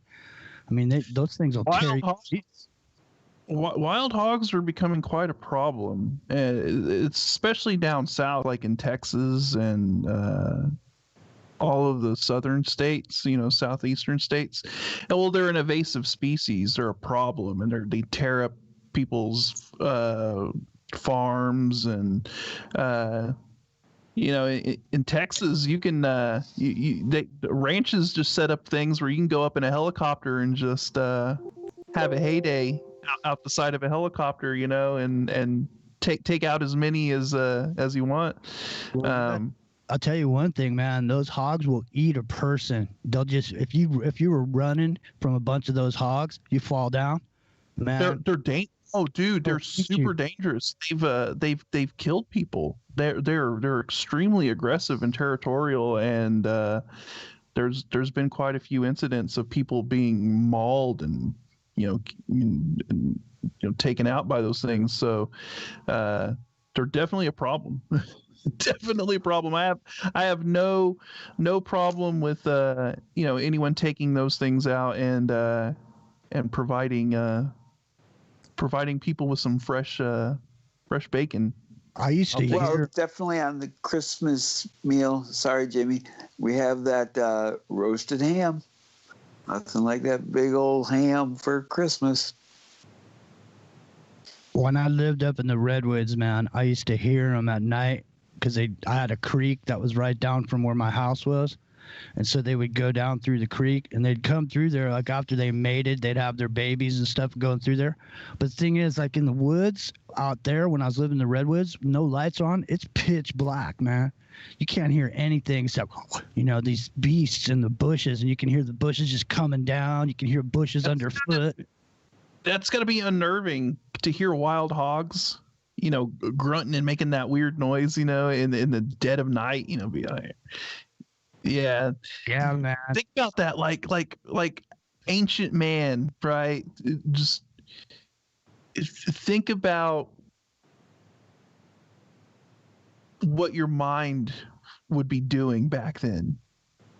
[SPEAKER 5] I mean, those things will carry.
[SPEAKER 2] Wild hogs are becoming quite a problem. It's especially down south, like in Texas and all of the southern states, you know, southeastern states. And well, they're an invasive species. They're a problem, and they tear up people's farms. And you know, in Texas, you can the ranches just set up things where you can go up in a helicopter and just have a heyday out the side of a helicopter, you know, and take out as many as you want.
[SPEAKER 5] I'll tell you one thing, man. Those hogs will eat a person. They'll just if you were running from a bunch of those hogs, you fall down, man.
[SPEAKER 2] They're dangerous. Oh, dude, they're super dangerous. They've killed people. They're extremely aggressive and territorial, and there's been quite a few incidents of people being mauled and taken out by those things. So they're definitely a problem. Definitely a problem. I have no problem with anyone taking those things out and providing people with some fresh bacon.
[SPEAKER 5] I used to hear
[SPEAKER 3] definitely on the Christmas meal. Sorry, Jimmy. We have that roasted ham. Nothing like that big old ham for Christmas.
[SPEAKER 5] When I lived up in the Redwoods, man, I used to hear them at night because I had a creek that was right down from where my house was, And so they would go down through the creek and they'd come through there. Like after they mated, they'd have their babies and stuff going through there. But the thing is, like in the woods out there, when I was living in the redwoods, no lights on, it's pitch black, man. You can't hear anything except, these beasts in the bushes, and you can hear the bushes just coming down. You can hear bushes underfoot.
[SPEAKER 2] That's got to be unnerving to hear wild hogs, grunting and making that weird noise, in the dead of night, be like, yeah,
[SPEAKER 5] man.
[SPEAKER 2] Think about that, like ancient man, right? Just think about what your mind would be doing back then,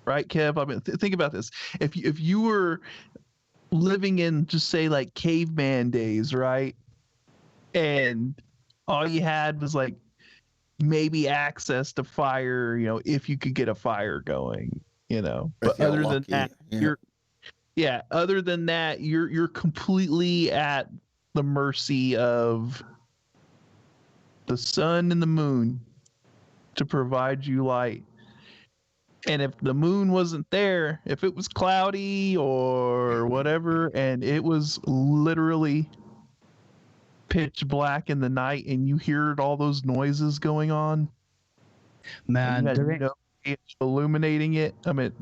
[SPEAKER 2] right, Kev? I mean, think about this. If you were living in, just say, like caveman days, right? And all you had was like maybe access to fire, if you could get a fire going, But other than that, other than that, you're completely at the mercy of the sun and the moon to provide you light. And if the moon wasn't there, if it was cloudy or whatever, and it was literally pitch black in the night and you heard all those noises going on,
[SPEAKER 5] man,
[SPEAKER 2] illuminating it. I mean,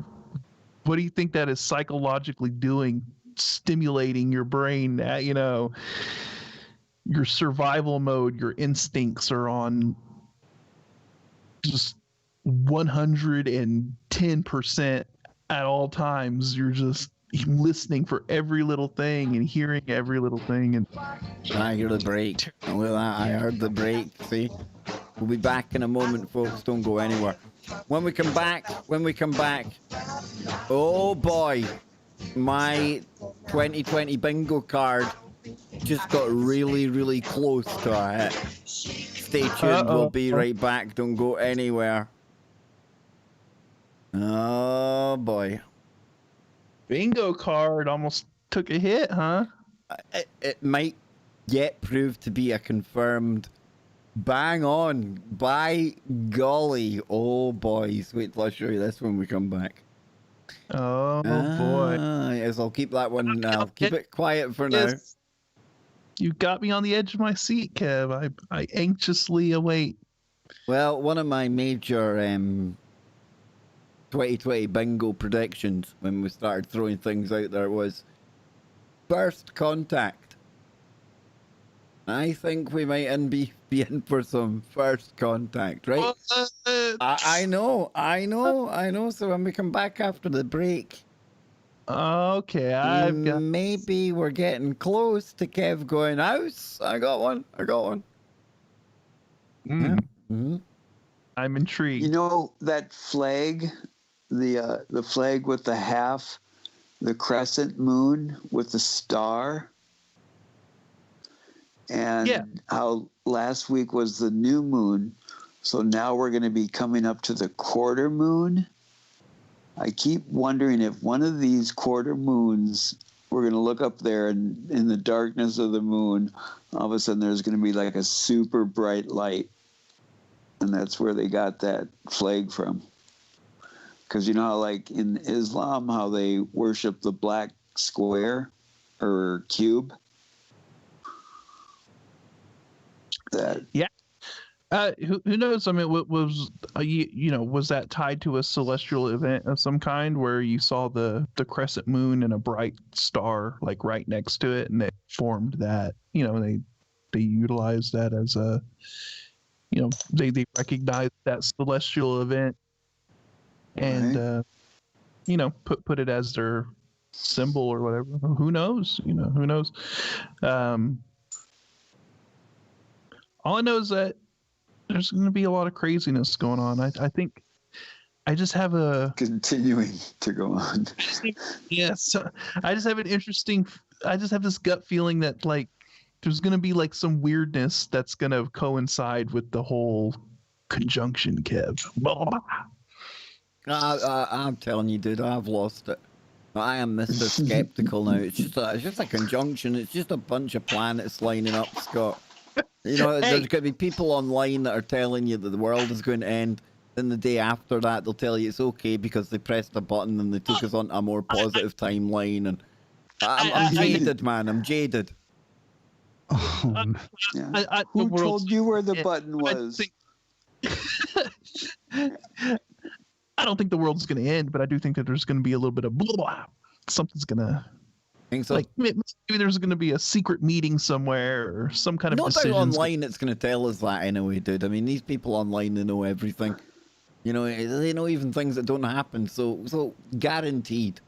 [SPEAKER 2] what do you think that is psychologically doing? Stimulating your brain, your survival mode, your instincts are on just 110% at all times. You're just listening for every little thing and hearing every little thing. And
[SPEAKER 1] I hear the break. Well, I heard the break. See, we'll be back in a moment, folks. Don't go anywhere. When we come back, oh boy, my 2020 bingo card just got really, really close to a hit. Stay tuned. We'll be right back. Don't go anywhere. Oh boy.
[SPEAKER 2] Bingo card almost took a hit, huh?
[SPEAKER 1] It might yet prove to be a confirmed bang on. By golly. Oh boys. Wait till I show you this when we come back.
[SPEAKER 2] Oh boy.
[SPEAKER 1] Yes, I'll keep that one. I'll keep it quiet for now.
[SPEAKER 2] You got me on the edge of my seat, Kev. I anxiously await.
[SPEAKER 1] Well, one of my major 2020 bingo predictions when we started throwing things out there was first contact. I think we might be in for some first contact, right? I know. So when we come back after the break,
[SPEAKER 2] okay,
[SPEAKER 1] maybe we're getting close to Kev going, house. I got one.
[SPEAKER 2] Mm.
[SPEAKER 1] Yeah. Mm-hmm.
[SPEAKER 2] I'm intrigued.
[SPEAKER 3] That flag, the flag with the half, the crescent moon with the star, and how last week was the new moon, so now we're going to be coming up to the quarter moon. I keep wondering if one of these quarter moons, we're going to look up there and in the darkness of the moon, all of a sudden there's going to be like a super bright light. And that's where they got that flag from. Because you know how like in Islam, how they worship the black square or cube? That.
[SPEAKER 2] Yeah. Who knows? I mean, what was was that tied to a celestial event of some kind where you saw the crescent moon and a bright star like right next to it, and they formed that? They utilized that as a, they recognized that celestial event, and put it as their symbol or whatever. Who knows? Who knows? All I know is that there's going to be a lot of craziness going on. I think I just have a
[SPEAKER 3] continuing to go on.
[SPEAKER 2] Yes, I just have this gut feeling that like there's going to be like some weirdness that's going to coincide with the whole conjunction, Kev.
[SPEAKER 1] I'm telling you, dude, I've lost it. I am Mr. Skeptical now. It's just a conjunction. It's just a bunch of planets lining up, Scott. There's going to be people online that are telling you that the world is going to end. Then the day after that, they'll tell you it's okay because they pressed a button and they took us on a more positive timeline. And I'm jaded, man. I'm jaded.
[SPEAKER 3] Yeah. Who told you where the button was?
[SPEAKER 2] I don't think the world's going to end, but I do think that there's going to be a little bit of blah, blah. Something's going to.
[SPEAKER 1] Think so?
[SPEAKER 2] Like maybe there's going to be a secret meeting somewhere or some kind of
[SPEAKER 1] Not
[SPEAKER 2] decision.
[SPEAKER 1] out online, it's going to tell us that anyway, dude. I mean, these people online, they know everything. You know, they know even things that don't happen. So guaranteed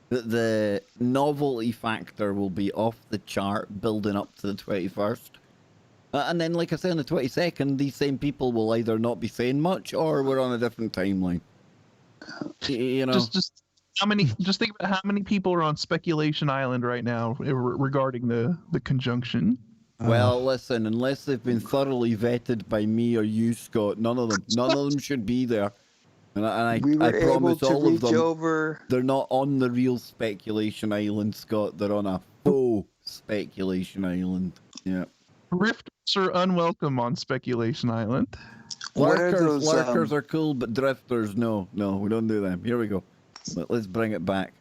[SPEAKER 1] that the novelty factor will be off the chart building up to the 21st. And then, like I said, on the 22nd, these same people will either not be saying much or we're on a different timeline. You know,
[SPEAKER 2] just how many? Just think about how many people are on Speculation Island right now regarding the conjunction.
[SPEAKER 1] Well, listen, unless they've been thoroughly vetted by me or you, Scott, none of them should be there. And I promise all of them, they're not on the real Speculation Island, Scott. They're on a faux Speculation Island. Yeah.
[SPEAKER 2] Drifters are unwelcome on Speculation Island.
[SPEAKER 1] Lurkers are cool, but drifters, no, we don't do them. Here we go. Let's bring it back.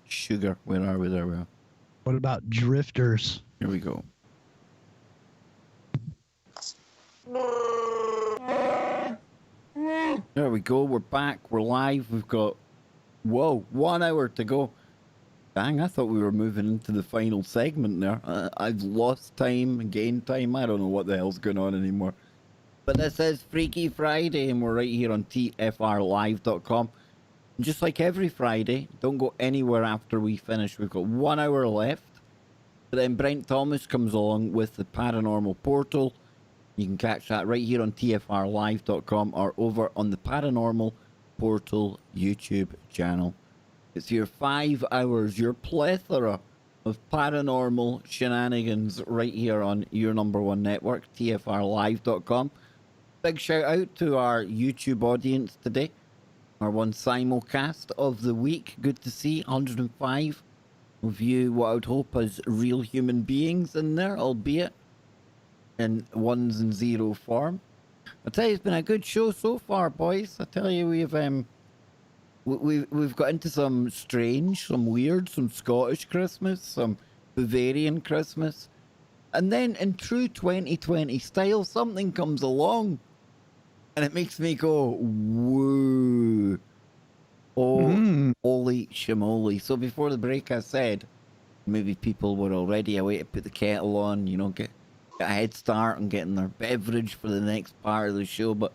[SPEAKER 1] Sugar, where are we? There we are.
[SPEAKER 5] What about drifters?
[SPEAKER 1] Here we go. There we go. We're back. We're live. We've got 1 hour to go. Dang, I thought we were moving into the final segment there. I've lost time, gained time. I don't know what the hell's going on anymore. But this is Freaky Friday, and we're right here on tfrlive.com. And just like every Friday, don't go anywhere after we finish. We've got 1 hour left. But then Brent Thomas comes along with the Paranormal Portal. You can catch that right here on tfrlive.com or over on the Paranormal Portal YouTube channel. It's your 5 hours, your plethora of paranormal shenanigans right here on your #1 network, tfrlive.com. Big shout out to our YouTube audience today. Our one simulcast of the week. Good to see 105 of you, what I would hope as real human beings in there, albeit in ones and zero form. I tell you, it's been a good show so far, boys. I tell you, we've got into some strange, some weird, some Scottish Christmas, some Bavarian Christmas, and then in true 2020 style, something comes along, and it makes me go, woo! Oh, holy shimoly! So before the break, I said maybe people were already away to put the kettle on, you know, get a head start on getting their beverage for the next part of the show, but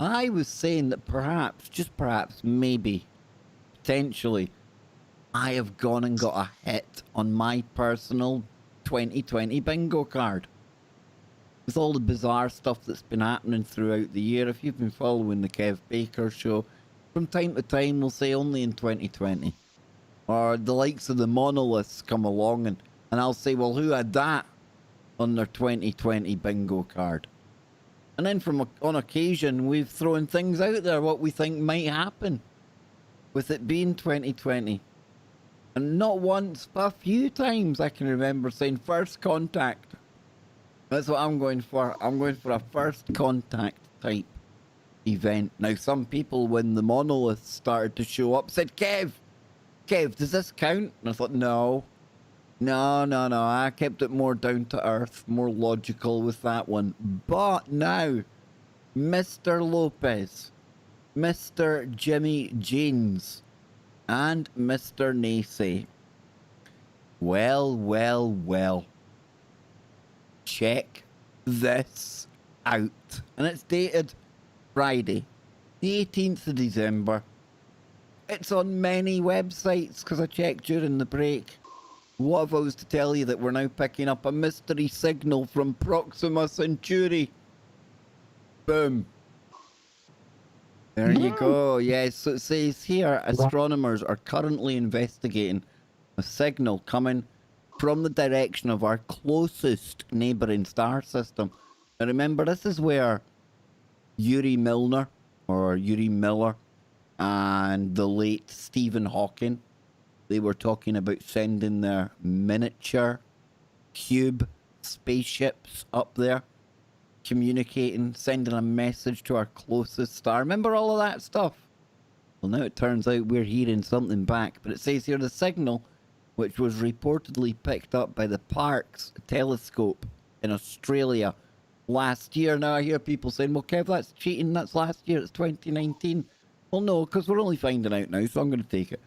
[SPEAKER 1] I was saying that perhaps, just perhaps, maybe, potentially, I have gone and got a hit on my personal 2020 bingo card. With all the bizarre stuff that's been happening throughout the year, if you've been following the Kev Baker show, from time to time we'll say only in 2020. Or the likes of the monoliths come along and I'll say, well, who had that on their 2020 bingo card? And then on occasion, we've thrown things out there, what we think might happen with it being 2020. And not once, but a few times I can remember saying first contact. That's what I'm going for. I'm going for a first contact type event. Now, some people, when the monoliths started to show up, said, Kev, does this count? And I thought, no. I kept it more down to earth, more logical with that one. But now, Mr. Lopez, Mr. Jimmy Jeans, and Mr. Nacy. Well. Check this out. And it's dated Friday, the 18th of December. It's on many websites because I checked during the break. What if I was to tell you that we're now picking up a mystery signal from Proxima Centauri? Boom. There you go. Yes, so it says here, astronomers are currently investigating a signal coming from the direction of our closest neighbouring star system. Now remember, this is where Yuri Miller and the late Stephen Hawking, they were talking about sending their miniature cube spaceships up there communicating, sending a message to our closest star. Remember all of that stuff? Well, now it turns out we're hearing something back. But it says here the signal, which was reportedly picked up by the Parkes telescope in Australia last year. Now I hear people saying, well, Kev, that's cheating. That's last year. It's 2019. Well, no, because we're only finding out now, so I'm going to take it.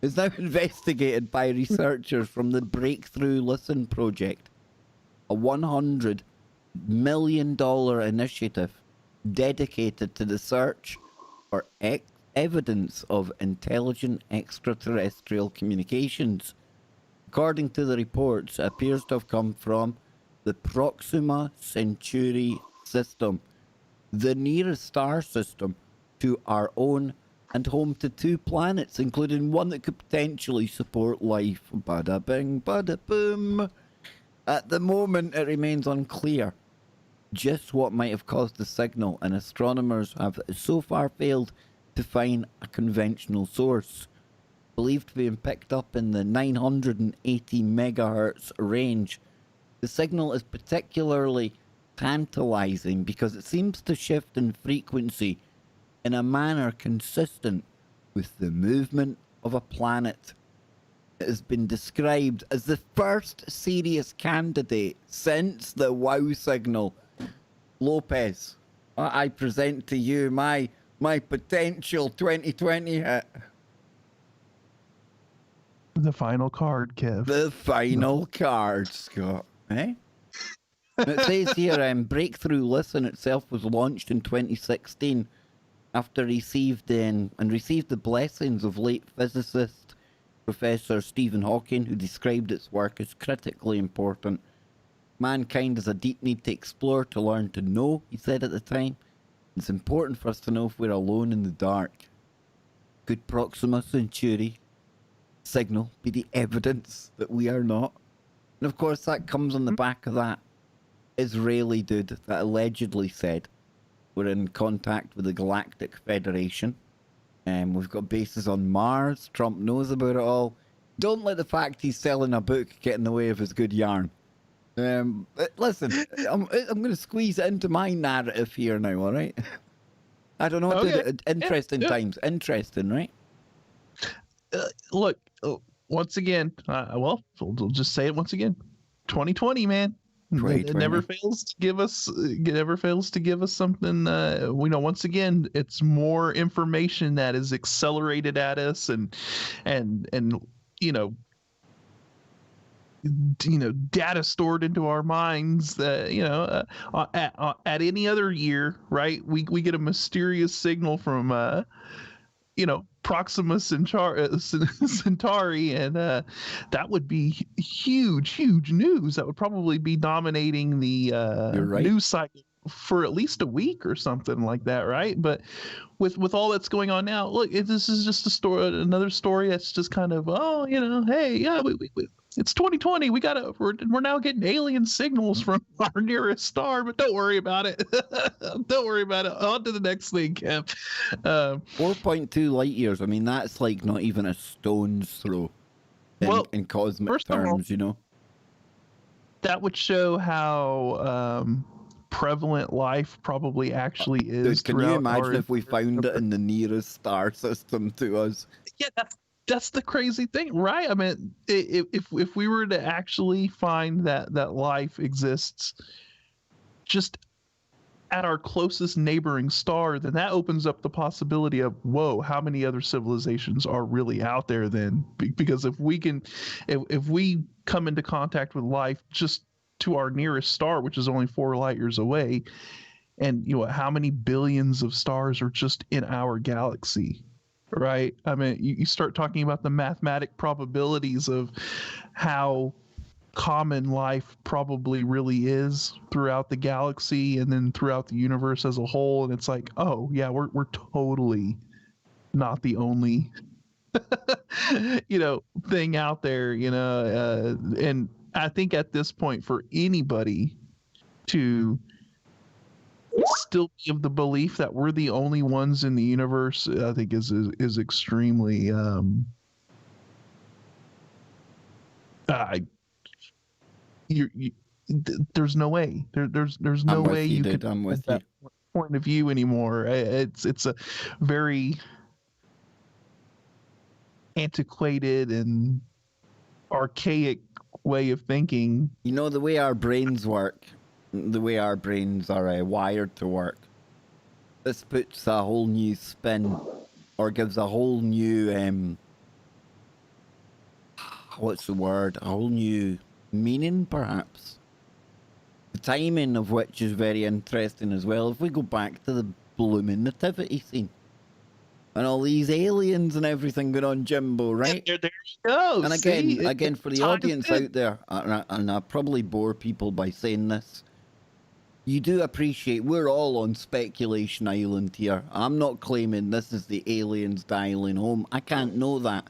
[SPEAKER 1] It's now investigated by researchers from the Breakthrough Listen project, a $100 million initiative dedicated to the search for evidence of intelligent extraterrestrial communications. According to the reports, it appears to have come from the Proxima Centauri system, the nearest star system to our own and home to 2 planets, including one that could potentially support life. Bada bing, bada boom. At the moment, it remains unclear just what might have caused the signal, and astronomers have so far failed to find a conventional source. Believed to be picked up in the 980 megahertz range, the signal is particularly tantalizing because it seems to shift in frequency in a manner consistent with the movement of a planet. It has been described as the first serious candidate since the WOW signal. Lopez, I present to you my potential 2020 hit.
[SPEAKER 2] The final card, Kev.
[SPEAKER 1] The final card, Scott. Eh? It says here, Breakthrough Listen itself was launched in 2016 after received the blessings of late physicist Professor Stephen Hawking, who described its work as critically important. Mankind has a deep need to explore, to learn, to know, he said at the time. It's important for us to know if we're alone in the dark. Could Proxima Centauri signal be the evidence that we are not? And of course that comes on the back of that Israeli dude that allegedly said we're in contact with the Galactic Federation. And we've got bases on Mars. Trump knows about it all. Don't let the fact he's selling a book get in the way of his good yarn. Listen, I'm going to squeeze it into my narrative here now, all right? I don't know what to do. Interesting times. Interesting, right?
[SPEAKER 2] Look, once again, we'll just say it once again. 2020, man. It never fails to give us. It never fails to give us something. We know. Once again, it's more information that is accelerated at us, and data stored into our minds that at any other year, right? We get a mysterious signal from Proxima Centauri, and that would be huge news. That would probably be dominating the news cycle for at least a week or something like that, right? But with all that's going on now, look, this is just another story that's just kind of hey, yeah, we it's 2020. We're now getting alien signals from our nearest star, but don't worry about it. Don't worry about it. On to the next thing, Kev.
[SPEAKER 1] 4.2 light years. I mean, that's like not even a stone's throw in cosmic terms,
[SPEAKER 2] That would show how prevalent life probably actually is.
[SPEAKER 1] Dude, can you imagine if we found it in the nearest star system to us?
[SPEAKER 2] Yeah, that's the crazy thing, right? I mean, if we were to actually find that life exists just at our closest neighboring star, then that opens up the possibility of, whoa, how many other civilizations are really out there then? Because if we come into contact with life just to our nearest star, which is only 4 light years away, and how many billions of stars are just in our galaxy? Right. I mean, you start talking about the mathematic probabilities of how common life probably really is throughout the galaxy and then throughout the universe as a whole. And it's like, oh yeah, we're totally not the only, thing out there, and I think at this point for anybody to still be of the belief that we're the only ones in the universe, I think is extremely there's no way. There's no
[SPEAKER 1] I'm with
[SPEAKER 2] way
[SPEAKER 1] you,
[SPEAKER 2] you
[SPEAKER 1] dude.
[SPEAKER 2] could
[SPEAKER 1] I'm
[SPEAKER 2] have
[SPEAKER 1] with you.
[SPEAKER 2] that point of view anymore. It's a very antiquated and archaic way of thinking.
[SPEAKER 1] You know, the way our brains work, the way our brains are wired to work, this puts a whole new spin, or gives a whole new, what's the word? A whole new meaning, perhaps. The timing of which is very interesting as well. If we go back to the blooming nativity scene, and all these aliens and everything going on, Jimbo, right?
[SPEAKER 2] There you go.
[SPEAKER 1] And
[SPEAKER 2] See?
[SPEAKER 1] again, for the
[SPEAKER 2] ties
[SPEAKER 1] audience
[SPEAKER 2] in.
[SPEAKER 1] out there, and I probably bore people by saying this, you do appreciate we're all on speculation island here. I'm not claiming this is the aliens dialing home. I can't know that,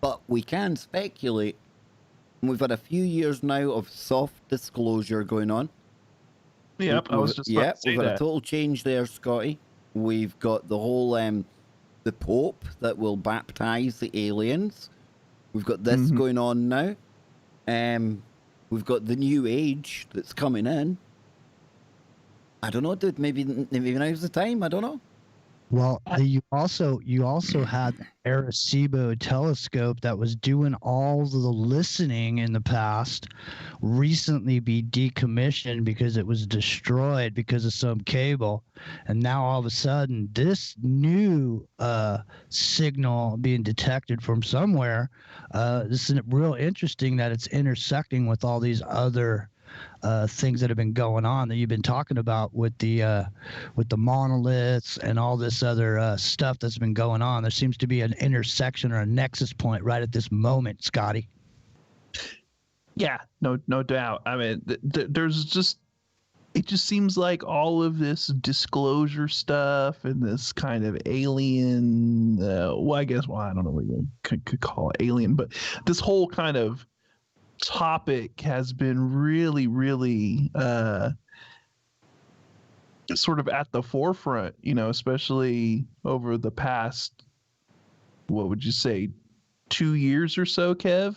[SPEAKER 1] but we can speculate. And we've had a few years now of soft disclosure going on.
[SPEAKER 2] Yep, I was just about to say
[SPEAKER 1] we've had a
[SPEAKER 2] that.
[SPEAKER 1] total change there, Scotty. We've got the whole the Pope that will baptize the aliens. We've got this
[SPEAKER 2] Mhm.
[SPEAKER 1] going on now. We've got the new age that's coming in. I don't know, dude. Maybe now's the time. I don't know.
[SPEAKER 5] Well, you also had the Arecibo telescope that was doing all the listening in the past recently be decommissioned because it was destroyed because of some cable, and now all of a sudden this new signal being detected from somewhere. This is real interesting that it's intersecting with all these other things that have been going on that you've been talking about with the monoliths and all this other stuff that's been going on. There seems to be an intersection or a nexus point right at this moment, Scotty.
[SPEAKER 2] Yeah, no doubt. I mean, there's just, it just seems like all of this disclosure stuff and this kind of alien, well, I guess, well, I don't know what you could call it alien, but this whole kind of topic has been really, really sort of at the forefront, especially over the past, what would you say, 2 years or so, Kev?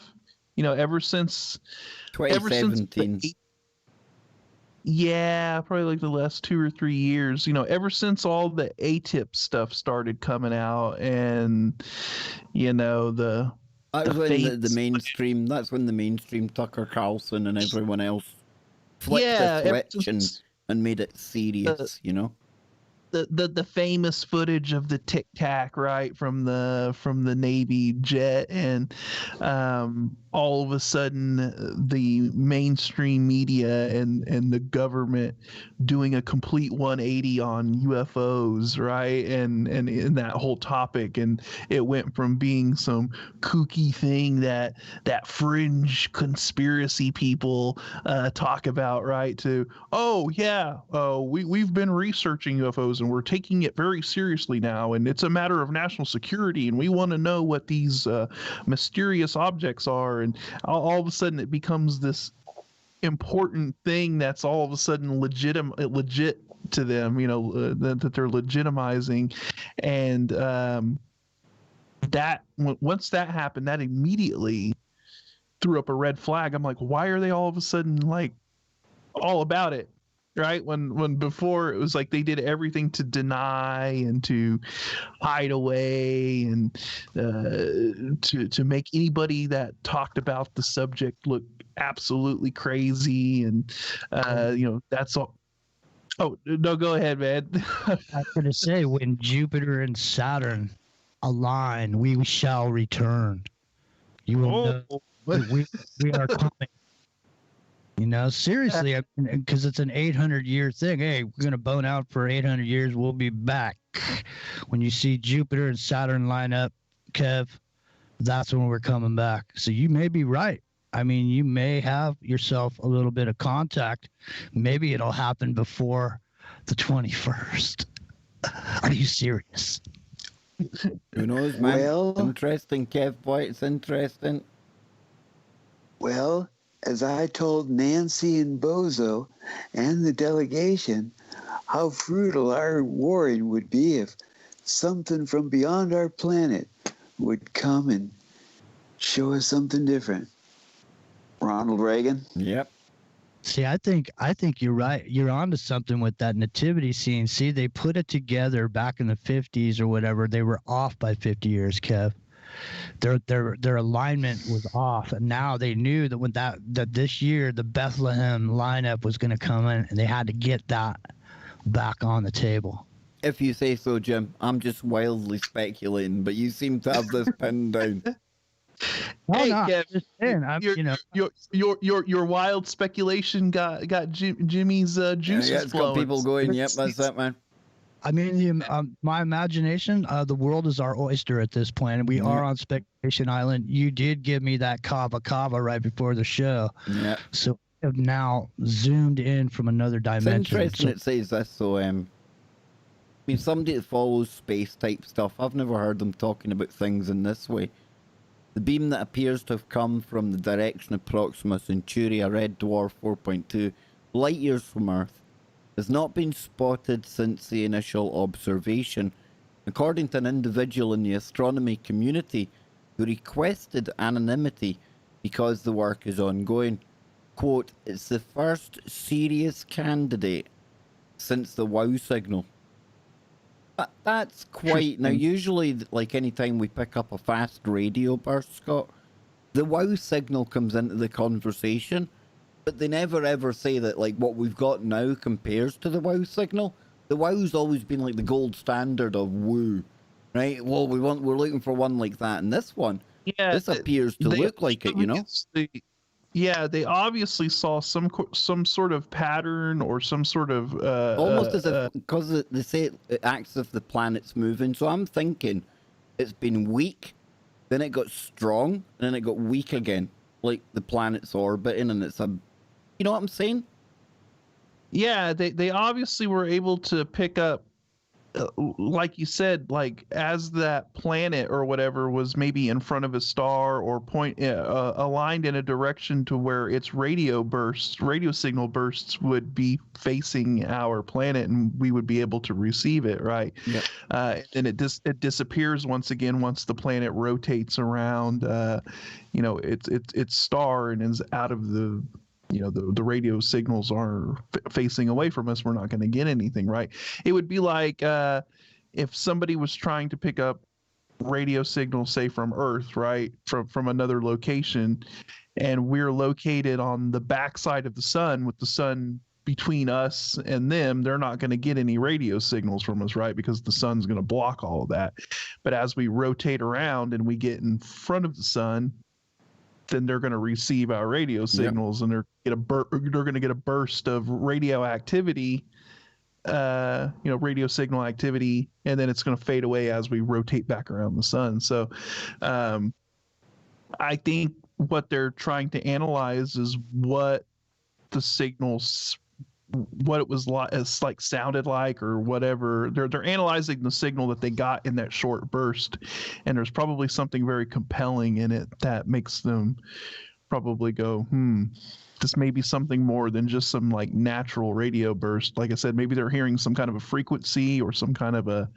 [SPEAKER 2] Ever since
[SPEAKER 1] 2017.
[SPEAKER 2] Yeah, probably like the last 2 or 3 years, ever since all the ATIP stuff started coming out, and the
[SPEAKER 1] That was when the
[SPEAKER 2] famous,
[SPEAKER 1] mainstream. That's when the mainstream Tucker Carlson and everyone else flipped
[SPEAKER 2] yeah,
[SPEAKER 1] the
[SPEAKER 2] ever
[SPEAKER 1] switch
[SPEAKER 2] since
[SPEAKER 1] and made it serious.
[SPEAKER 2] the famous footage of the Tic Tac, right, from the Navy jet, and all of a sudden the mainstream media and the government doing a complete 180 on UFOs, right, and in that whole topic, and it went from being some kooky thing that fringe conspiracy people talk about, right, to, oh yeah, we've been researching UFOs and we're taking it very seriously now, and it's a matter of national security, and we want to know what these mysterious objects are, and all of a sudden it becomes this important thing that's all of a sudden legit to them, that they're legitimizing, and that once that happened, that immediately threw up a red flag. I'm like, why are they all of a sudden like all about it? Right, when before it was like they did everything to deny and to hide away and to make anybody that talked about the subject look absolutely crazy, and that's all. Oh no, go ahead, man.
[SPEAKER 5] I was going to say, when Jupiter and Saturn align, we shall return. You will know we are coming. Seriously, because it's an 800-year thing. Hey, we're going to bone out for 800 years. We'll be back. When you see Jupiter and Saturn line up, Kev, that's when we're coming back. So you may be right. I mean, you may have yourself a little bit of contact. Maybe it'll happen before the 21st. Are you serious?
[SPEAKER 1] Who knows, man?
[SPEAKER 3] Well,
[SPEAKER 1] Interesting, Kev boy. It's interesting.
[SPEAKER 3] Well, as I told Nancy and Bozo and the delegation, how fruitful our warring would be if something from beyond our planet would come and show us something different. Ronald Reagan?
[SPEAKER 1] Yep.
[SPEAKER 5] See, I think you're right. You're onto something with that nativity scene. See, they put it together back in the 50s or whatever. They were off by 50 years, Kev. Their alignment was off, and now they knew that that this year the Bethlehem lineup was going to come in, and they had to get that back on the table.
[SPEAKER 1] If you say so, Jim. I'm just wildly speculating, but you seem to have this pinned down.
[SPEAKER 2] Hey,
[SPEAKER 5] no,
[SPEAKER 2] Kev,
[SPEAKER 5] just saying,
[SPEAKER 2] your wild speculation got Jimmy's juices
[SPEAKER 1] Yeah, it's
[SPEAKER 2] flowing.
[SPEAKER 1] got people going. Yep, that's it, man.
[SPEAKER 5] I mean, my imagination, the world is our oyster at this point, and we are on Speculation Island. You did give me that kava right before the show.
[SPEAKER 1] Yeah.
[SPEAKER 5] So we have now zoomed in from another dimension.
[SPEAKER 1] It's interesting it says this, so I mean, somebody that follows space type stuff, I've never heard them talking about things in this way. The beam that appears to have come from the direction of Proxima Centauri, a red dwarf 4.2 light years from Earth, has not been spotted since the initial observation, according to an individual in the astronomy community who requested anonymity because the work is ongoing. Quote, "It's the first serious candidate since the WOW signal." That's quite... Now, usually, like any time we pick up a fast radio burst, Scott, the WOW signal comes into the conversation, but they never ever say that, like, what we've got now compares to the WOW signal. The WOW's always been, like, the gold standard of woo, right? Well, we're looking for one like that, and this one, this appears to look like it, you know?
[SPEAKER 2] Yeah, they obviously saw some sort of pattern or some sort of
[SPEAKER 1] almost as if, because they say it acts as if the planet's moving. So I'm thinking it's been weak, then it got strong, and then it got weak again, like the planet's orbiting, and it's a, you know what I'm saying?
[SPEAKER 2] Yeah, they obviously were able to pick up, like you said, like as that planet or whatever was maybe in front of a star or aligned in a direction to where its radio signal bursts would be facing our planet, and we would be able to receive it, right?
[SPEAKER 1] Yeah.
[SPEAKER 2] And it disappears once again once the planet rotates around, its star and is out of the. The radio signals are facing away from us. We're not going to get anything, right? It would be like if somebody was trying to pick up radio signals, say from Earth, right, from another location, and we're located on the backside of the sun with the sun between us and them. They're not going to get any radio signals from us, right, because the sun's going to block all of that. But as we rotate around and we get in front of the sun, then they're going to receive our radio signals, and they're going to get a burst of radioactivity, radio signal activity, and then it's going to fade away as we rotate back around the sun. So, I think what they're trying to analyze is what the signals, what it was like, sounded like, or whatever. They're analyzing the signal that they got in that short burst, and there's probably something very compelling in it that makes them probably go, this may be something more than just some like natural radio burst. Like I said, maybe they're hearing some kind of a frequency or some kind of a,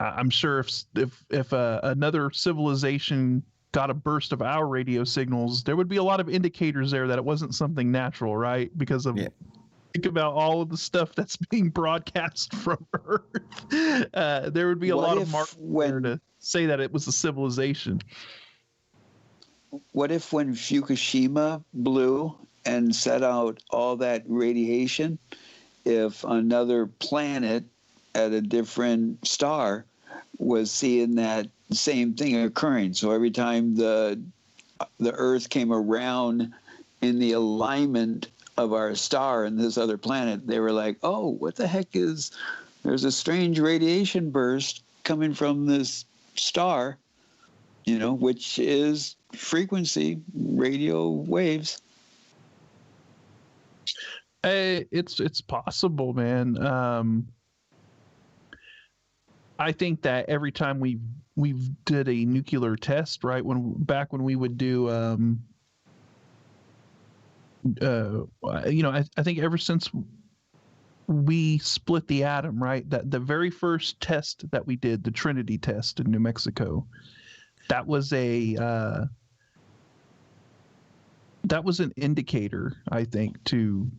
[SPEAKER 2] I'm sure if another civilization got a burst of our radio signals, there would be a lot of indicators there that it wasn't something natural, right? Because of think about all of the stuff that's being broadcast from Earth. There would be a lot of markers there to say that it was a civilization.
[SPEAKER 3] What if when Fukushima blew and set out all that radiation, if another planet at a different star was seeing that same thing occurring? So every time the Earth came around in the alignment of our star and this other planet, they were like, oh, what the heck there's a strange radiation burst coming from this star, which is frequency, radio waves.
[SPEAKER 2] It's possible, man. I think that every time we've did a nuclear test, right? Back when we would do, I think ever since we split the atom, right? That the very first test that we did, the Trinity test in New Mexico, that was a that was an indicator, I think, to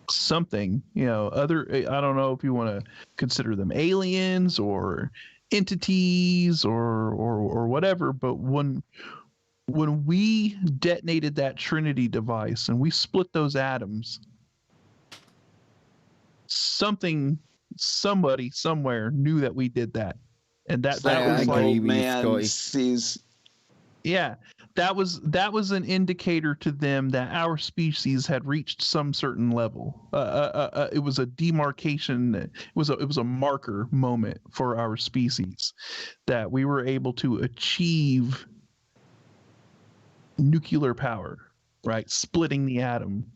[SPEAKER 2] something, other, I don't know if you want to consider them aliens or entities or whatever, but when we detonated that Trinity device and we split those atoms, somebody somewhere knew that we did that. And that
[SPEAKER 1] I
[SPEAKER 2] was
[SPEAKER 1] agree
[SPEAKER 2] like,
[SPEAKER 1] with you,
[SPEAKER 3] man
[SPEAKER 1] Scotty.
[SPEAKER 3] sees.
[SPEAKER 2] yeah, that was an indicator to them that our species had reached some certain level. It was a demarcation. It was a marker moment for our species that we were able to achieve nuclear power, right? Splitting the atom.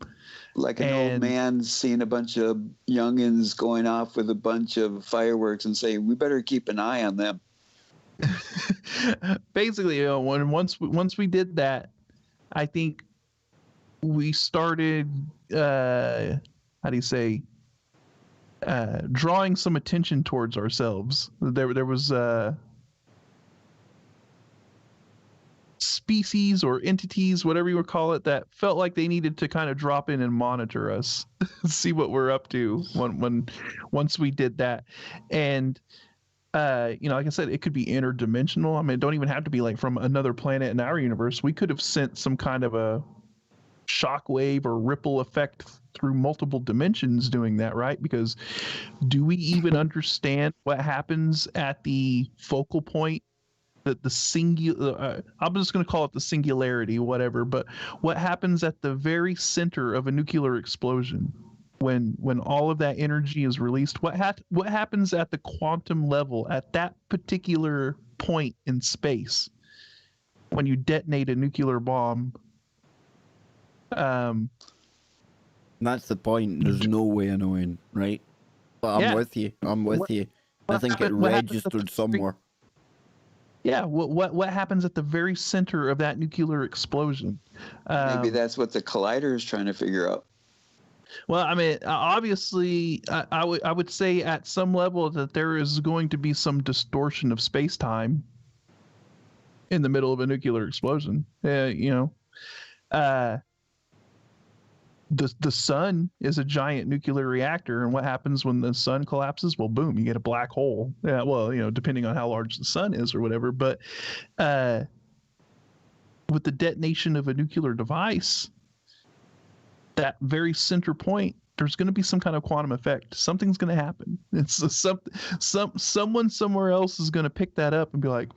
[SPEAKER 3] Like an old man seeing a bunch of youngins going off with a bunch of fireworks and saying, we better keep an eye on them.
[SPEAKER 2] Basically, once we did that, I think we started, how do you say, drawing some attention towards ourselves. There was species or entities, whatever you would call it, that felt like they needed to kind of drop in and monitor us, see what we're up to once we did that. And like I said, it could be interdimensional. I mean, it don't even have to be like from another planet in our universe. We could have sent some kind of a shockwave or ripple effect through multiple dimensions doing that, right? Because do we even understand what happens at the focal point, the singular, I'm just going to call it the singularity, whatever, but what happens at the very center of a nuclear explosion when all of that energy is released? What happens at the quantum level at that particular point in space when you detonate a nuclear bomb?
[SPEAKER 1] That's the point. There's no way of knowing, right? But I'm with you. I think it registered somewhere.
[SPEAKER 2] Yeah, what happens at the very center of that nuclear explosion?
[SPEAKER 3] Maybe that's what the collider is trying to figure out.
[SPEAKER 2] Well, I mean, obviously, I would say at some level that there is going to be some distortion of space-time in the middle of a nuclear explosion. The sun is a giant nuclear reactor, and what happens when the sun collapses? Well, boom, you get a black hole. Yeah, well, depending on how large the sun is or whatever. But with the detonation of a nuclear device, that very center point, there's going to be some kind of quantum effect. Something's going to happen. It's someone somewhere else is going to pick that up and be like,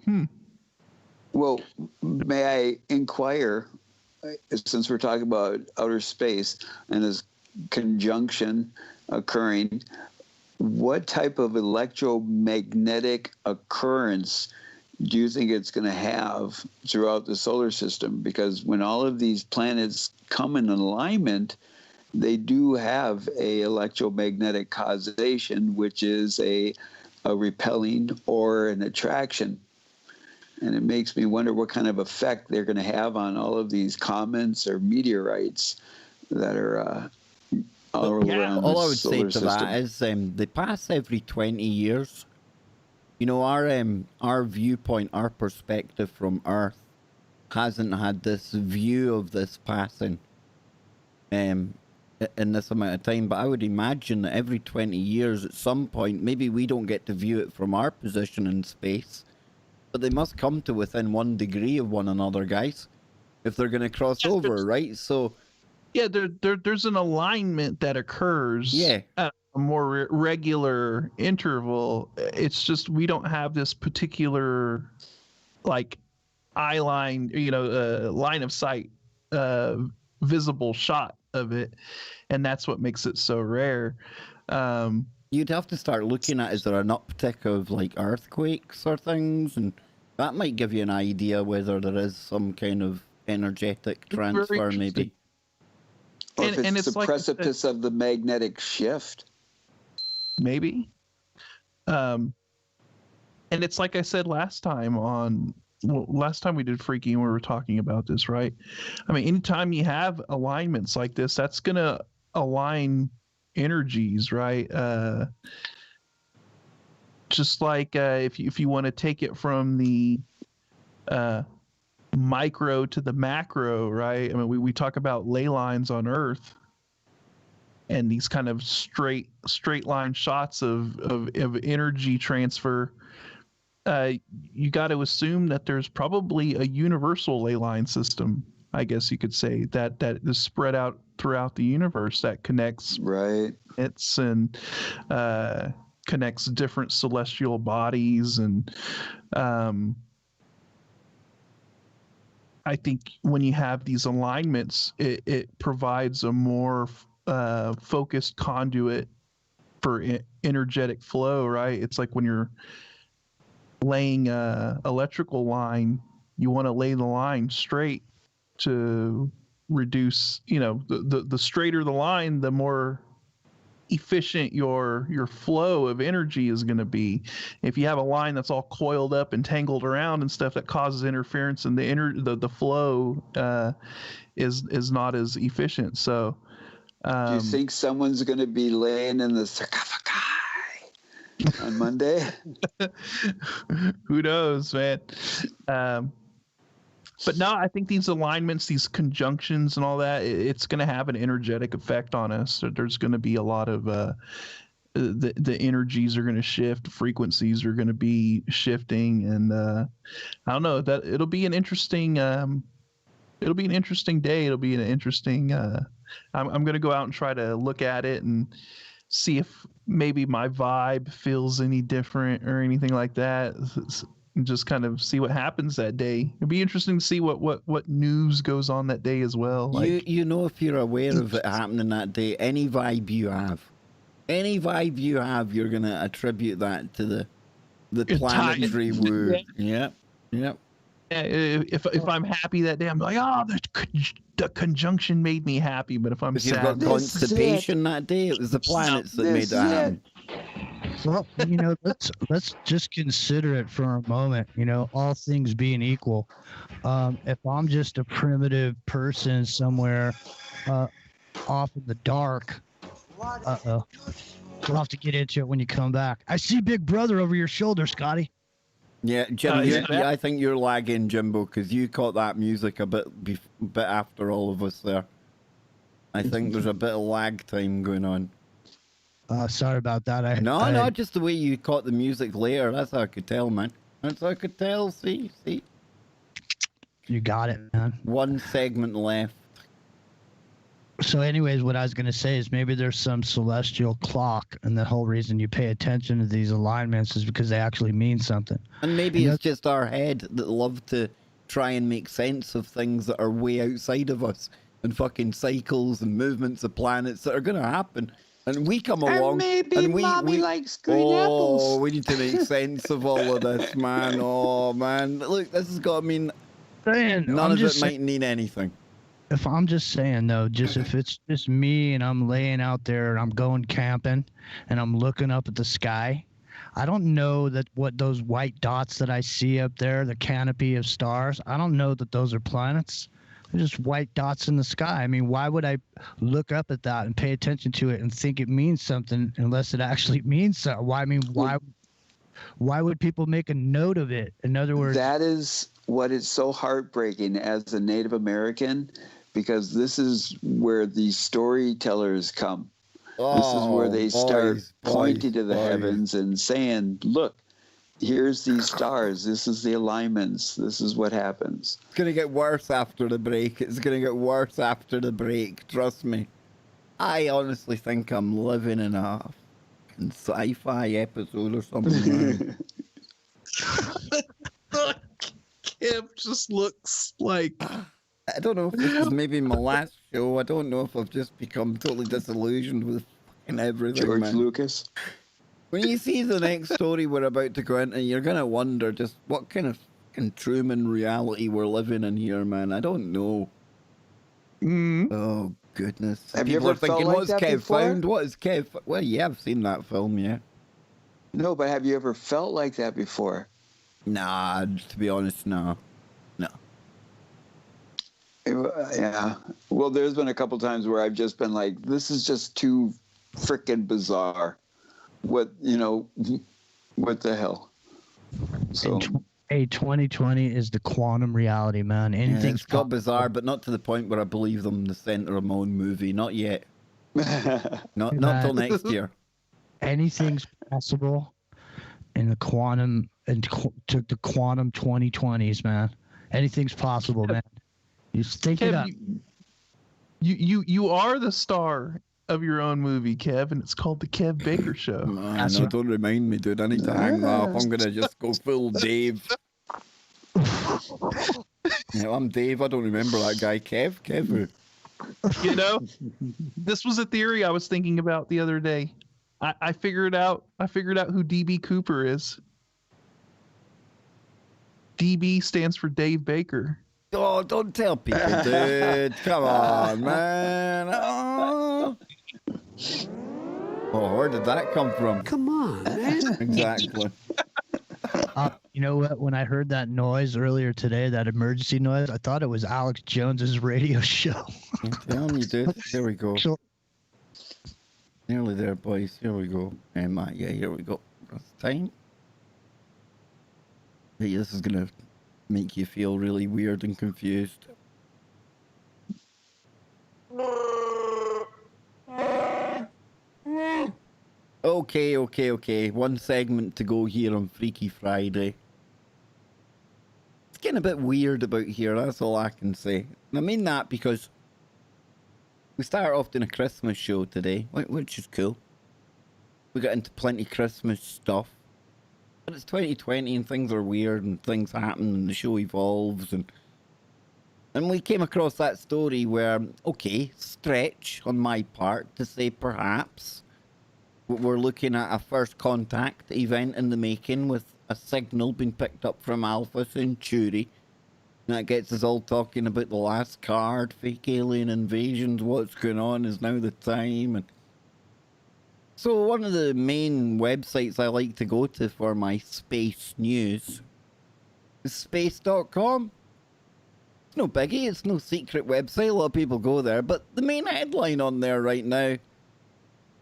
[SPEAKER 3] Well, may I inquire, since we're talking about outer space and this conjunction occurring, what type of electromagnetic occurrence do you think it's going to have throughout the solar system? Because when all of these planets come in alignment, they do have a electromagnetic causation, which is a repelling or an attraction. And it makes me wonder what kind of effect they're going to have on all of these comets or meteorites that are all around
[SPEAKER 1] all I
[SPEAKER 3] the
[SPEAKER 1] would say
[SPEAKER 3] solar
[SPEAKER 1] to
[SPEAKER 3] system.
[SPEAKER 1] that is they pass every 20 years. Our viewpoint, our perspective from Earth hasn't had this view of this passing in this amount of time. But I would imagine that every 20 years at some point, maybe we don't get to view it from our position in space, but they must come to within 1 degree of one another, guys, if they're going to cross over, right? So
[SPEAKER 2] yeah, there's an alignment that occurs at a more regular interval. It's just we don't have this particular like eye line, line of sight, visible shot of it, and that's what makes it so rare.
[SPEAKER 1] You'd have to start looking at, is there an uptick of like earthquakes or things, and that might give you an idea whether there is some kind of energetic transfer, maybe.
[SPEAKER 3] Or if it's the
[SPEAKER 2] like
[SPEAKER 3] precipice of the magnetic shift.
[SPEAKER 2] Maybe. And it's like I said last time we did Freaky and we were talking about this, right? I mean, anytime you have alignments like this, that's going to align energies, right? Just like if you want to take it from the micro to the macro, right? I mean, we talk about ley lines on Earth and these kind of straight line shots of energy transfer. You got to assume that there's probably a universal ley line system, I guess you could say, that is spread out throughout the universe that connects planets and connects different celestial bodies. And I think when you have these alignments, it provides a more focused conduit for energetic flow, right? It's like when you're laying a electrical line, you want to lay the line straight to reduce, the straighter the line, the more efficient your flow of energy is going to be. If you have a line that's all coiled up and tangled around and stuff, that causes interference, and the flow is not as efficient. So
[SPEAKER 3] do you think someone's going to be laying in the sarcophagi on Monday?
[SPEAKER 2] Who knows, man? But no, I think these alignments, these conjunctions and all that, it's going to have an energetic effect on us. There's going to be a lot of the energies are going to shift, frequencies are going to be shifting, and I don't know, that it'll be an interesting day. It'll be an interesting I'm going to go out and try to look at it and see if maybe my vibe feels any different or anything like that. And just kind of see what happens that day. It'd be interesting to see what news goes on that day as well. Like,
[SPEAKER 1] if you're aware of it happening that day, any vibe you have, you're gonna attribute that to the planetary word. Yep.
[SPEAKER 2] If I'm happy that day, I'm like, oh, the conjunction made me happy. But if I'm sad,
[SPEAKER 1] you've got constipation that day, it was the planets that made that happen.
[SPEAKER 5] Well, let's just consider it for a moment, all things being equal. If I'm just a primitive person somewhere off in the dark, we'll have to get into it when you come back. I see Big Brother over your shoulder, Scotty.
[SPEAKER 1] Yeah, Jim, I think you're lagging, Jimbo, because you caught that music a bit after all of us there. I think there's a bit of lag time going on.
[SPEAKER 5] Sorry about that.
[SPEAKER 1] No, just the way you caught the music later. That's how I could tell, man. That's how I could tell. See.
[SPEAKER 5] You got it, man.
[SPEAKER 1] One segment left.
[SPEAKER 5] So anyways, what I was going to say is maybe there's some celestial clock, and the whole reason you pay attention to these alignments is because they actually mean something.
[SPEAKER 1] And maybe it's just our head that love to try and make sense of things that are way outside of us, and fucking cycles and movements of planets that are going to happen. And we come along,
[SPEAKER 3] and Mommy likes green apples.
[SPEAKER 1] Oh, we need to make sense of all of this, man. Oh, man. Look, this has got to mean none of it might mean anything.
[SPEAKER 5] If I'm just saying, though, if it's just me and I'm laying out there and I'm going camping and I'm looking up at the sky, I don't know that what those white dots that I see up there, the canopy of stars, I don't know that those are planets. They're just white dots in the sky. I mean, why would I look up at that and pay attention to it and think it means something unless it actually means something? Why would people make a note of it? In other words,
[SPEAKER 3] that is what is so heartbreaking as a Native American, because this is where the storytellers come. This is where they start pointing to the heavens and saying, look, here's these stars. This is the alignments. This is what happens.
[SPEAKER 1] It's going to get worse after the break. Trust me. I honestly think I'm living in a sci-fi episode or something.
[SPEAKER 2] Kim just looks like...
[SPEAKER 1] I don't know if this is maybe my last show. I don't know if I've just become totally disillusioned with fucking everything,
[SPEAKER 3] George Lucas.
[SPEAKER 1] When you see the next story we're about to go into, you're going to wonder just what kind of fucking Truman reality we're living in here, man. I don't know. Oh, goodness.
[SPEAKER 3] Have
[SPEAKER 1] People
[SPEAKER 3] you ever
[SPEAKER 1] are thinking,
[SPEAKER 3] felt like
[SPEAKER 1] what's
[SPEAKER 3] that
[SPEAKER 1] Kev
[SPEAKER 3] before?
[SPEAKER 1] found? What is Kev? Well, yeah, I've seen that film, yeah.
[SPEAKER 3] No, but have you ever felt like that before?
[SPEAKER 1] Nah, to be honest, no.
[SPEAKER 3] Yeah. Well, there's been a couple times where I've just been like, this is just too freaking bizarre. What the hell? So
[SPEAKER 5] Hey, 2020 is the quantum reality, man.
[SPEAKER 1] Yeah,
[SPEAKER 5] Anything's
[SPEAKER 1] it's got
[SPEAKER 5] possible.
[SPEAKER 1] bizarre, but not to the point where I believe them in the center of my own movie. Not yet. Not till
[SPEAKER 5] Man.
[SPEAKER 1] next year.
[SPEAKER 5] Anything's possible in the quantum and to the quantum 2020s, man. Anything's possible, man. You just think it up.
[SPEAKER 2] Kev, you are the star of your own movie, Kev, and it's called the Kev Baker Show.
[SPEAKER 5] That's right.
[SPEAKER 1] Don't remind me, dude. I need to hang that up. I'm gonna just go full Dave. Yeah, I'm Dave. I don't remember that guy. Kev who?
[SPEAKER 2] You know, this was a theory I was thinking about the other day. I figured out who DB Cooper is. DB stands for Dave Baker.
[SPEAKER 1] Oh, don't tell people, dude. Come on, man. Oh, where did that come from?
[SPEAKER 6] Come on, man.
[SPEAKER 1] Exactly.
[SPEAKER 5] You know what? When I heard that noise earlier today, that emergency noise, I thought it was Alex Jones's radio show.
[SPEAKER 1] I'm telling you, dude. Here we go.
[SPEAKER 5] So-
[SPEAKER 1] Nearly there, boys. Here we go. Yeah, here we go. That's time. Hey, this is gonna make you feel really weird and confused. Okay. One segment to go here on Freaky Friday. It's getting a bit weird about here, that's all I can say. And I mean that because we start off doing a Christmas show today, which is cool. We got into plenty Christmas stuff. But it's 2020 and things are weird and things happen and the show evolves and we came across that story where, okay, stretch on my part to say perhaps we're looking at a first contact event in the making with a signal being picked up from Alpha Centauri. That gets us all talking about the last card, fake alien invasions, what's going on, is now the time. And so one of the main websites I like to go to for my space news is space.com. It's no biggie, it's no secret website, a lot of people go there, but the main headline on there right now,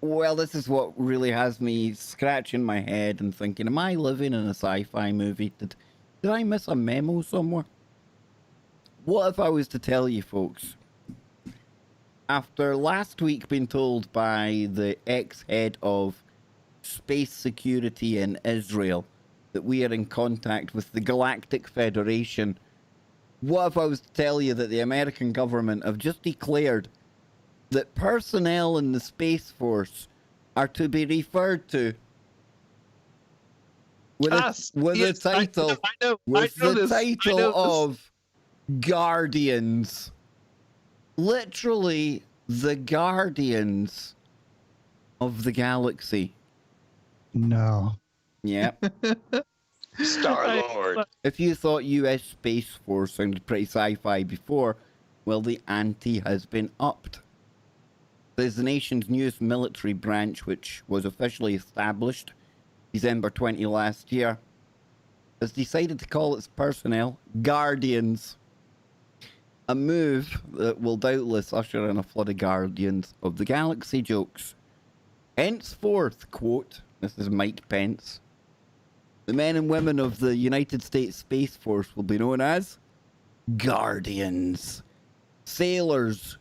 [SPEAKER 1] well, this is what really has me scratching my head and thinking, am I living in a sci-fi movie? Did I miss a memo somewhere? What if I was to tell you, folks, after last week being told by the ex-head of space security in Israel that we are in contact with the Galactic Federation, what if I was to tell you that the American government have just declared that personnel in the Space Force are to be referred to with the title of Guardians. Literally the Guardians of the Galaxy.
[SPEAKER 5] No.
[SPEAKER 1] Yep.
[SPEAKER 3] Star-Lord.
[SPEAKER 1] If you thought US Space Force sounded pretty sci-fi before, well, the ante has been upped. There's the nation's newest military branch, which was officially established December 20 last year, has decided to call its personnel Guardians. A move that will doubtless usher in a flood of Guardians of the Galaxy jokes. Henceforth, quote, this is Mike Pence, the men and women of the United States Space Force will be known as Guardians. Sailors,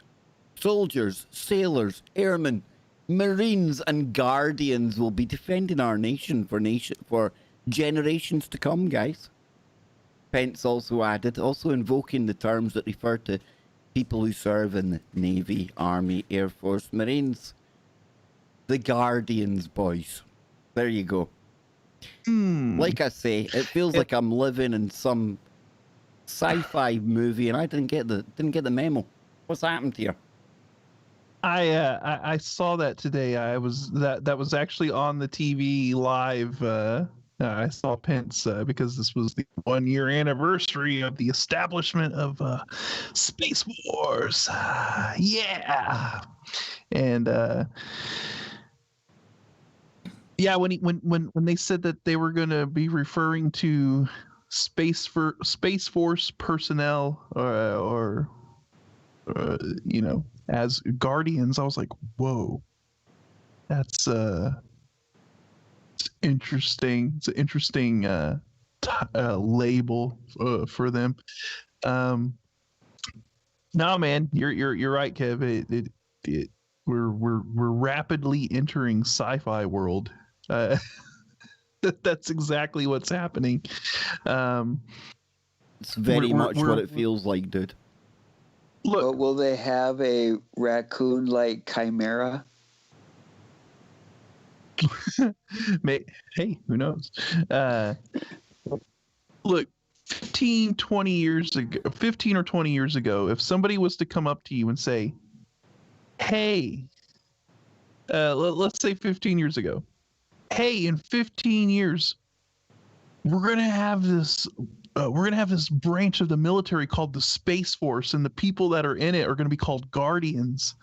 [SPEAKER 1] soldiers, sailors, airmen, Marines, and Guardians will be defending our nation for generations to come, guys. Pence also added, also invoking the terms that refer to people who serve in the Navy, Army, Air Force, Marines. The Guardians, boys. There you go. Like I say, it feels like I'm living in some sci-fi movie, and I didn't get the memo. What's happened here?
[SPEAKER 2] I saw that today. That was actually on the TV live. I saw Pence because this was the 1-year anniversary of the establishment of Space Wars. Yeah, and yeah, when they said that they were going to be referring to Space Force personnel or as Guardians, I was like, whoa, that's it's interesting. It's an interesting label for them. No, man, you're right, Kev. We're rapidly entering sci-fi world. That's exactly what's happening.
[SPEAKER 1] It's very much what it feels like, dude.
[SPEAKER 3] But
[SPEAKER 2] Look,
[SPEAKER 3] will they have a raccoon-like chimera?
[SPEAKER 2] hey, who knows? Look, 15 or 20 years ago, if somebody was to come up to you and say, hey, let's say 15 years ago, hey, in 15 years, we're gonna have this branch of the military called the Space Force, and the people that are in it are gonna be called Guardians.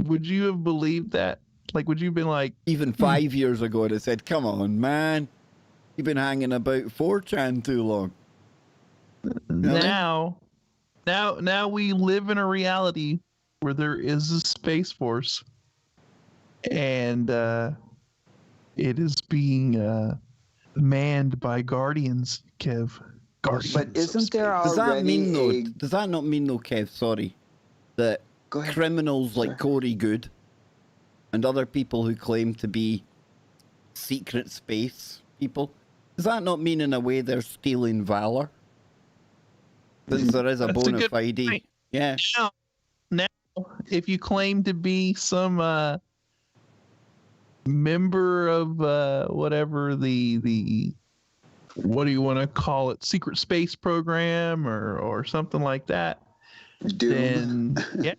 [SPEAKER 2] Would you have believed that? Like, would you have been like,
[SPEAKER 1] Even 5 years ago, it said, come on, man. You've been hanging about 4chan too long. Really?
[SPEAKER 2] now we live in a reality where there is a Space Force, and it is being manned by Guardians, Kev. Guardians.
[SPEAKER 3] But isn't there
[SPEAKER 1] Does that
[SPEAKER 3] already
[SPEAKER 1] mean, though,
[SPEAKER 3] a...
[SPEAKER 1] does that not mean, though, Kev, sorry, that
[SPEAKER 3] Go ahead.
[SPEAKER 1] criminals like
[SPEAKER 3] Sorry.
[SPEAKER 1] Corey Good and other people who claim to be secret space people, does that not mean in a way they're stealing valor? Since there is a
[SPEAKER 2] That's a
[SPEAKER 1] bona
[SPEAKER 2] good
[SPEAKER 1] fide.
[SPEAKER 2] point.
[SPEAKER 1] Yeah.
[SPEAKER 2] Now, if you claim to be some member of whatever the what do you want to call it, secret space program or something like that,
[SPEAKER 3] Doom.
[SPEAKER 2] then yeah,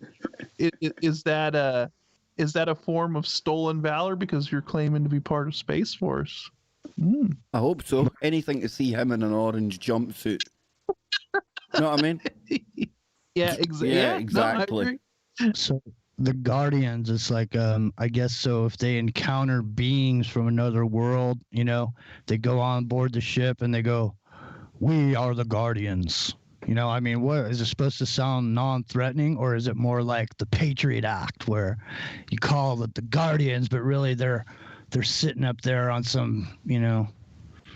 [SPEAKER 2] is that a form of stolen valor because you're claiming to be part of Space Force?
[SPEAKER 1] I hope so. Anything to see him in an orange jumpsuit. You know what I mean?
[SPEAKER 2] Yeah, exactly.
[SPEAKER 1] Yeah,
[SPEAKER 2] No, I
[SPEAKER 1] exactly.
[SPEAKER 2] agree.
[SPEAKER 5] So the Guardians, it's like I guess so if they encounter beings from another world, they go on board the ship and they go, "We are the Guardians." I mean, what is it supposed to sound non-threatening, or is it more like the Patriot Act where you call it the Guardians, but really they're sitting up there on some,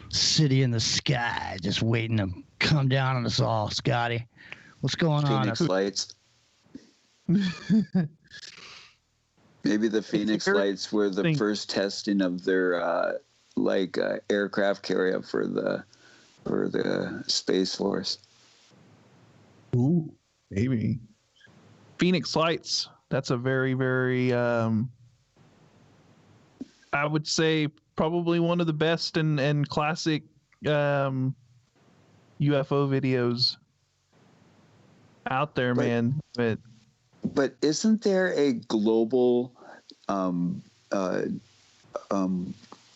[SPEAKER 5] city in the sky just waiting to come down on us all, Scotty? What's going
[SPEAKER 3] Phoenix
[SPEAKER 5] on?
[SPEAKER 3] Lights. Maybe the Phoenix
[SPEAKER 2] very
[SPEAKER 3] Lights were the
[SPEAKER 2] thing.
[SPEAKER 3] first testing of their aircraft carrier for the Space Force.
[SPEAKER 2] Ooh, maybe. Phoenix Lights. That's a very, very I would say probably one of the best and classic UFO videos out there, man.
[SPEAKER 3] But isn't there a global dang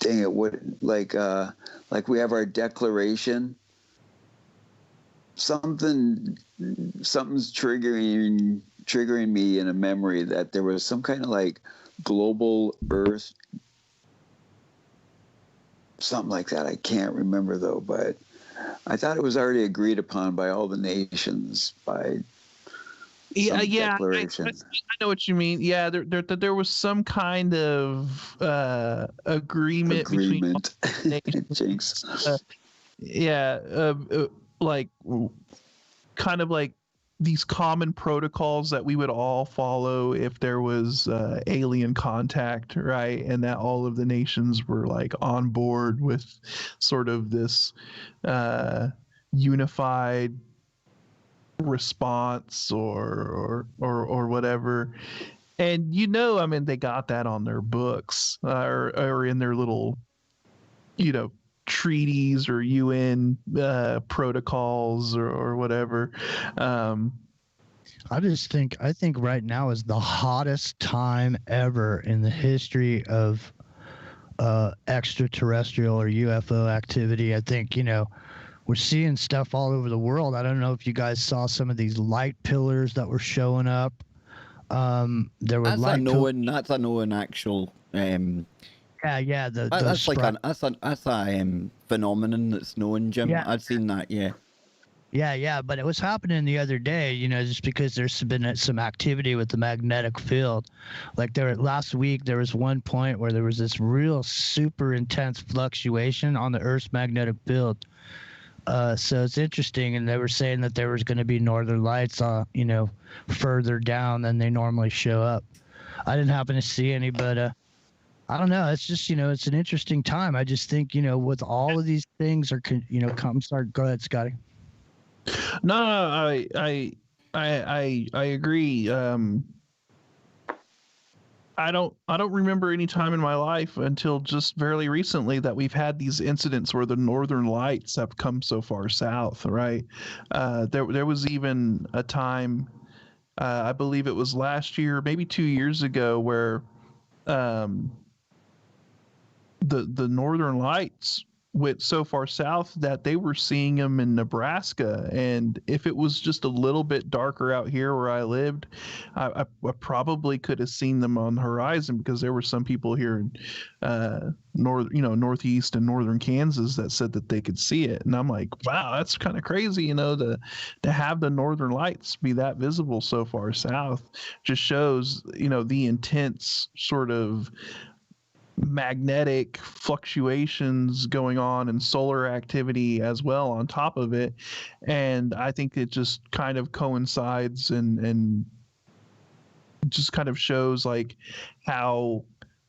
[SPEAKER 3] it, what like we have our declaration? Something's triggering me in a memory that there was some kind of like global Earth, something like that. I can't remember though, but I thought it was already agreed upon by all the nations by some declaration.
[SPEAKER 2] I know what you mean. Yeah, there was some kind of agreement between
[SPEAKER 3] Jinx.
[SPEAKER 2] like kind of like these common protocols that we would all follow if there was alien contact, right? And that all of the nations were like on board with sort of this unified response or whatever. And I mean, they got that on their books or in their little, treaties or UN protocols or whatever.
[SPEAKER 5] I think right now is the hottest time ever in the history of extraterrestrial or UFO activity. I think, we're seeing stuff all over the world. I don't know if you guys saw some of these light pillars that were showing up. There were
[SPEAKER 1] That's a known actual.
[SPEAKER 5] Yeah.
[SPEAKER 1] That's a phenomenon that's known, Jim.
[SPEAKER 5] Yeah.
[SPEAKER 1] I've seen that. Yeah.
[SPEAKER 5] Yeah, but it was happening the other day, just because there's been some activity with the magnetic field. Like last week, there was one point where there was this real super intense fluctuation on the Earth's magnetic field. So it's interesting, and they were saying that there was going to be northern lights, further down than they normally show up. I didn't happen to see any, but I don't know. It's just, it's an interesting time. I just think, with all of these things go ahead, Scotty.
[SPEAKER 2] No, I agree. I don't remember any time in my life until just very recently that we've had these incidents where the northern lights have come so far south, right? There was even a time, I believe it was last year, maybe 2 years ago, where the northern lights went so far south that they were seeing them in Nebraska. And if it was just a little bit darker out here where I lived, I probably could have seen them on the horizon, because there were some people here in northeast and northern Kansas that said that they could see it. And I'm like, wow, that's kind of crazy, to have the northern lights be that visible so far south. Just shows, the intense sort of magnetic fluctuations going on and solar activity as well on top of it. And I think it just kind of coincides and just kind of shows like how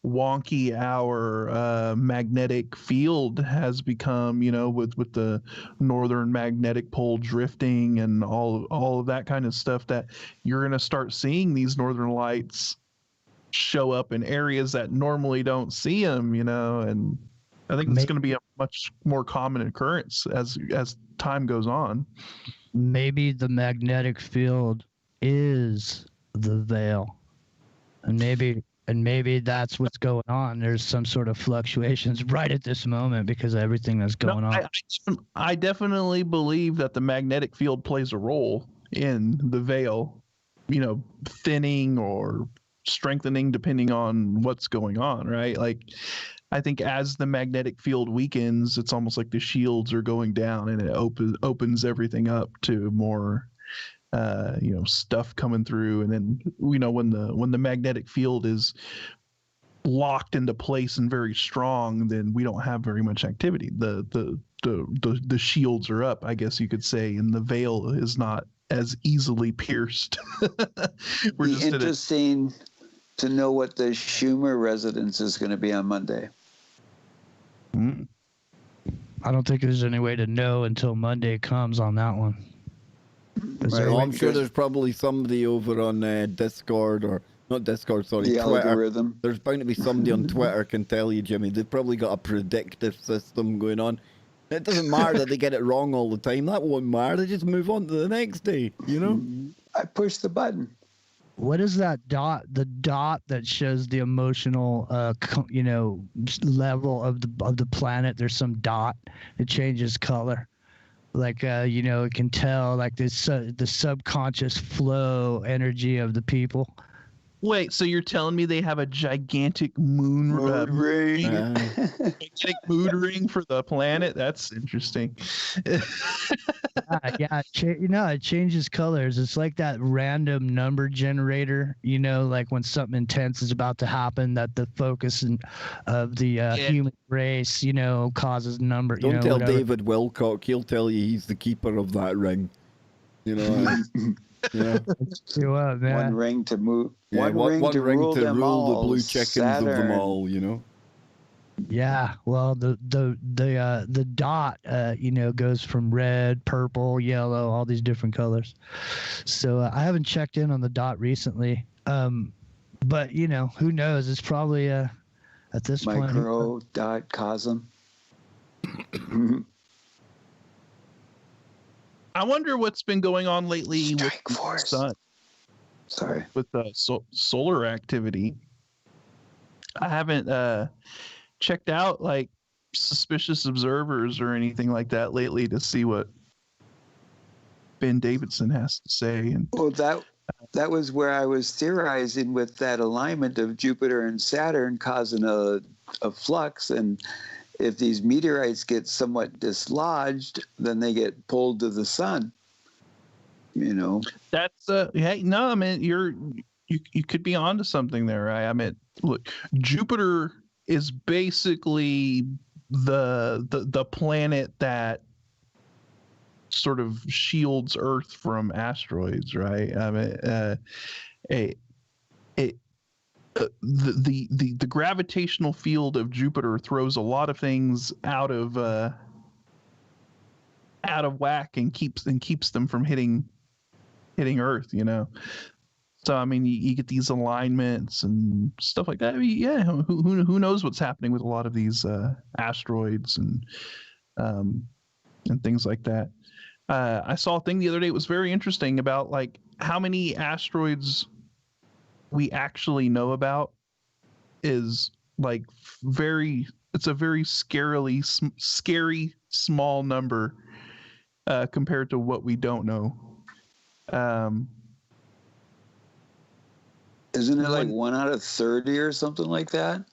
[SPEAKER 2] wonky our magnetic field has become, with the northern magnetic pole drifting and all of that kind of stuff, that you're going to start seeing these northern lights show up in areas that normally don't see them, and I think it's going to be a much more common occurrence as time goes on.
[SPEAKER 5] Maybe the magnetic field is the veil, and maybe that's what's going on. There's some sort of fluctuations right at this moment because of everything that's going on.
[SPEAKER 2] I definitely believe that the magnetic field plays a role in the veil, thinning or strengthening depending on what's going on, right? Like, I think as the magnetic field weakens, it's almost like the shields are going down, and it opens everything up to more stuff coming through. And then when the magnetic field is locked into place and very strong, then we don't have very much activity. The shields are up, I guess you could say, and the veil is not as easily pierced.
[SPEAKER 3] We're just interesting to know what the Schumer residence is going to be on Monday.
[SPEAKER 5] I don't think there's any way to know until Monday comes on that one.
[SPEAKER 1] Right. Well, I'm sure there's probably somebody over on Discord, or not Discord, sorry,
[SPEAKER 3] the
[SPEAKER 1] Twitter.
[SPEAKER 3] Algorithm.
[SPEAKER 1] There's bound to be somebody on Twitter can tell you, Jimmy. They've probably got a predictive system going on. It doesn't matter that they get it wrong all the time. That won't matter. They just move on to the next day,
[SPEAKER 3] I push the button.
[SPEAKER 5] What is that dot? The dot that shows the emotional, level of the planet. There's some dot. It changes color. Like, it can tell like the subconscious flow energy of the people.
[SPEAKER 2] Wait, so you're telling me they have a gigantic moon ring? Gigantic mood ring for the planet? That's interesting.
[SPEAKER 5] It changes colors. It's like that random number generator, like when something intense is about to happen, that the focus of the human race, causes number.
[SPEAKER 1] Don't tell David Wilcock. He'll tell you he's the keeper of that ring.
[SPEAKER 3] One ring to move.
[SPEAKER 1] Yeah, one ring to rule the blue chickens of them all.
[SPEAKER 5] Yeah, well, the dot, goes from red, purple, yellow, all these different colors. So I haven't checked in on the dot recently, but who knows? It's probably at this point.
[SPEAKER 3] Micro.cosm.
[SPEAKER 2] I wonder what's been going on lately with the sun.
[SPEAKER 3] Sorry.
[SPEAKER 2] With solar activity. I haven't checked out like suspicious observers or anything like that lately to see what Ben Davidson has to say. And
[SPEAKER 3] well, that was where I was theorizing with that alignment of Jupiter and Saturn causing a flux, and if these meteorites get somewhat dislodged, then they get pulled to the sun. You know,
[SPEAKER 2] That's hey, no, I mean you could be onto something there. Right? I mean, look, Jupiter is basically the planet that sort of shields Earth from asteroids, right? I mean, the gravitational field of Jupiter throws a lot of things out of whack and keeps them from hitting Earth, you know. So I mean, you get these alignments and stuff like that. I mean, yeah, who knows what's happening with a lot of these asteroids and things like that. I saw a thing the other day. It was very interesting about like how many asteroids we actually know about is like it's a very scary small number compared to what we don't know.
[SPEAKER 3] Isn't it like 1 out of 30 or something like that?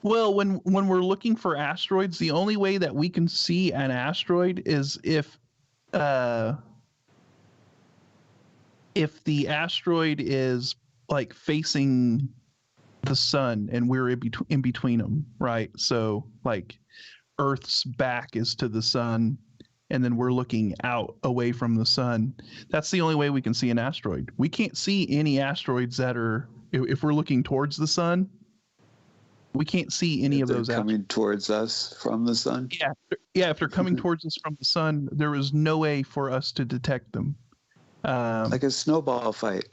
[SPEAKER 2] Well, when we're looking for asteroids, the only way that we can see an asteroid is if the asteroid is like facing the sun and we're in between them, right? So like Earth's back is to the sun and then we're looking out away from the sun. That's the only way we can see an asteroid. We can't see any asteroids that are, if we're looking towards the sun, we can't see any of those
[SPEAKER 3] coming towards us from the sun.
[SPEAKER 2] Yeah. If they're coming towards us from the sun, there is no way for us to detect them.
[SPEAKER 3] Like a snowball fight.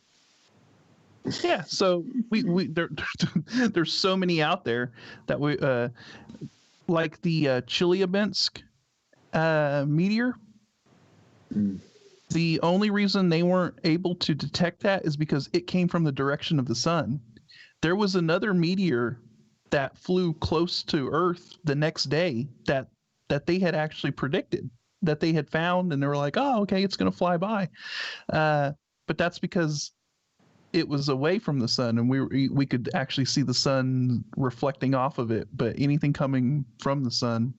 [SPEAKER 2] Yeah. So there's so many out there that we like the Chelyabinsk meteor. The only reason they weren't able to detect that is because it came from the direction of the sun. There was another meteor that flew close to Earth the next day that they had actually predicted, that they had found, and they were like, oh, okay, it's going to fly by. But that's because it was away from the sun, and we could actually see the sun reflecting off of it. But anything coming from the sun,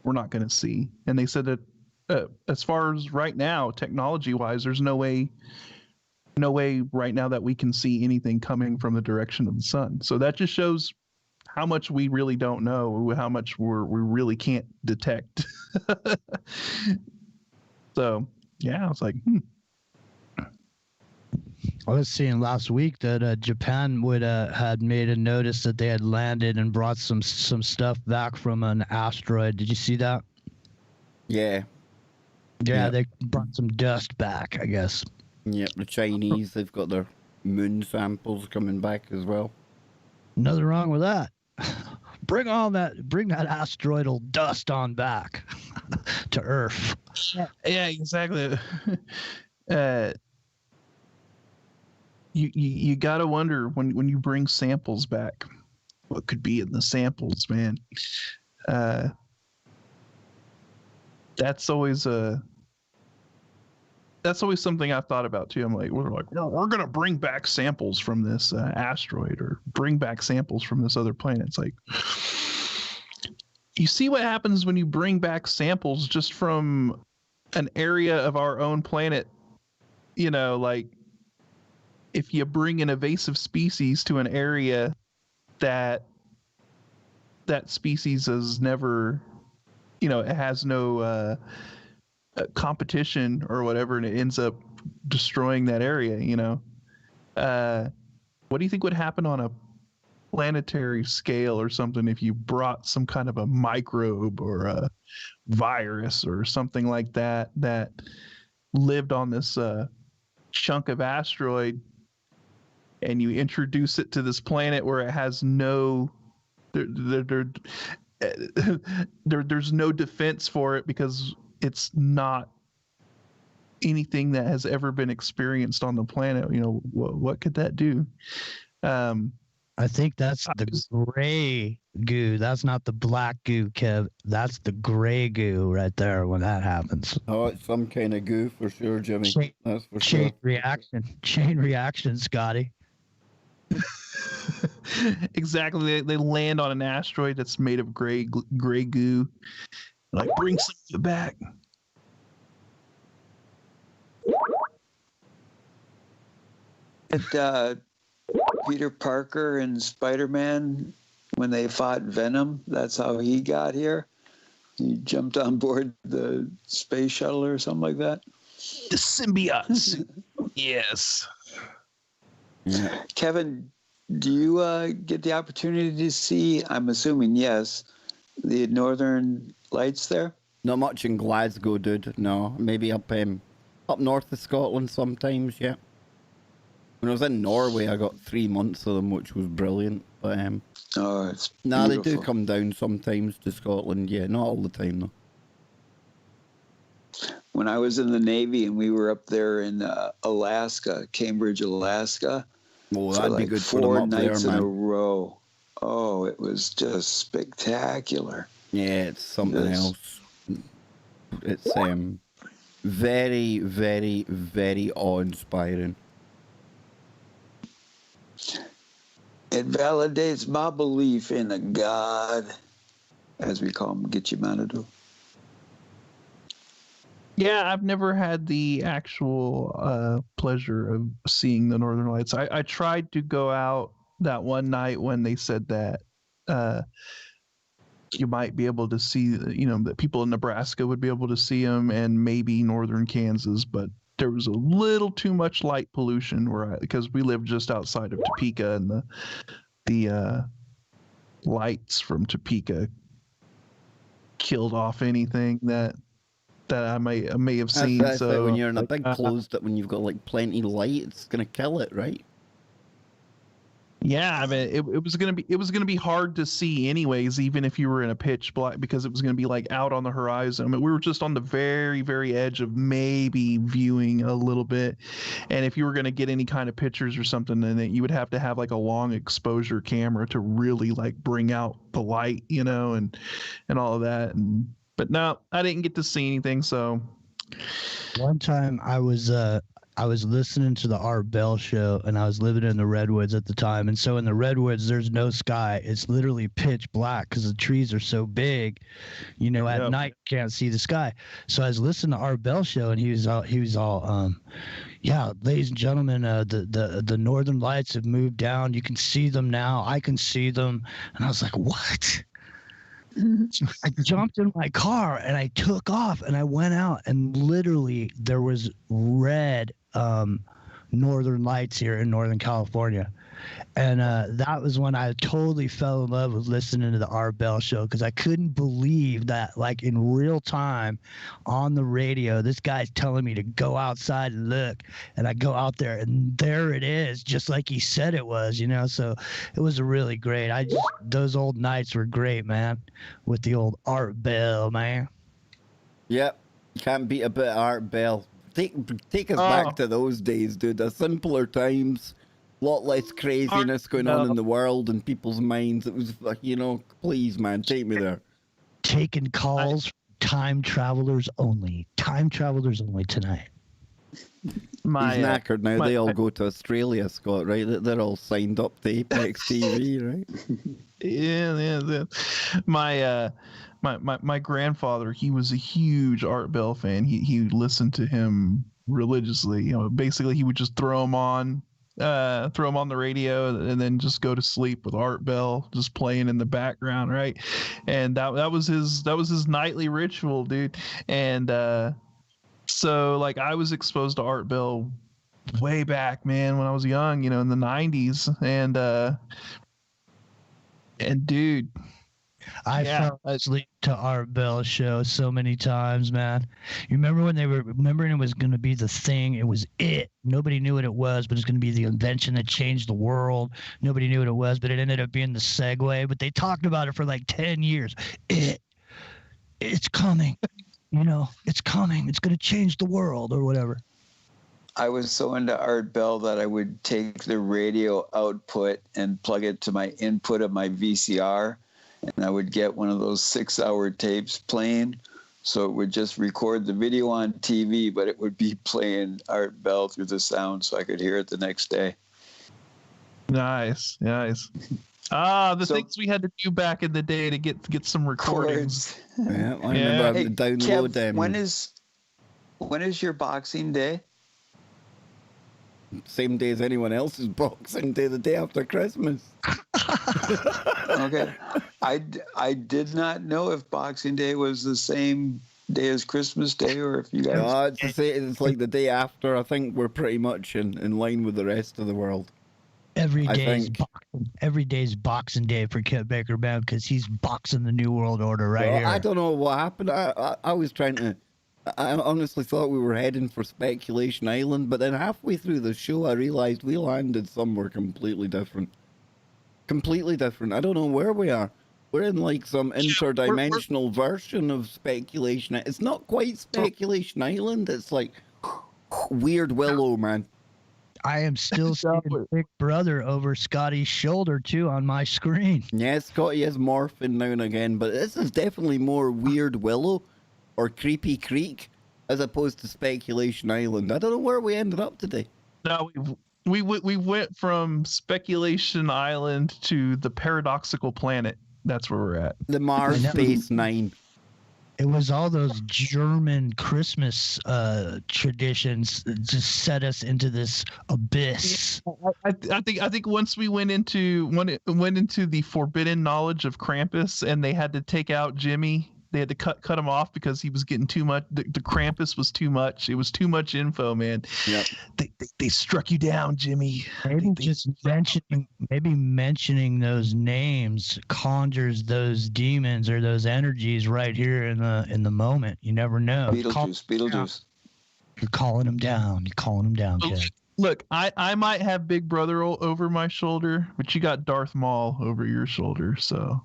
[SPEAKER 2] we're not going to see. And they said that as far as right now, technology-wise, there's no way right now that we can see anything coming from the direction of the sun. So that just shows how much we really don't know, how much we really can't detect. So yeah, I was like,
[SPEAKER 5] I was seeing last week that Japan had made a notice that they had landed and brought some stuff back from an asteroid. Did you see that?
[SPEAKER 1] Yeah.
[SPEAKER 5] Yeah, they brought some dust back, I guess.
[SPEAKER 1] Yep, the Chinese, they've got their moon samples coming back as well.
[SPEAKER 5] Nothing wrong with that. Bring that asteroidal dust on back to Earth.
[SPEAKER 2] Yeah, exactly. You gotta wonder when you bring samples back, what could be in the samples, man. That's always something I've thought about too. I'm like, we're gonna bring back samples from this asteroid or bring back samples from this other planet. It's like, you see what happens when you bring back samples just from an area of our own planet. You know, like if you bring an invasive species to an area that species has never, you know, it has no competition or whatever, and it ends up destroying that area, you know. What do you think would happen on a planetary scale or something if you brought some kind of a microbe or a virus or something like that lived on this chunk of asteroid, and you introduce it to this planet where it has no there's no defense for it because it's not anything that has ever been experienced on the planet. You know, what could that do?
[SPEAKER 5] I think that's the gray goo. That's not the black goo, Kev. That's the gray goo right there when that happens.
[SPEAKER 1] Oh, it's some kind of goo for sure, Jimmy. That's for sure.
[SPEAKER 5] Chain reaction, Scotty.
[SPEAKER 2] Exactly. They land on an asteroid that's made of gray goo. Like, bring some of it back.
[SPEAKER 3] Peter Parker and Spider-Man, when they fought Venom, that's how he got here. He jumped on board the space shuttle or something like that.
[SPEAKER 2] The symbiotes. Yes.
[SPEAKER 1] Yeah.
[SPEAKER 3] Kevin, do you get the opportunity to see, I'm assuming yes, the Northern Lights there?
[SPEAKER 1] Not much in Glasgow, dude. No, maybe up north of Scotland sometimes. Yeah. When I was in Norway, I got 3 months of them, which was brilliant. But
[SPEAKER 3] Oh, it's
[SPEAKER 1] nah, they
[SPEAKER 3] beautiful.
[SPEAKER 1] do come down sometimes to Scotland. Yeah, not all the time though.
[SPEAKER 3] When I was in the Navy and we were up there in Alaska, Cambridge, Alaska,
[SPEAKER 1] Oh,
[SPEAKER 3] for
[SPEAKER 1] that'd be
[SPEAKER 3] like
[SPEAKER 1] good for them
[SPEAKER 3] 4
[SPEAKER 1] up there,
[SPEAKER 3] nights in a
[SPEAKER 1] man.
[SPEAKER 3] row. Oh, it was just spectacular.
[SPEAKER 1] Yeah, it's something
[SPEAKER 3] Yes.
[SPEAKER 1] else. It's very, very, very awe-inspiring.
[SPEAKER 3] It validates my belief in a God, as we call him, Gitchimanadu.
[SPEAKER 2] Yeah, I've never had the actual pleasure of seeing the Northern Lights. I tried to go out that one night when they said that you might be able to see, that people in Nebraska would be able to see them, and maybe northern Kansas, but there was a little too much light pollution because we live just outside of Topeka, and the lights from Topeka killed off anything that I may have seen.
[SPEAKER 1] That's
[SPEAKER 2] so
[SPEAKER 1] like when you're in a big closed, when you've got like plenty light, it's gonna kill it, right?
[SPEAKER 2] Yeah, I mean, it was gonna be hard to see anyways, even if you were in a pitch black, because it was gonna be like out on the horizon. I mean, we were just on the very, very edge of maybe viewing a little bit, and if you were gonna get any kind of pictures or something, then you would have to have like a long exposure camera to really like bring out the light, and all of that. But no, I didn't get to see anything. So
[SPEAKER 5] one time I was listening to the Art Bell show, and I was living in the Redwoods at the time. And so in the Redwoods, there's no sky. It's literally pitch black because the trees are so big. At night you can't see the sky. So I was listening to Art Bell show, and he was all, yeah, ladies and gentlemen, the Northern Lights have moved down. You can see them now. I can see them. And I was like, what? I jumped in my car and I took off and I went out, and literally there was red Northern Lights here in Northern California. And that was when I totally fell in love with listening to the Art Bell show, because I couldn't believe that, like, in real time on the radio, this guy's telling me to go outside and look, and I go out there and there it is, just like he said it was, so it was really great. Those old nights were great, man, with the old Art Bell, man.
[SPEAKER 1] Yep, you can't beat a bit of Art Bell. Take us back to those days, dude. The simpler times. A lot less craziness going on in the world and people's minds. It was, please, man, take me there.
[SPEAKER 5] Taking calls, time travelers only. Time travelers only tonight.
[SPEAKER 1] He's knackered now. They all go to Australia, Scott, right? They're all signed up to Apex TV, right?
[SPEAKER 2] Yeah. My grandfather, he was a huge Art Bell fan. He listened to him religiously. Basically he would just throw him on the radio and then just go to sleep with Art Bell just playing in the background, right? And that was his nightly ritual, dude. And so like I was exposed to Art Bell way back, man, when I was young, in the 90s. And dude,
[SPEAKER 5] I fell asleep to Art Bell's show so many times, man. You remember when it was going to be the thing? It was it. Nobody knew what it was, but it's going to be the invention that changed the world. Nobody knew what it was, but it ended up being the Segway. But they talked about it for like 10 years. It's coming. It's coming. It's going to change the world or whatever.
[SPEAKER 3] I was so into Art Bell that I would take the radio output and plug it to my input of my VCR, and I would get one of those 6-hour tapes playing. So it would just record the video on TV, but it would be playing Art Bell through the sound so I could hear it the next day.
[SPEAKER 2] Nice. The things we had to do back in the day to get some recordings.
[SPEAKER 1] Yeah, I remember having
[SPEAKER 3] Hey,
[SPEAKER 1] to download
[SPEAKER 3] Kev,
[SPEAKER 1] them.
[SPEAKER 3] when is your Boxing Day?
[SPEAKER 1] Same day as anyone else's Boxing Day, the day after Christmas.
[SPEAKER 3] Okay. I did not know if Boxing Day was the same day as Christmas Day or if you guys.
[SPEAKER 1] No, it's the same. It's like the day after. I think we're pretty much in line with the rest of the world.
[SPEAKER 5] Every
[SPEAKER 1] I
[SPEAKER 5] day's
[SPEAKER 1] think.
[SPEAKER 5] Boxing Day for Kit Baker Band because he's boxing the New World Order right
[SPEAKER 1] Well,
[SPEAKER 5] here.
[SPEAKER 1] I don't know what happened. I was trying to. I honestly thought we were heading for Speculation Island, but then halfway through the show, I realized we landed somewhere completely different. Completely different. I don't know where we are. We're in like some interdimensional version of Speculation. It's not quite Speculation Island. It's like Weird Willow, man.
[SPEAKER 5] I am still seeing Big Brother over Scotty's shoulder too on my screen.
[SPEAKER 1] Yeah, Scotty is morphing now and again, but this is definitely more Weird Willow or Creepy Creek as opposed to Speculation Island. I don't know where we ended up today.
[SPEAKER 2] No, we went from Speculation Island to the Paradoxical Planet. That's where we're at.
[SPEAKER 1] The Mars Space 9.
[SPEAKER 5] It was all those German Christmas traditions that just set us into this abyss.
[SPEAKER 2] I think once we went into the forbidden knowledge of Krampus, and they had to take out Jimmy. They had to cut him off because he was getting too much. The Krampus was too much. It was too much info, man.
[SPEAKER 1] Yep.
[SPEAKER 2] They struck you down, Jimmy.
[SPEAKER 5] Maybe mentioning those names conjures those demons or those energies right here in the moment. You never know.
[SPEAKER 3] Beetlejuice.
[SPEAKER 5] You're calling them down. You're calling them down, kid.
[SPEAKER 2] Look, I might have Big Brother over my shoulder, but you got Darth Maul over your shoulder, so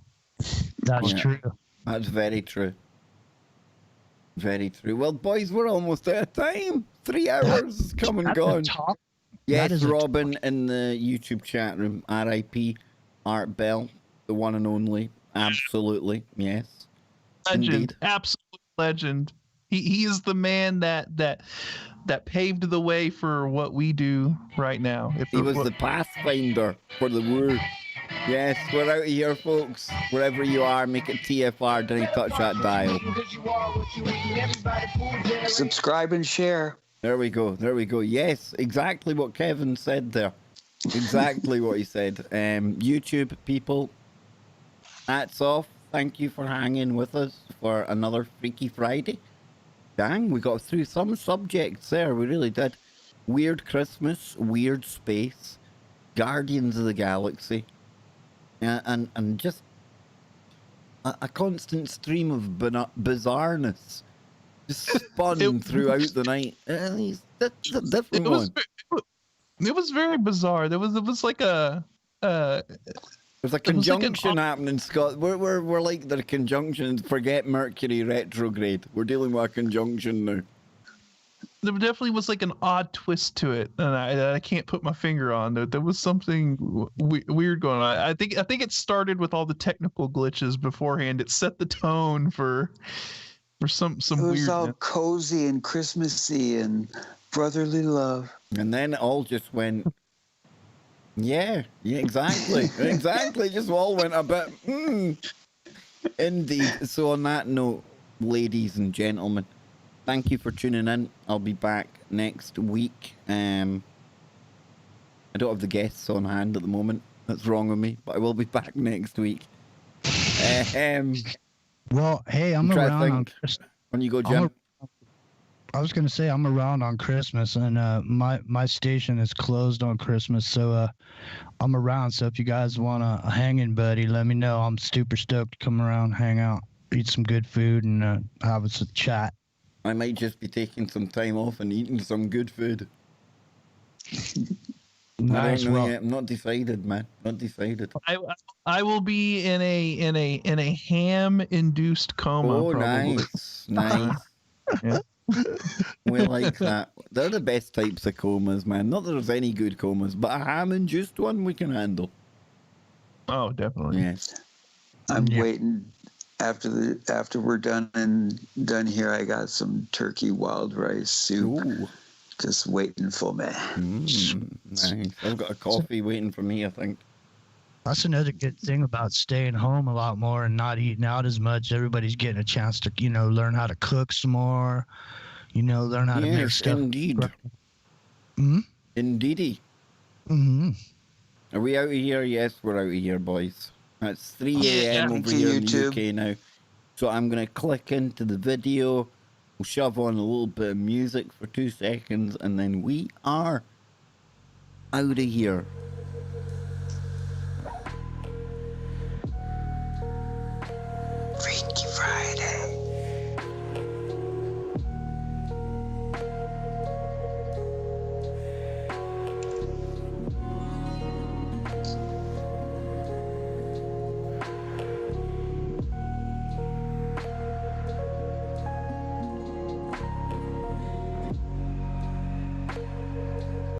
[SPEAKER 5] That's true.
[SPEAKER 1] That's very true. Very true. Well, boys, we're almost out of time. 3 hours has come and gone. Yes, Robin in the YouTube chat room. R.I.P. Art Bell, the one and only. Absolutely, yes.
[SPEAKER 2] Legend,
[SPEAKER 1] Indeed.
[SPEAKER 2] absolute legend. He is the man that paved the way for what we do right now.
[SPEAKER 1] He was the pathfinder for the word. Yes, we're out of here, folks. Wherever you are, make it TFR. Don't touch that dial.
[SPEAKER 3] Subscribe and share.
[SPEAKER 1] There we go. There we go. Yes, exactly what Kevin said there. Exactly what he said. YouTube people, hats off. Thank you for hanging with us for another Freaky Friday. Dang, we got through some subjects there. We really did. Weird Christmas, weird space, Guardians of the Galaxy, and just a constant stream of bizarreness just spun throughout the night. That's a different one.
[SPEAKER 2] It was very bizarre. It was like a.
[SPEAKER 1] There's a conjunction happening, Scott. We're like the conjunction. Forget Mercury retrograde. We're dealing with a conjunction now.
[SPEAKER 2] There definitely was like an odd twist to it, and I can't put my finger on. There was something weird going on. I think it started with all the technical glitches beforehand. It set the tone for some weird.
[SPEAKER 3] It was all cozy and Christmassy and brotherly love.
[SPEAKER 1] And then it all just went. Yeah, exactly. Exactly. Just all went a bit. Indeed. So on that note, ladies and gentlemen, thank you for tuning in. I'll be back next week. I don't have the guests on hand at the moment. That's wrong with me, but I will be back next week.
[SPEAKER 5] Well, hey, I'm around on Christmas.
[SPEAKER 1] When you go, Jim.
[SPEAKER 5] I was gonna say I'm around on Christmas, and my station is closed on Christmas, so I'm around. So if you guys want a hanging buddy, let me know. I'm super stoked to come around, hang out, eat some good food, and have us a chat.
[SPEAKER 1] I might just be taking some time off and eating some good food.
[SPEAKER 5] Nice.
[SPEAKER 1] I don't know yet. I'm not decided, man. Not decided.
[SPEAKER 2] I will be in a ham-induced coma.
[SPEAKER 1] Oh,
[SPEAKER 2] probably.
[SPEAKER 1] nice.
[SPEAKER 2] Yeah.
[SPEAKER 1] We like that. They're the best types of comas, man. Not that there's any good comas, but a ham-induced one we can handle.
[SPEAKER 2] Oh, definitely.
[SPEAKER 1] Yes.
[SPEAKER 3] I'm waiting after we're done here. I got some turkey wild rice soup.
[SPEAKER 1] Ooh.
[SPEAKER 3] just waiting for me.
[SPEAKER 1] Nice. I've got a coffee waiting for me, I think.
[SPEAKER 5] That's another good thing about staying home a lot more and not eating out as much. Everybody's getting a chance to, learn how to cook some more, learn how to make
[SPEAKER 1] Yes,
[SPEAKER 5] stuff.
[SPEAKER 1] indeed.
[SPEAKER 5] Hmm?
[SPEAKER 1] Indeedy.
[SPEAKER 5] Mm-hmm.
[SPEAKER 1] Are we out of here? Yes, we're out of here, boys. It's 3
[SPEAKER 3] Yeah,
[SPEAKER 1] a.m.
[SPEAKER 3] thank
[SPEAKER 1] over
[SPEAKER 3] you,
[SPEAKER 1] here in the
[SPEAKER 3] YouTube.
[SPEAKER 1] UK now. So I'm going to click into the video. We'll shove on a little bit of music for 2 seconds, and then we are out of here.